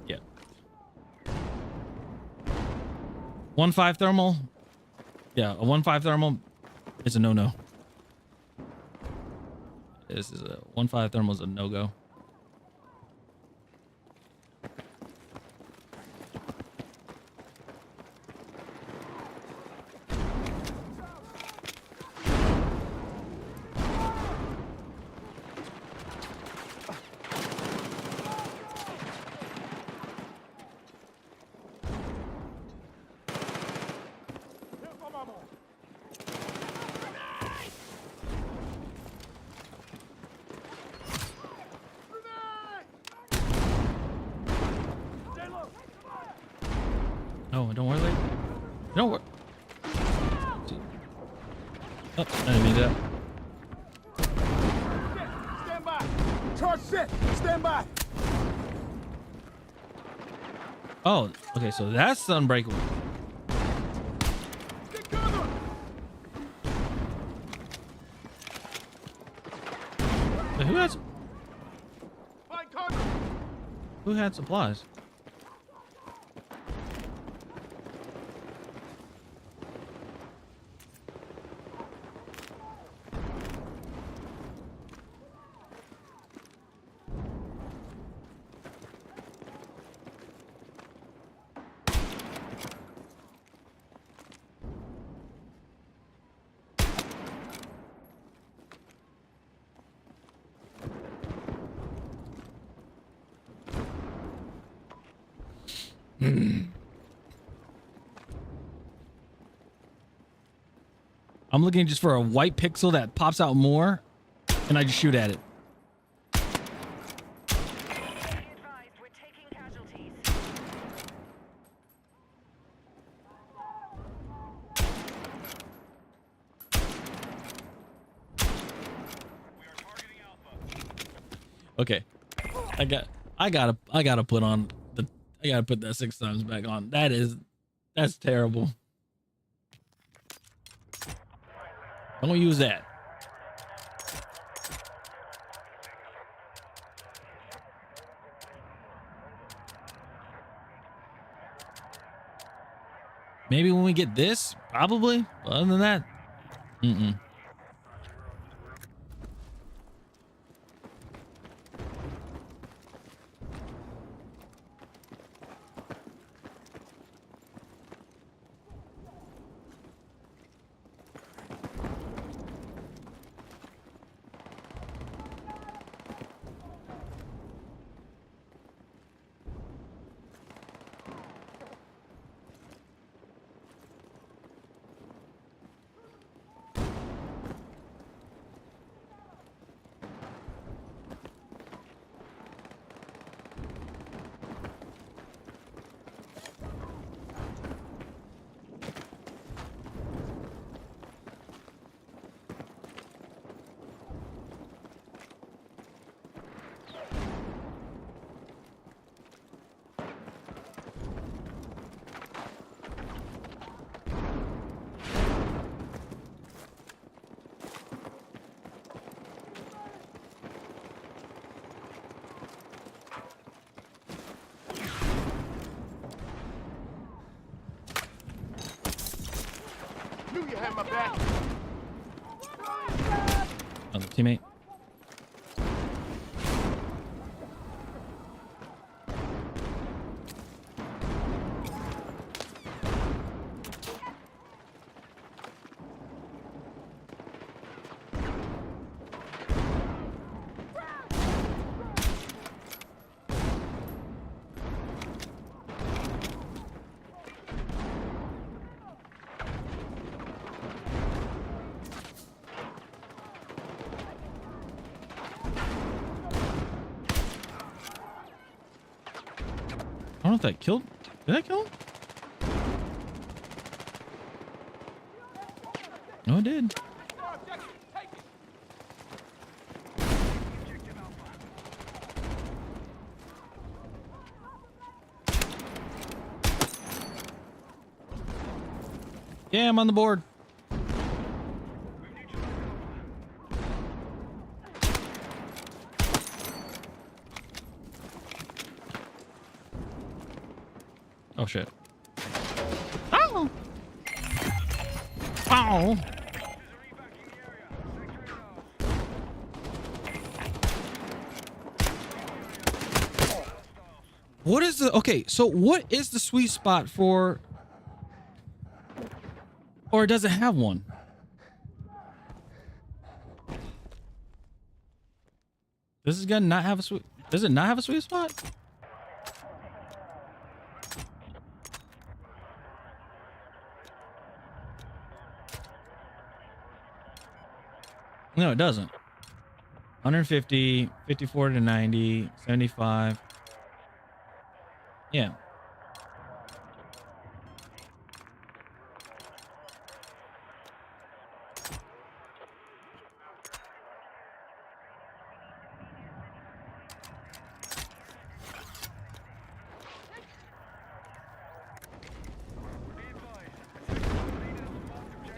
Yeah. 1.5 thermal. Yeah, a 1.5 thermal is a no-no. This is a 1.5 thermal is a no-go. No, don't worry. Don't worry. Oh, I didn't mean that. Stand by. Charge set. Stand by. Oh, okay, so that's unbreakable. Get cover. But Find cover. who had supplies? I'm looking just for a white pixel that pops out more, and I just shoot at it. Be advised, we're taking casualties. We are targeting Alpha. Okay, I gotta put on the, I gotta put that 6 times back on. That's terrible. Don't use that. Maybe when we get this, probably. But other than that, mm-mm. got my back. Another teammate. I don't know if that killed. Did that kill him? No, it did. Yeah, I'm on the board. Oh shit. Oh. Oh. What is the okay? So what is the sweet spot for, or does it have one? Does this gun not have a sweet? Does it not have a sweet spot? No, it doesn't. 150, 54 to 90, 75. Yeah.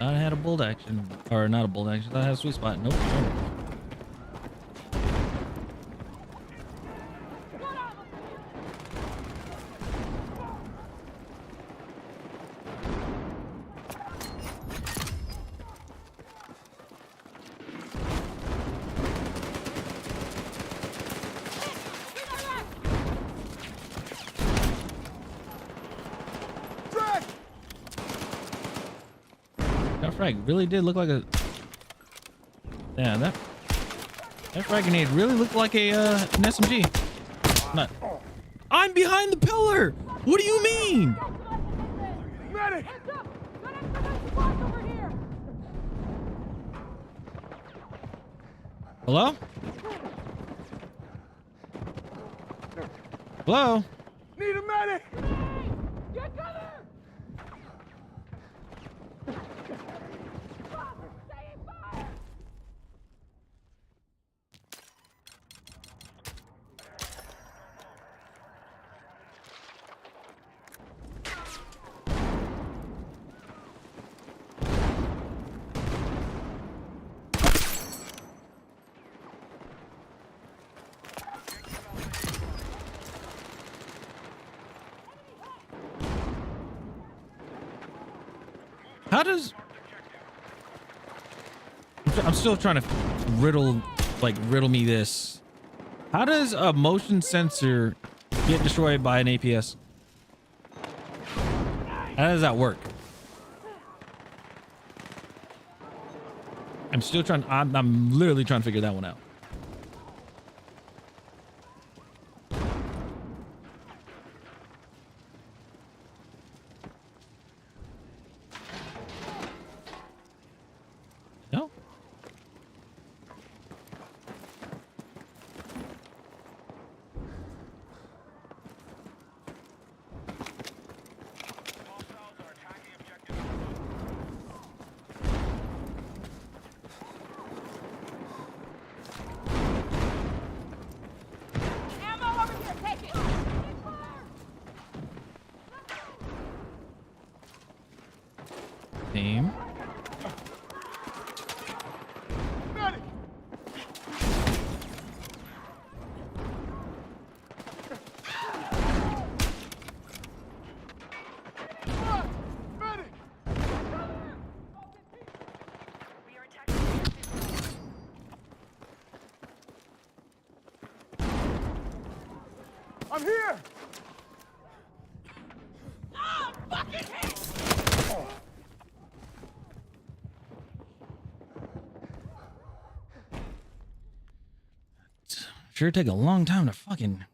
I had a bolt action, or not a bolt action. I had a sweet spot. Nope. Drag! That frag really did look like a. Yeah, that frag grenade really looked like a an SMG. Not. I'm behind the pillar. What do you mean? Medic! Heads up! Got extra supplies over here! Hello? Hello? Need a medic! Get cover! Stay in fire! How does? I'm still trying to riddle me this. How does a motion sensor get destroyed by an APS? How does that work? I'm still trying. I'm literally trying to figure that one out. No. Ammo over here, take it! Get fire! Team. Medic! Medic! I'm here! Ah, fucking hit! Sure take a long time to fucking.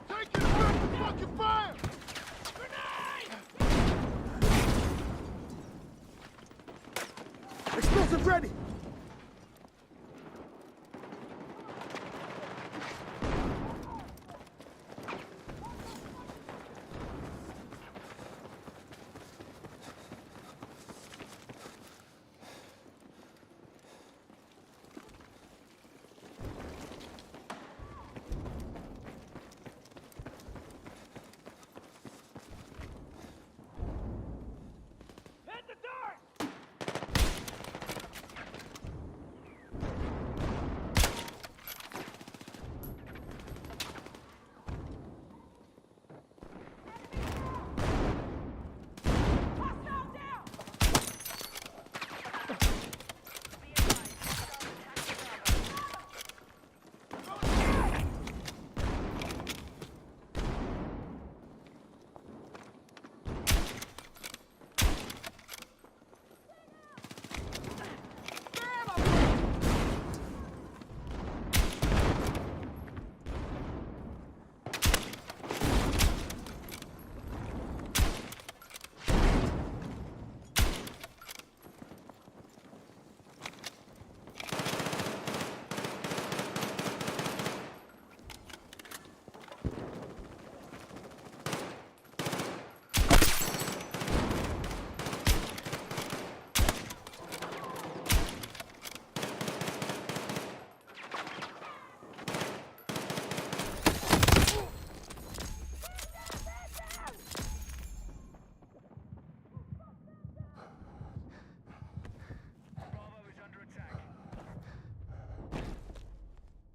Take your fucking fire! Explosive ready! Hit the door! Hostile down!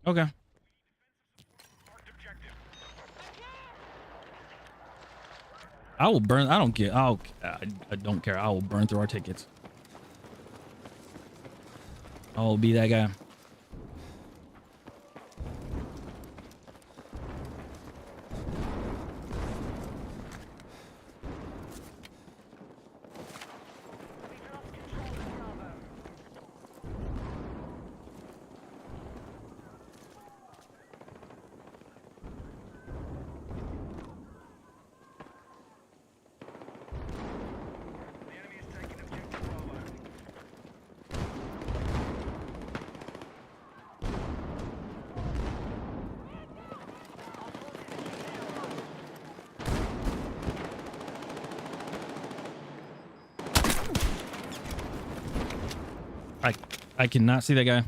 Okay. I will burn. I don't get. I don't care. I will burn through our tickets. I will be that guy. I cannot see that guy.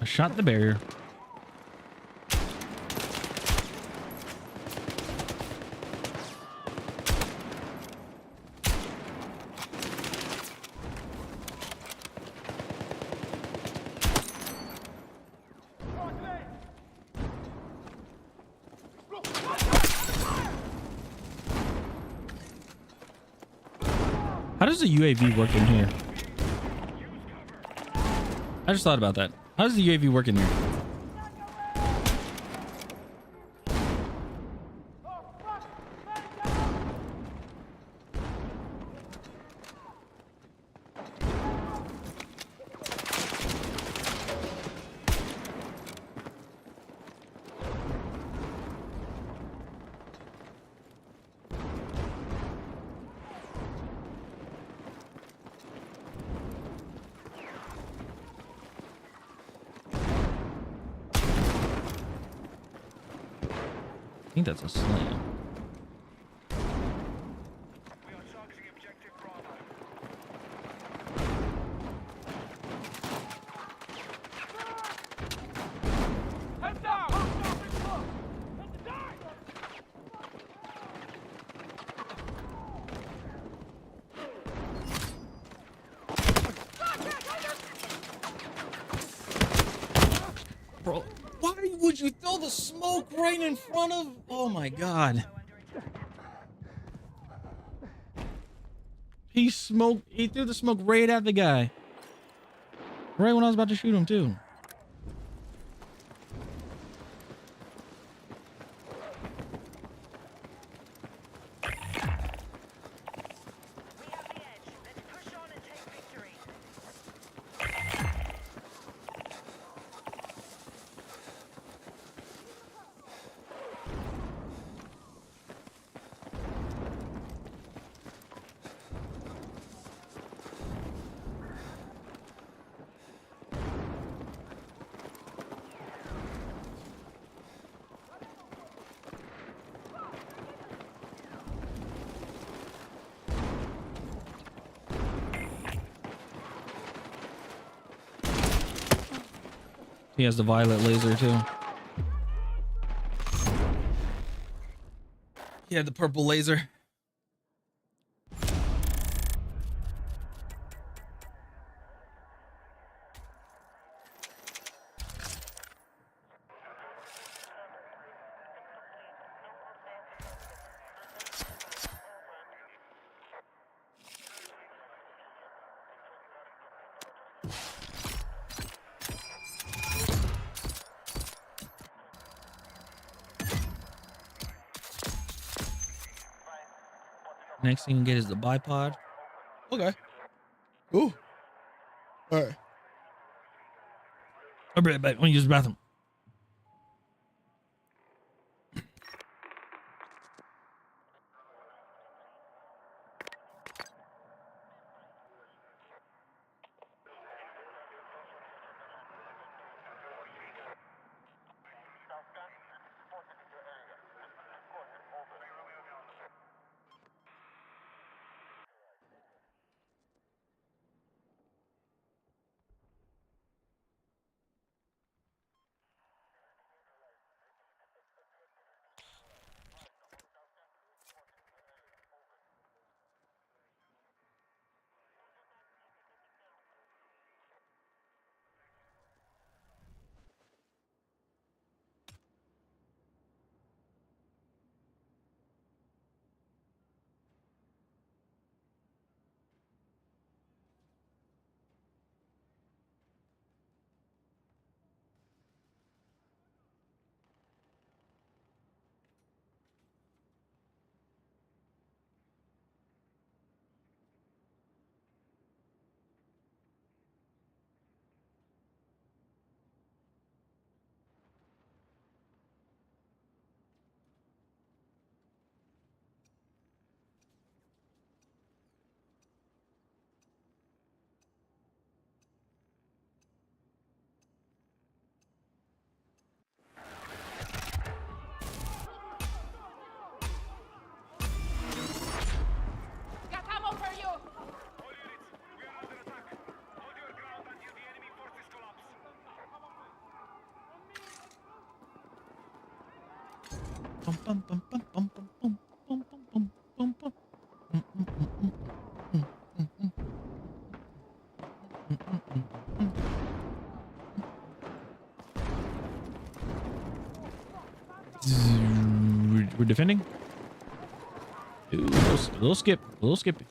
shot the barrier. How does the UAV work in here? I just thought about that. How does the UAV work in here? I think that's a slam. Head down! Head to die! Bro, why would you throw the smoke right in front of? Oh my god. He threw the smoke right at the guy. Right when I was about to shoot him too. We have the edge. Let's push on and take victory. He has the violet laser too. He had the purple laser. Next thing you can get is the bipod. Okay. Ooh. All right. I'll be right back. I'm gonna use the bathroom. We're defending. Ooh, little skip, little skip.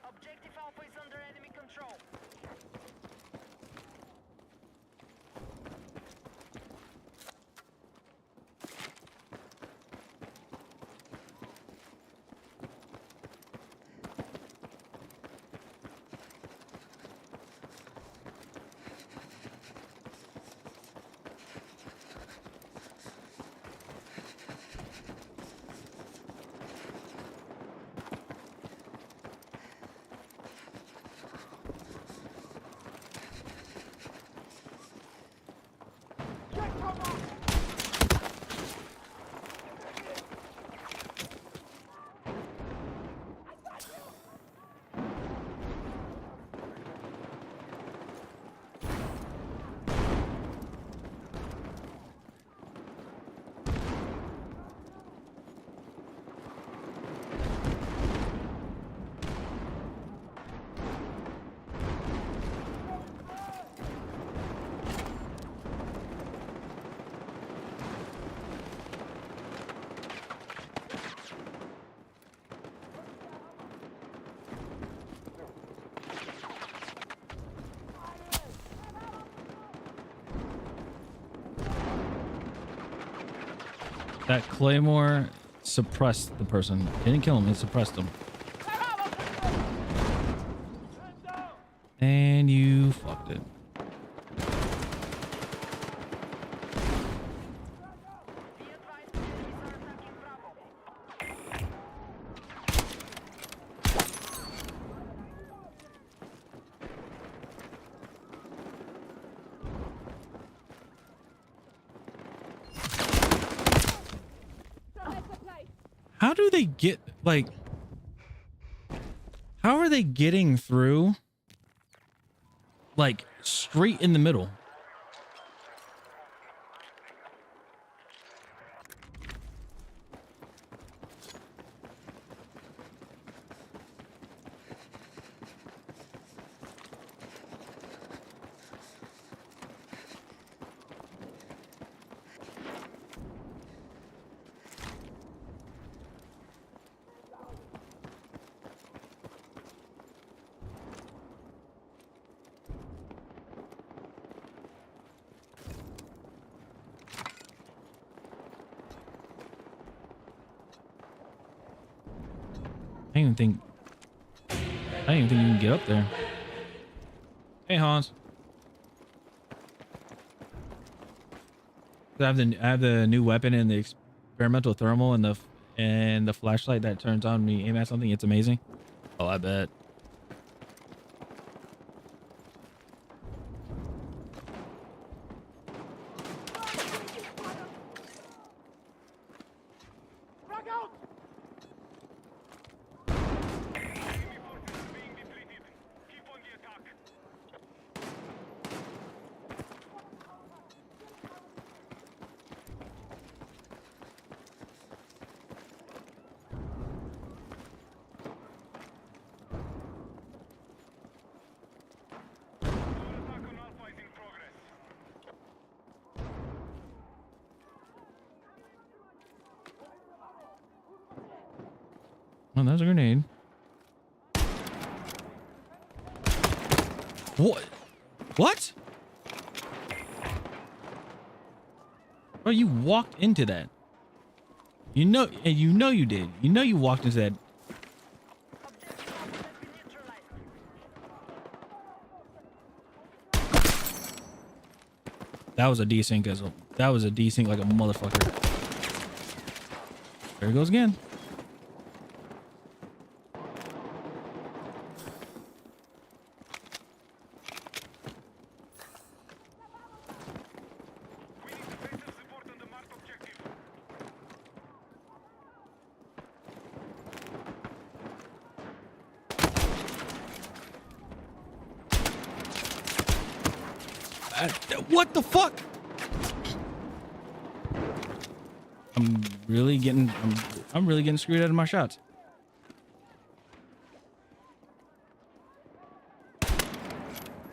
Objective Alpha is under enemy control. That Claymore suppressed the person. Didn't kill him, it suppressed him. And you fucked it. Be advised, enemies are attacking Bravo. How do they get, like, how are they getting through, like, straight in the middle? I didn't even think you can get up there. Hey, Hans. I have the new weapon and the experimental thermal and the flashlight that turns on when you aim at something. It's amazing. Oh, I bet. Frag out! Oh, that's a grenade. What? What? Bro, you walked into that. You know, and you know you did. You know you walked into that. That was a desync as a. That was a desync like a motherfucker. There he goes again. What the fuck? I'm really getting screwed out of my shots.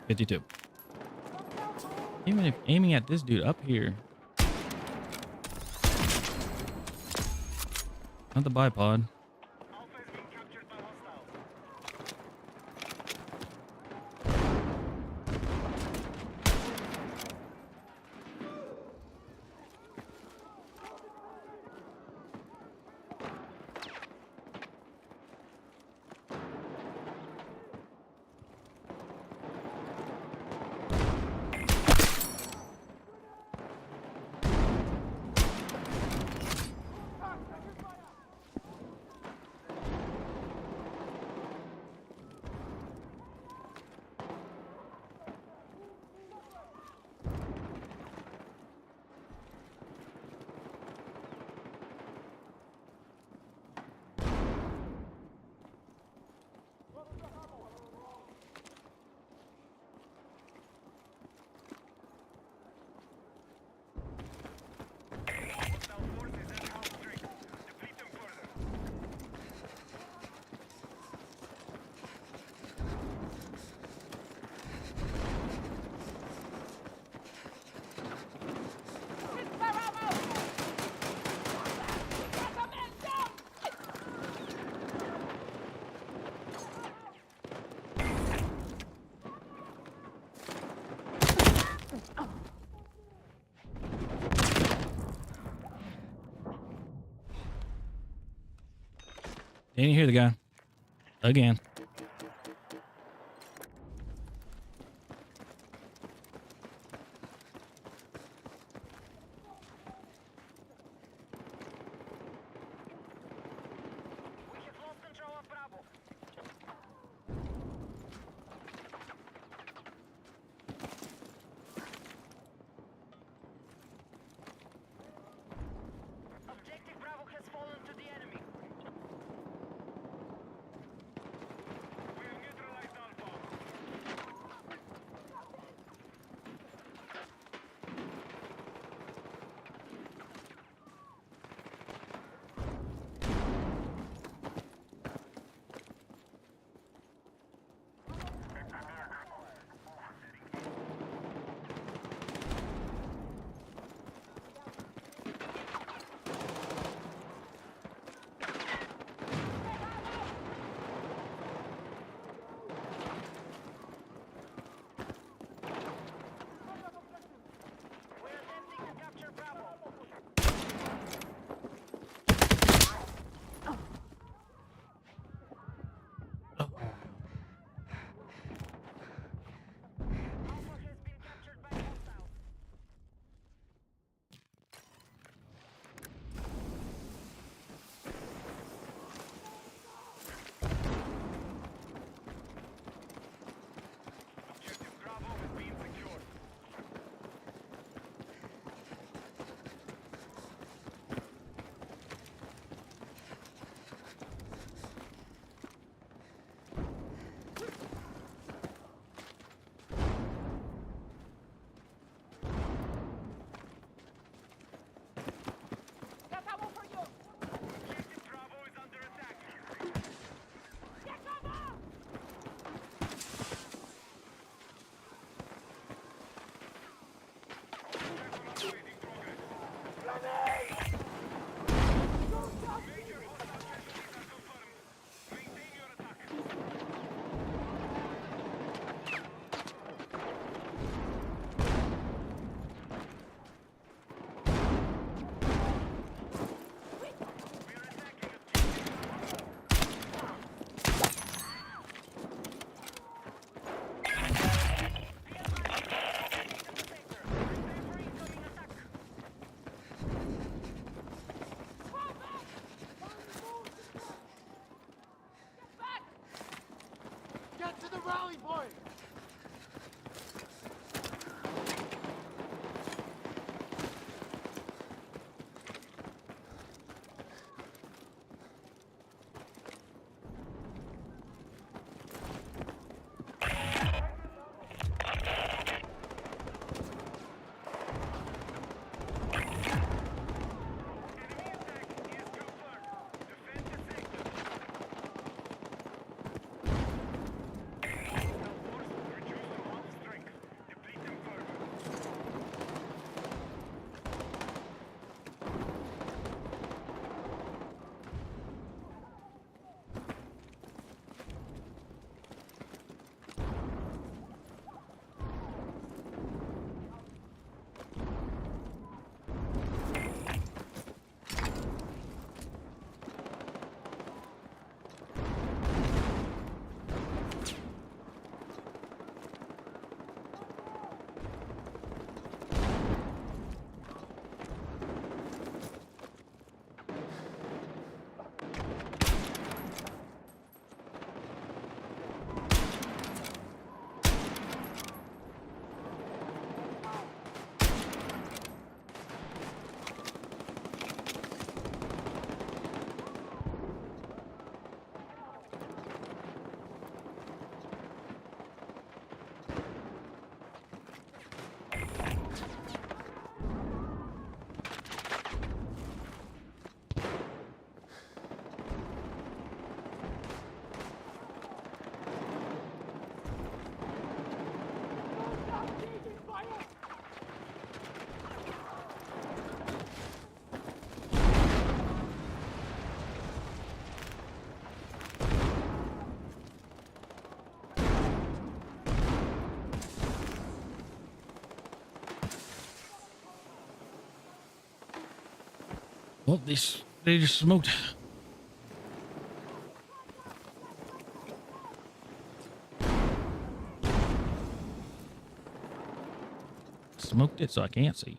$52. Even if aiming at this dude up here. Not the bipod. Didn't you hear the guy? Again. Well, they just smoked. Smoked it, so I can't see.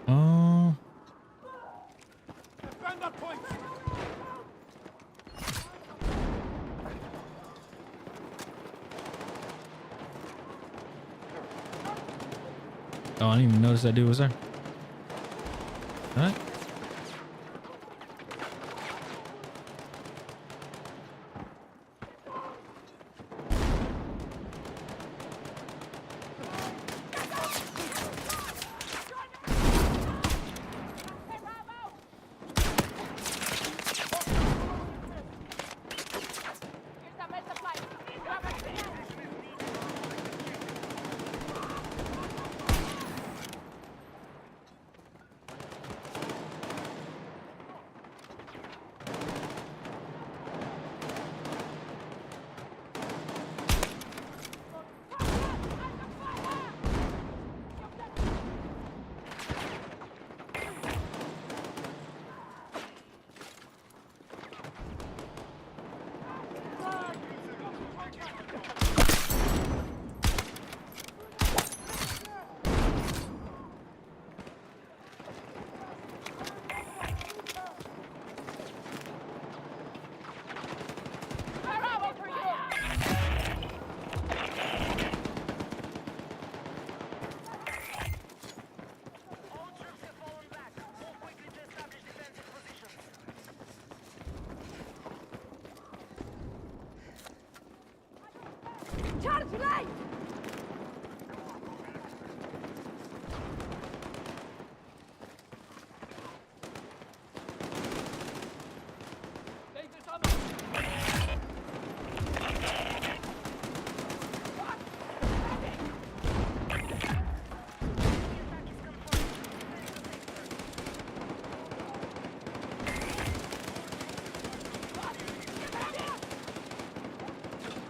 Oh, Defend that point! I didn't even notice that dude was there. All right. Here's the med supply. Grab it. Bravo for you. All troops have fallen back. Move quickly to establish defensive positions. Charge light.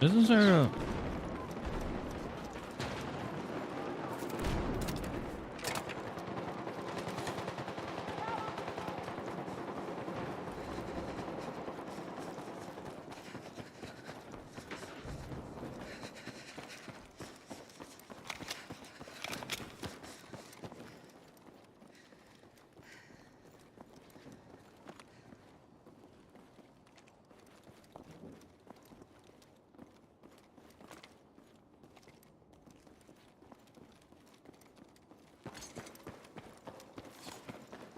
Isn't there a...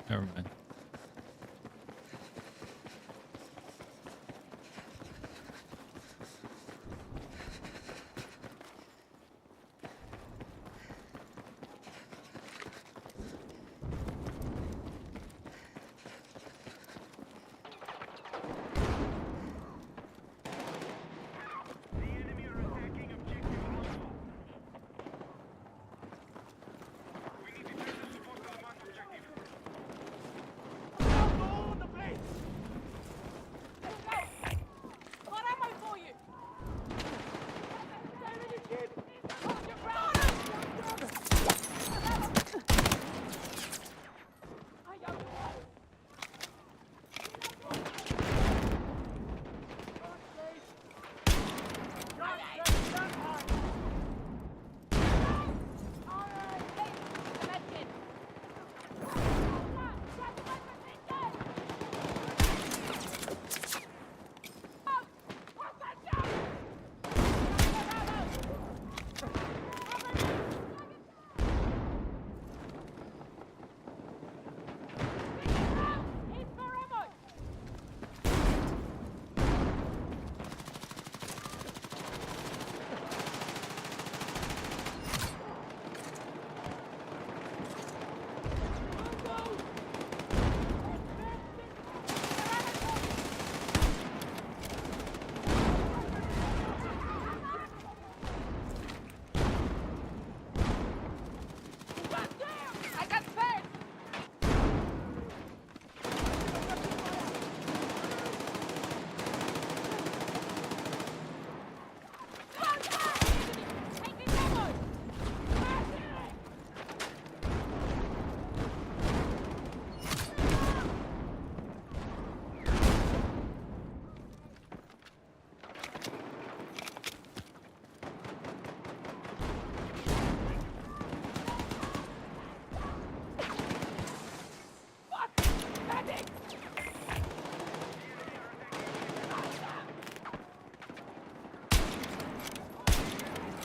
Never mind. The enemy are attacking objective Alpha. We need to try to support the command objective.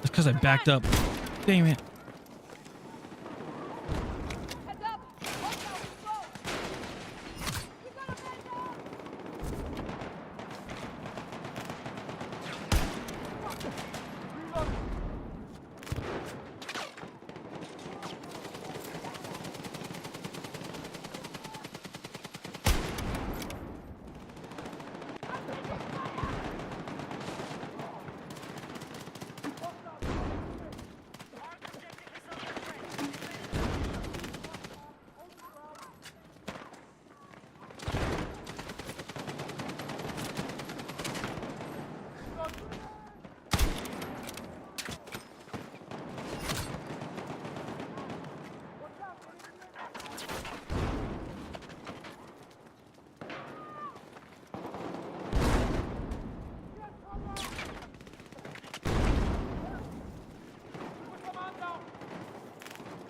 It's because I backed up. Damn it. Heads up! Watch out, go! We got a man down!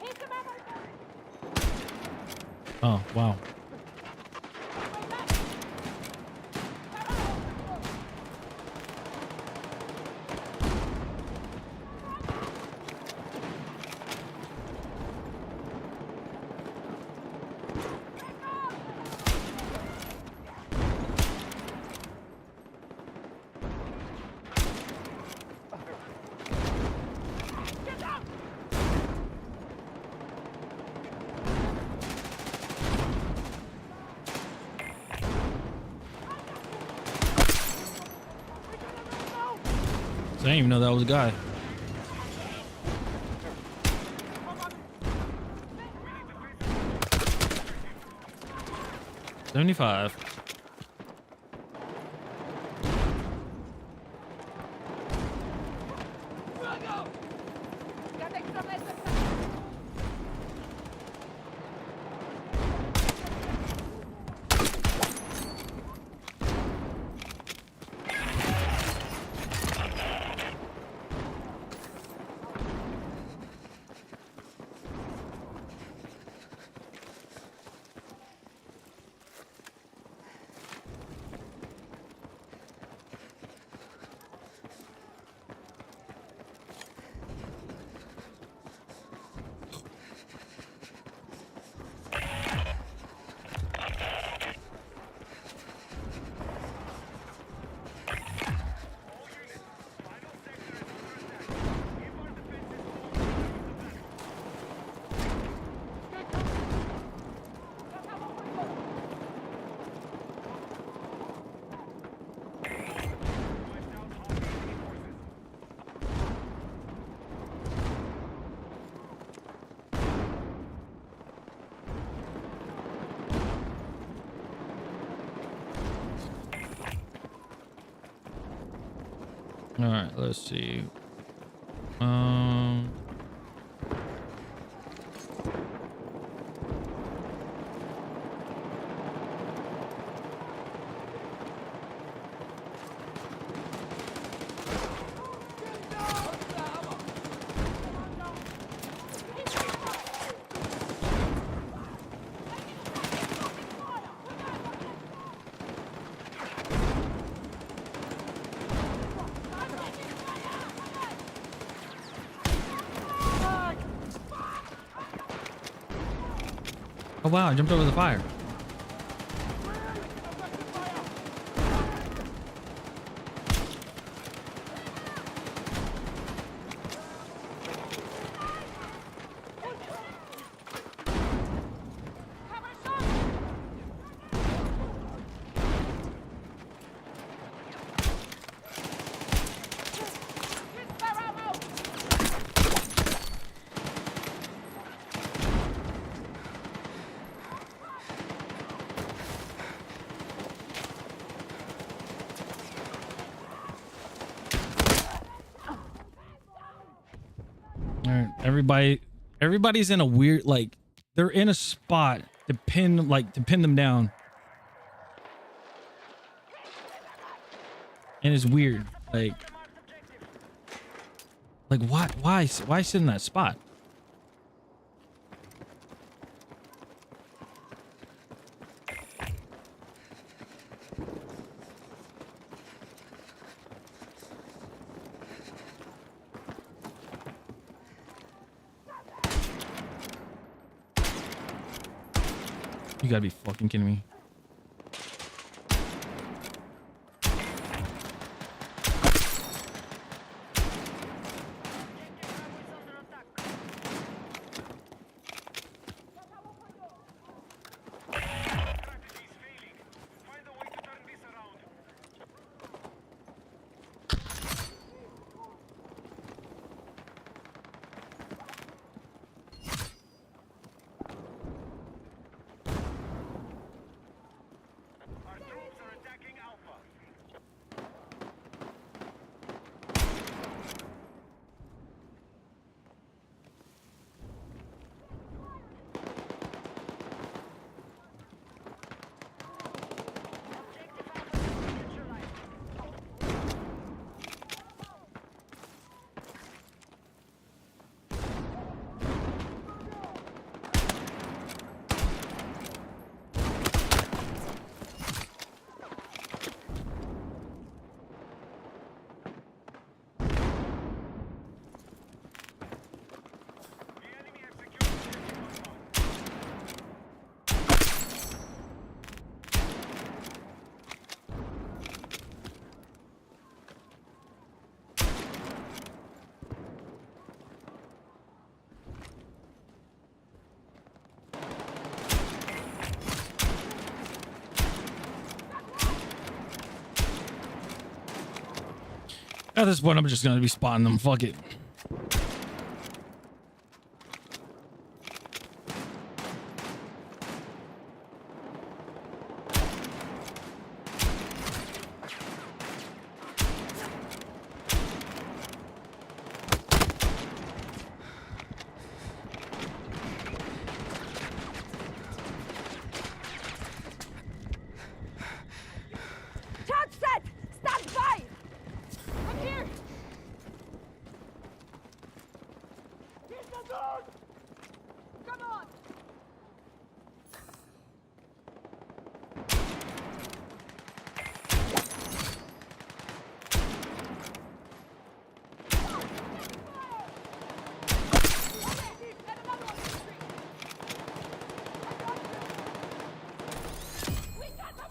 He's the man right there! Oh, wow. I didn't even know that was a guy. $75. Got extra meds. All right, let's see. Oh wow, I jumped over the fire. All right, everybody's in a weird, like, they're in a spot to pin them down, and it's weird. Like why sit in that spot? gotta be fucking kidding me. At this point, I'm just gonna be spotting them. Fuck it. Charge set! Stand by! I'm here! Come on! And another one in the street. We got them!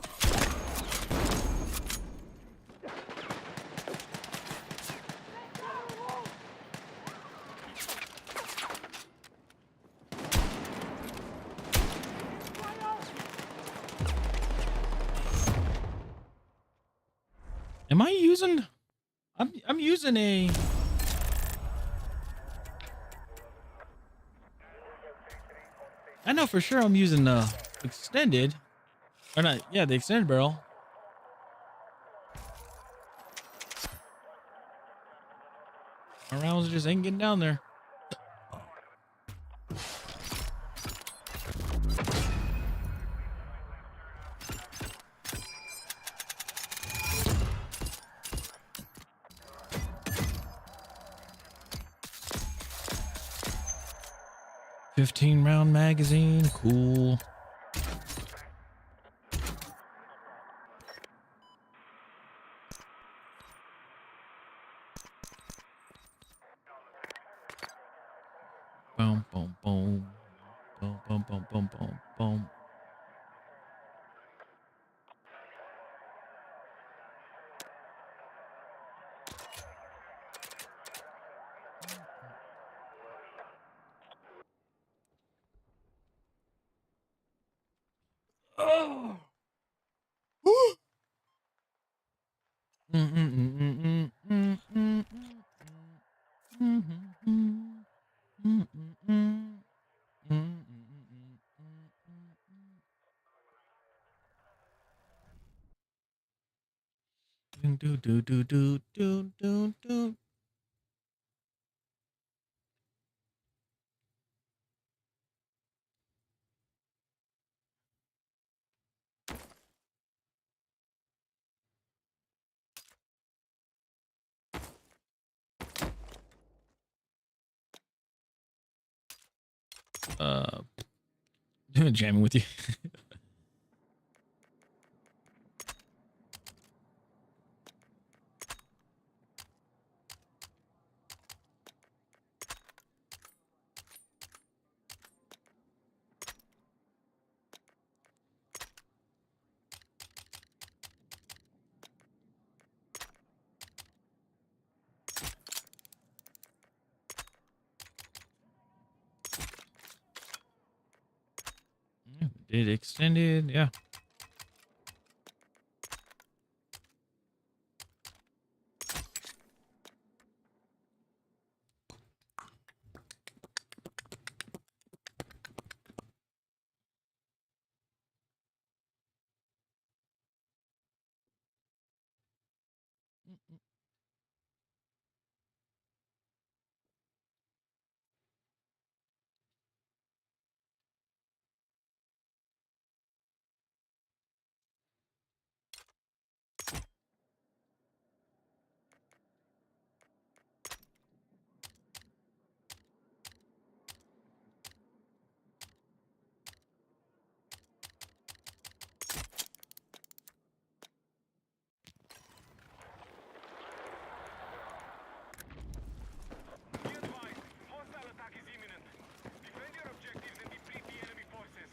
Am I using? I'm using a. I know for sure I'm using the extended, or not? Yeah, the extended barrel. My rounds just ain't getting down there. $15-round magazine, cool. Boom, boom, boom, boom, boom, boom, boom, boom, boom. Oh. Do do do do do do do. Jamming with you. Extended, extended. Yeah. Be advised, hostile attack is imminent. Defend your objectives and deplete the enemy forces.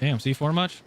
Damn, C4 much?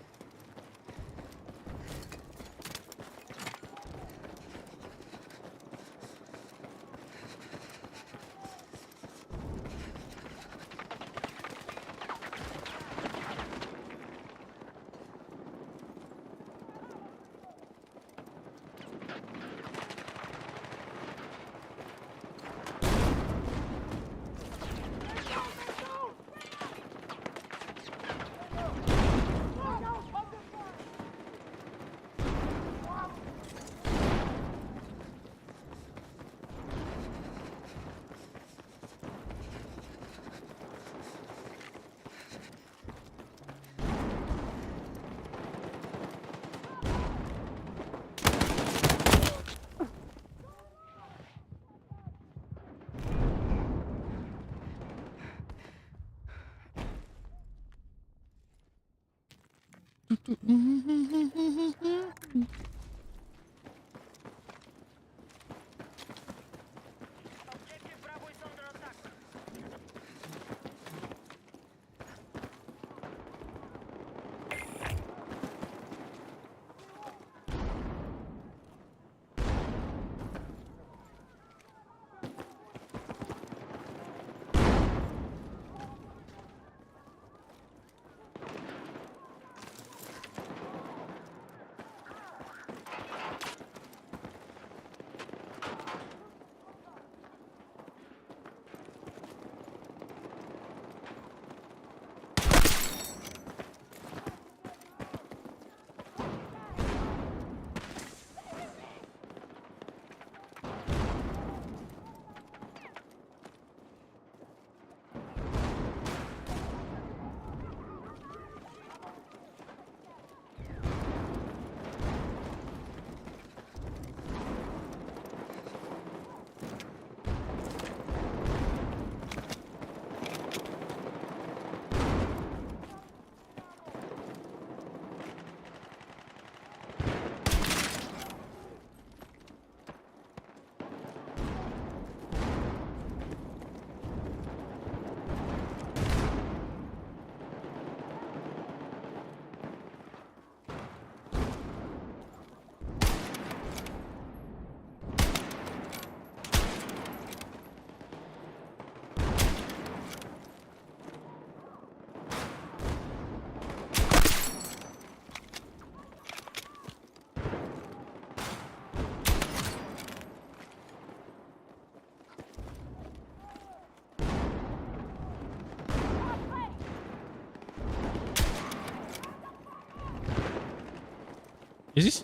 Objective Bravo is under attack.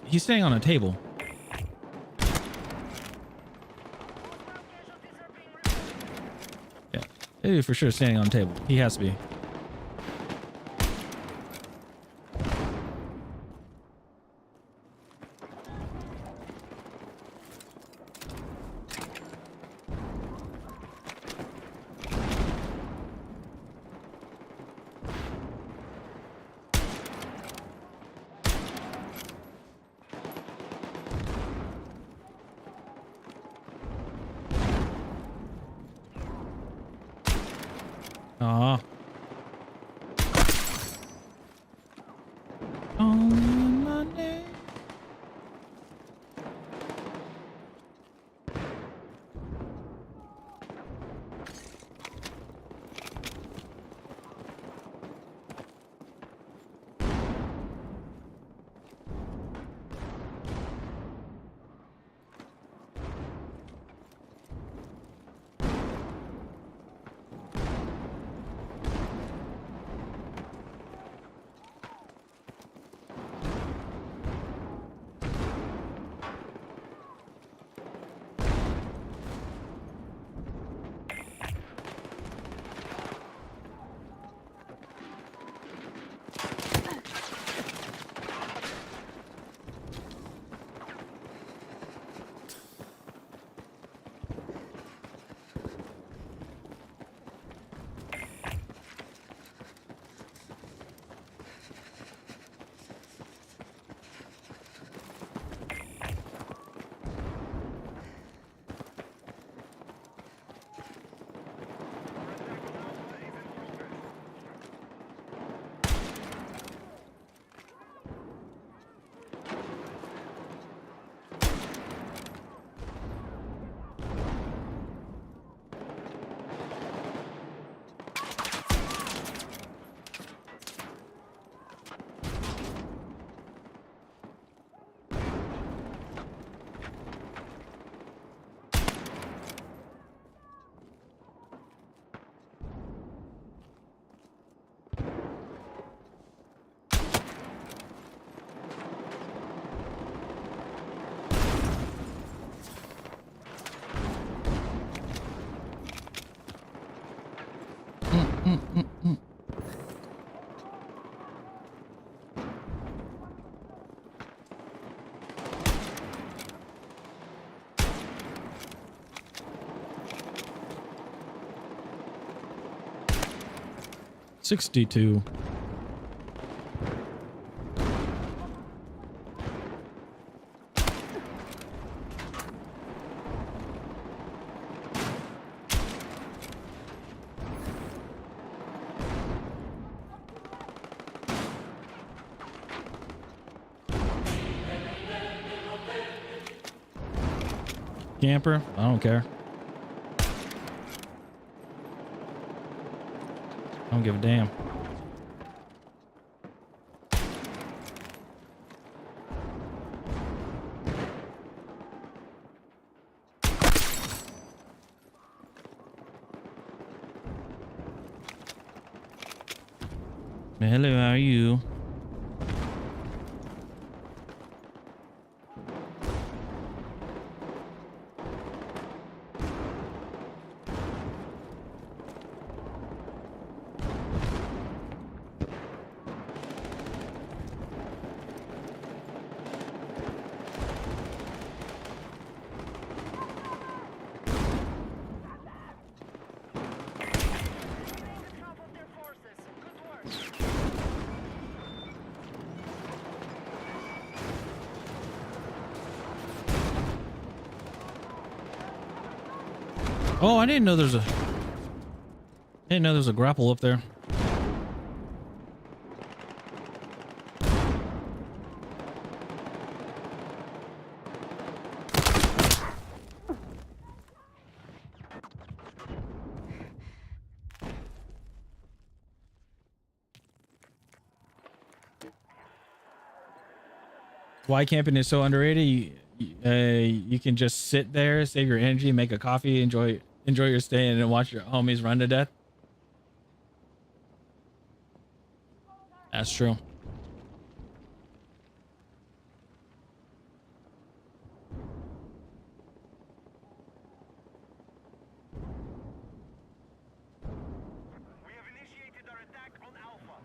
He's staying on a table. Yeah, dude, for sure standing on a table. He has to be. Aw. On Monday. $62. Camper, I don't care. I don't give a damn. Hello, how are you? Top of their forces. Good work. Oh, I didn't know there's a... didn't know there's a grapple up there. Why camping is so underrated? You can just sit there, save your energy, make a coffee, enjoy your stay, and then watch your homies run to death. That's true. We have initiated our attack on Alpha.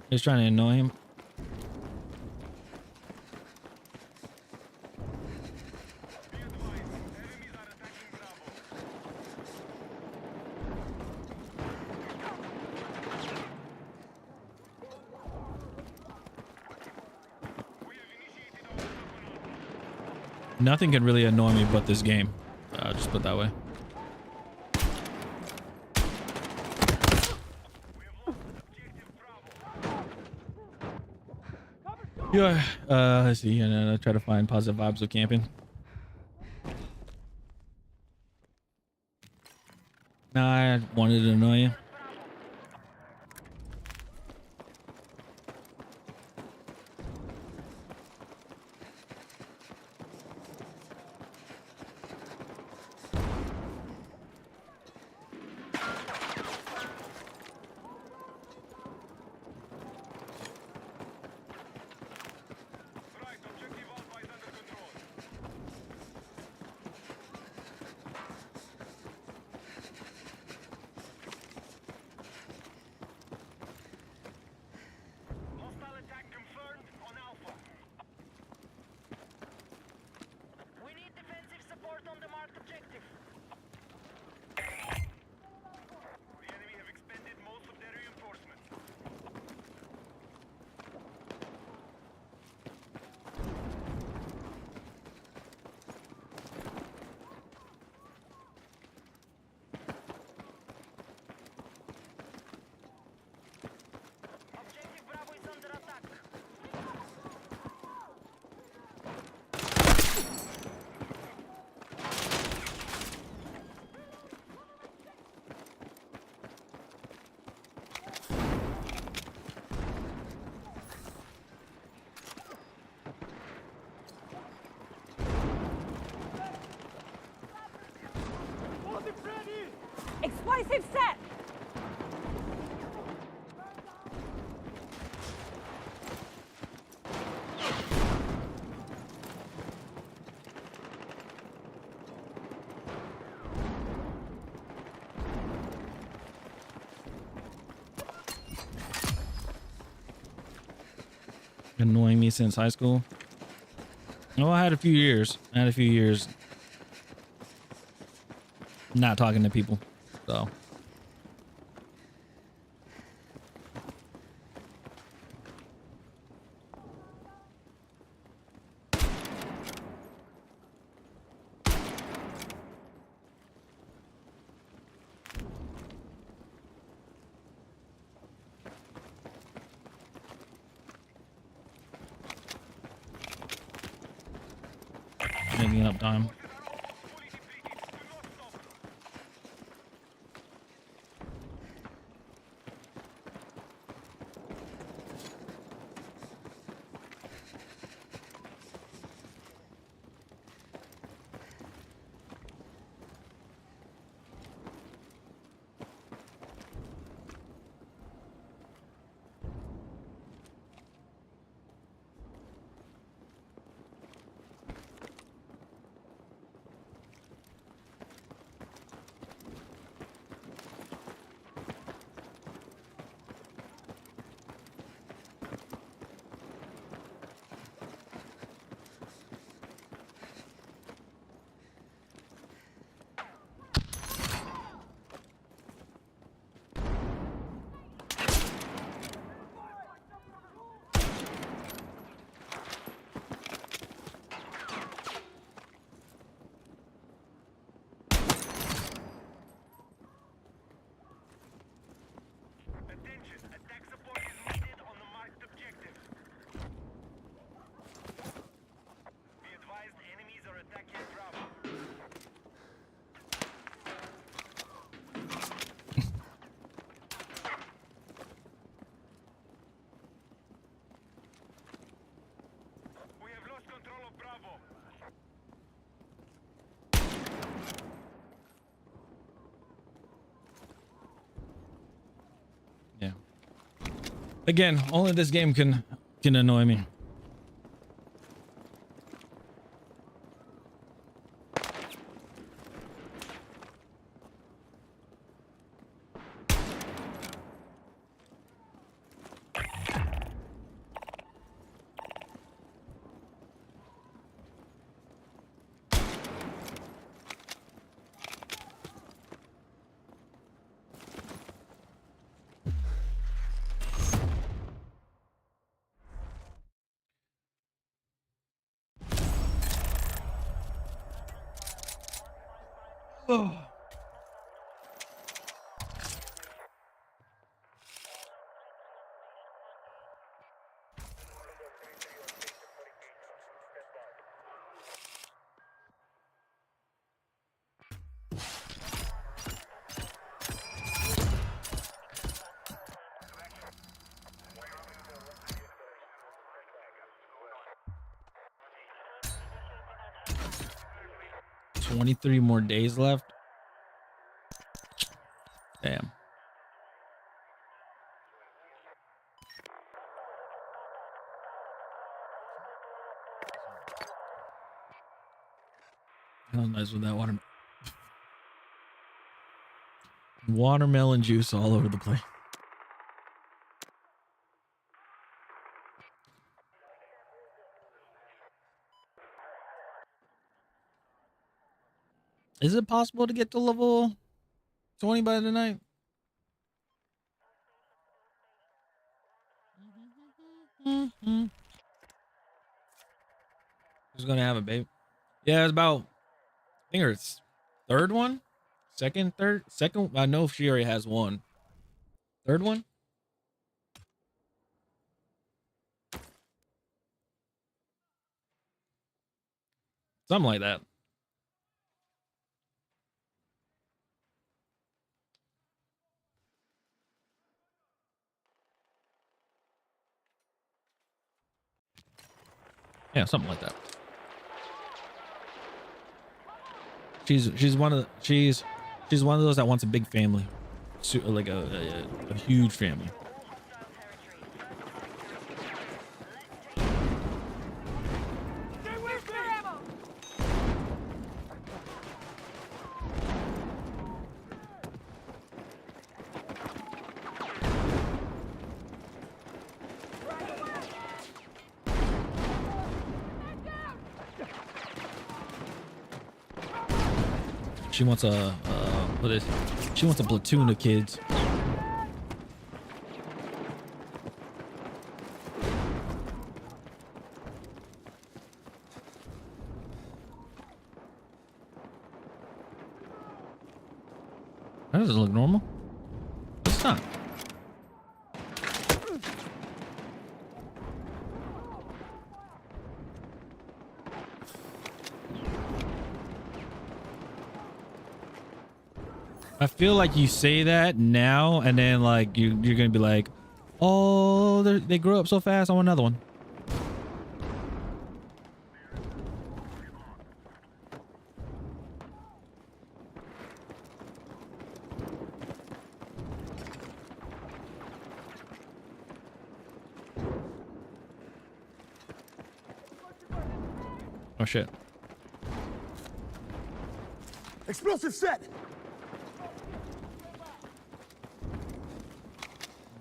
He's trying to annoy him. Be advised, enemies are attacking Bravo. Nothing can really annoy me but this game. Just put it that way. Yeah, let's see, and I try to find positive vibes with camping. Nah, I wanted to annoy you. Right, objective Alpha is under control. Hostile attack confirmed on Alpha. We need defensive support on the marked objective. The enemy have expended most of their reinforcements. Objective Bravo is under attack. Explosive set! Annoying me since high school. Oh, I had a few years. Not talking to people. So. Making up time. Fully depleted. Do not stop. Attention, attack support is needed on the marked objective. Be advised, enemies are attacking Bravo. We have lost control of Bravo. Yeah. Again, only this game can annoy me. Oh. $23 more days left. Damn. That was nice with that watermelon juice all over the place. Is it possible to get to level 20 by tonight? Who's gonna have a baby? Yeah, it's about, I think it's third one, second. I know she already has one. Third one. Something like that. Yeah, something like that. She's one of those that wants a big family, like a huge family. She wants she wants a platoon of kids. That doesn't look normal. It's not. I feel like you say that now, and then like you're gonna be like, oh, they grew up so fast. I want another one. Oh shit. Explosive set!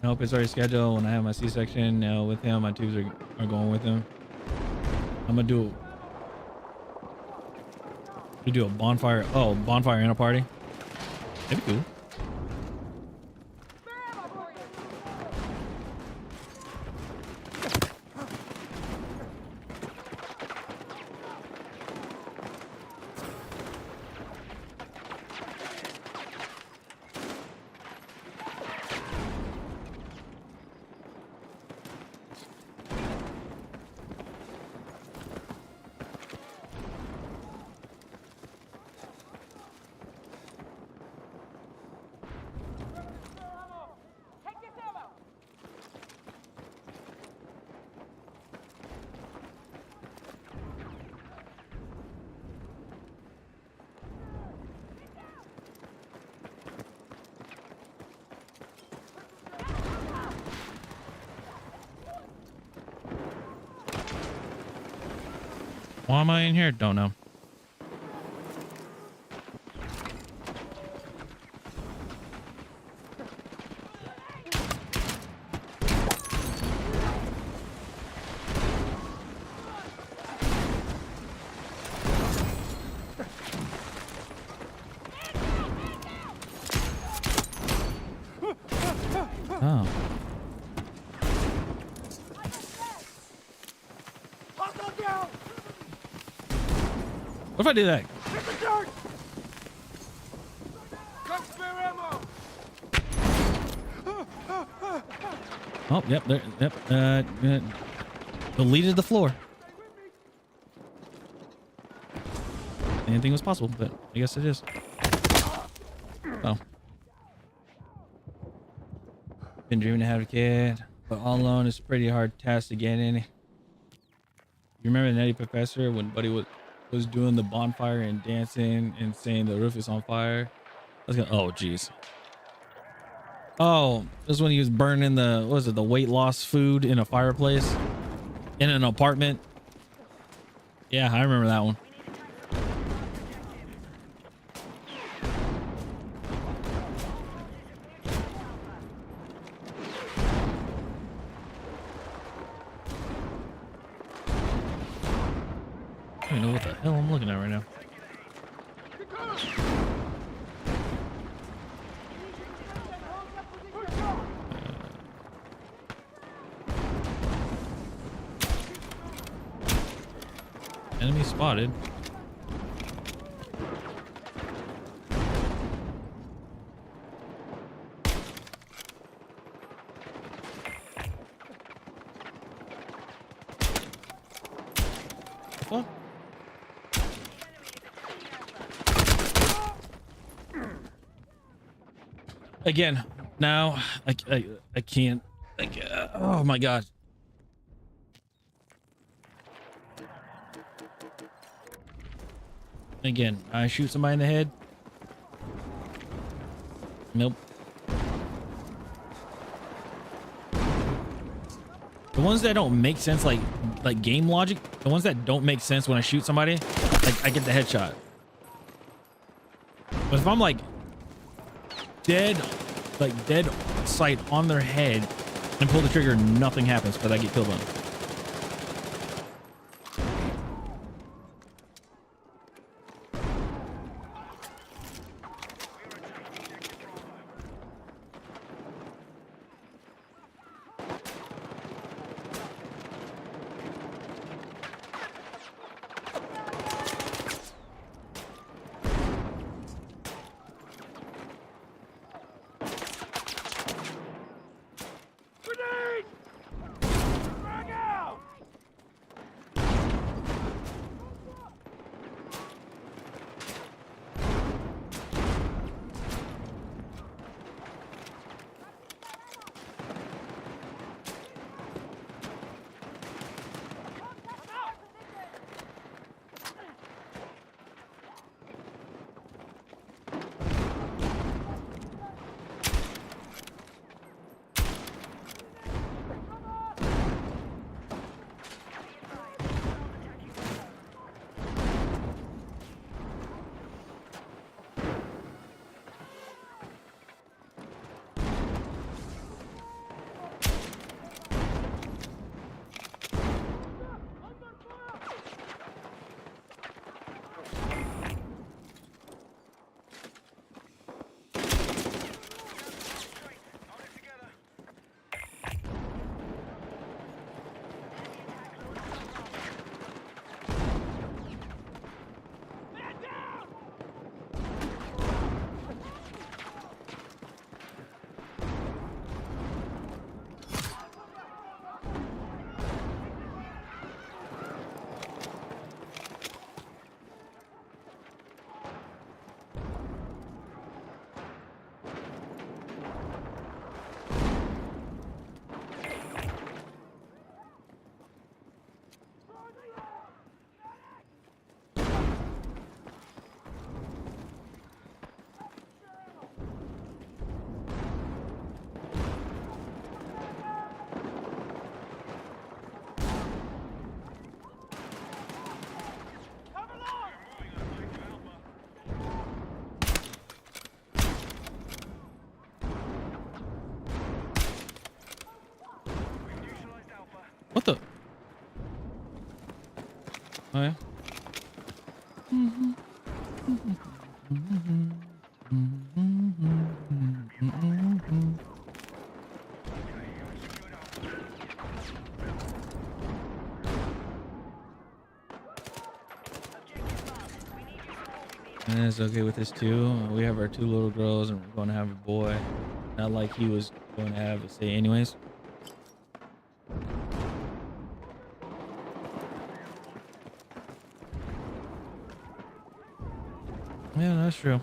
Nope, it's already scheduled. When I have my C-section now with him, my tubes are going with him. I'm gonna do a bonfire. Oh, bonfire and a party. That'd be cool. Take this ammo. Why am I in here? Don't know. Oh. Hostile down! What if I do that? Hit the dirt! Got spare ammo! Oh, yep, there, yep. Deleted the floor. Anything was possible, but I guess it is. Oh. Been dreaming to have a kid, but all alone is a pretty hard task to get in. You remember Nutty Professor when Buddy was doing the bonfire and dancing and saying the roof is on fire? I was gonna, oh jeez. Oh, this is when he was burning the, what was it, the weight loss food in a fireplace in an apartment. Yeah, I remember that one. I don't know what the hell I'm looking at right now. Enemy spotted. What? Again, now I can't. Oh my god. Again, I shoot somebody in the head. Nope. The ones that don't make sense, like game logic, the ones that don't make sense when I shoot somebody, like I get the headshot. But if I'm like dead sight on their head and pull the trigger, nothing happens because I get killed on it. Grenade! Frag out! What the? Oh yeah. And it's okay with this too. We have our 2 little girls and we're going to have a boy. Not like he was going to have a say anyways. Yeah, that's true.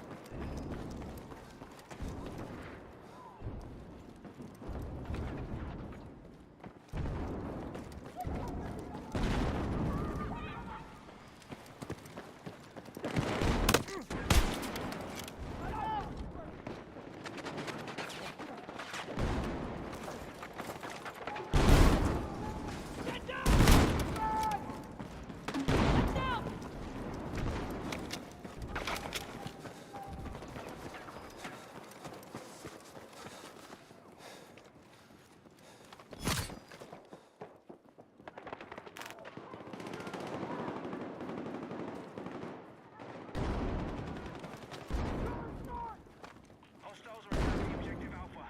Hostiles are attacking objective Alpha.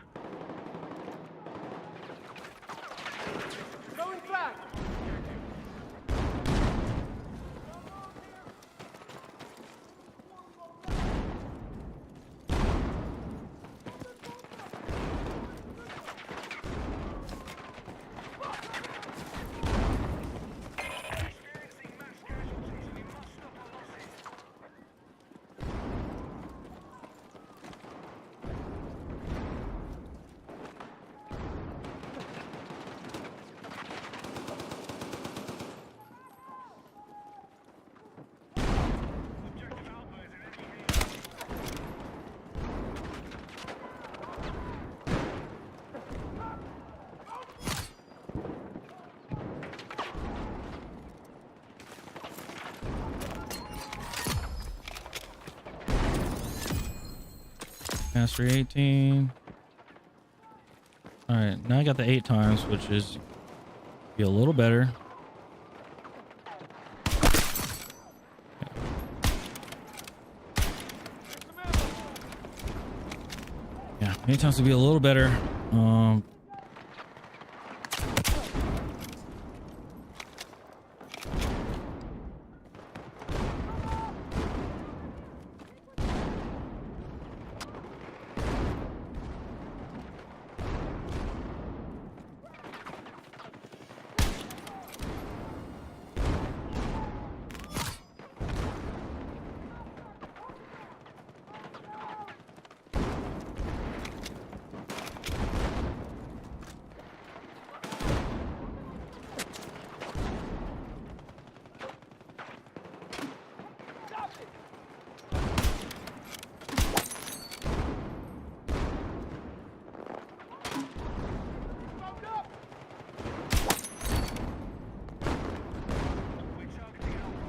Going back! Experiencing mass casualties. We must stop our losses. Objective Alpha is in enemy hands. Mastery 18. All right, now I got the 8 times, which is be a little better. Yeah, 8 times would be a little better. We're targeting Alpha.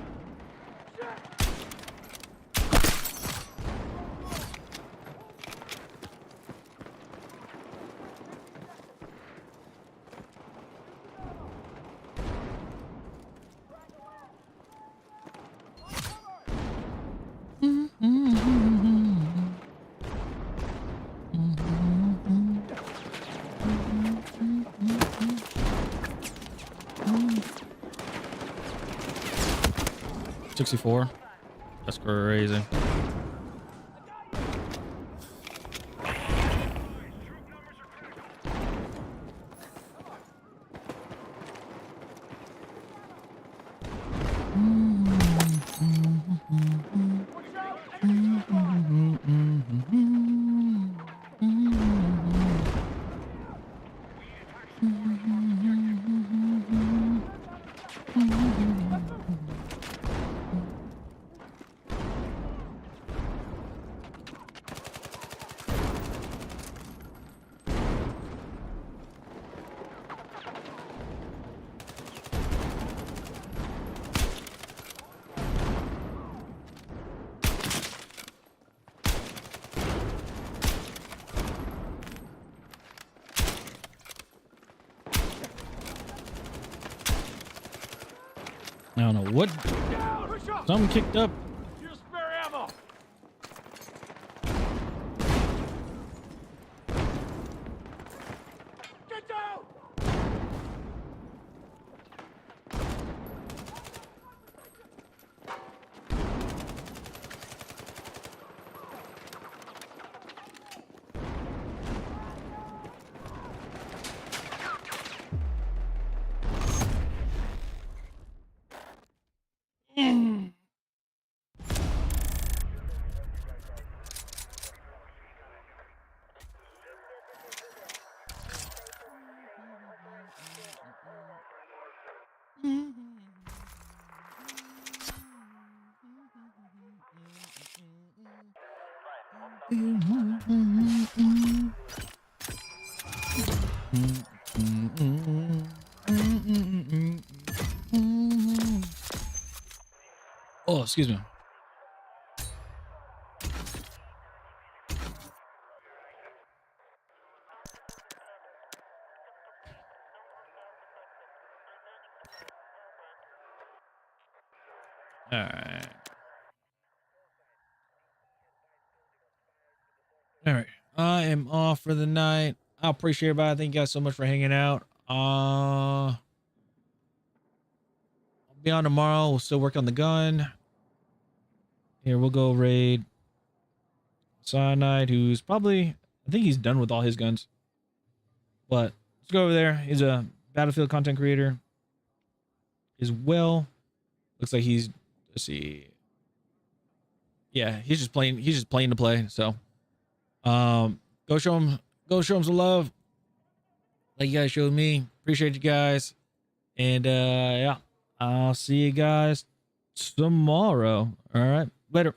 $64. That's crazy. I don't know what. Something kicked up. Here's spare ammo. Get down! Oh, excuse me. All right. All right. I am off for the night. I appreciate everybody. Thank you guys so much for hanging out. I'll be on tomorrow. We'll still work on the gun. Here, we'll go raid Cyanide, who's probably, I think he's done with all his guns. But let's go over there. He's a Battlefield content creator as well. Looks like he's, let's see. Yeah, he's just playing to play. So go show him some love. Like you guys showed me. Appreciate you guys. And yeah, I'll see you guys tomorrow. All right. Later.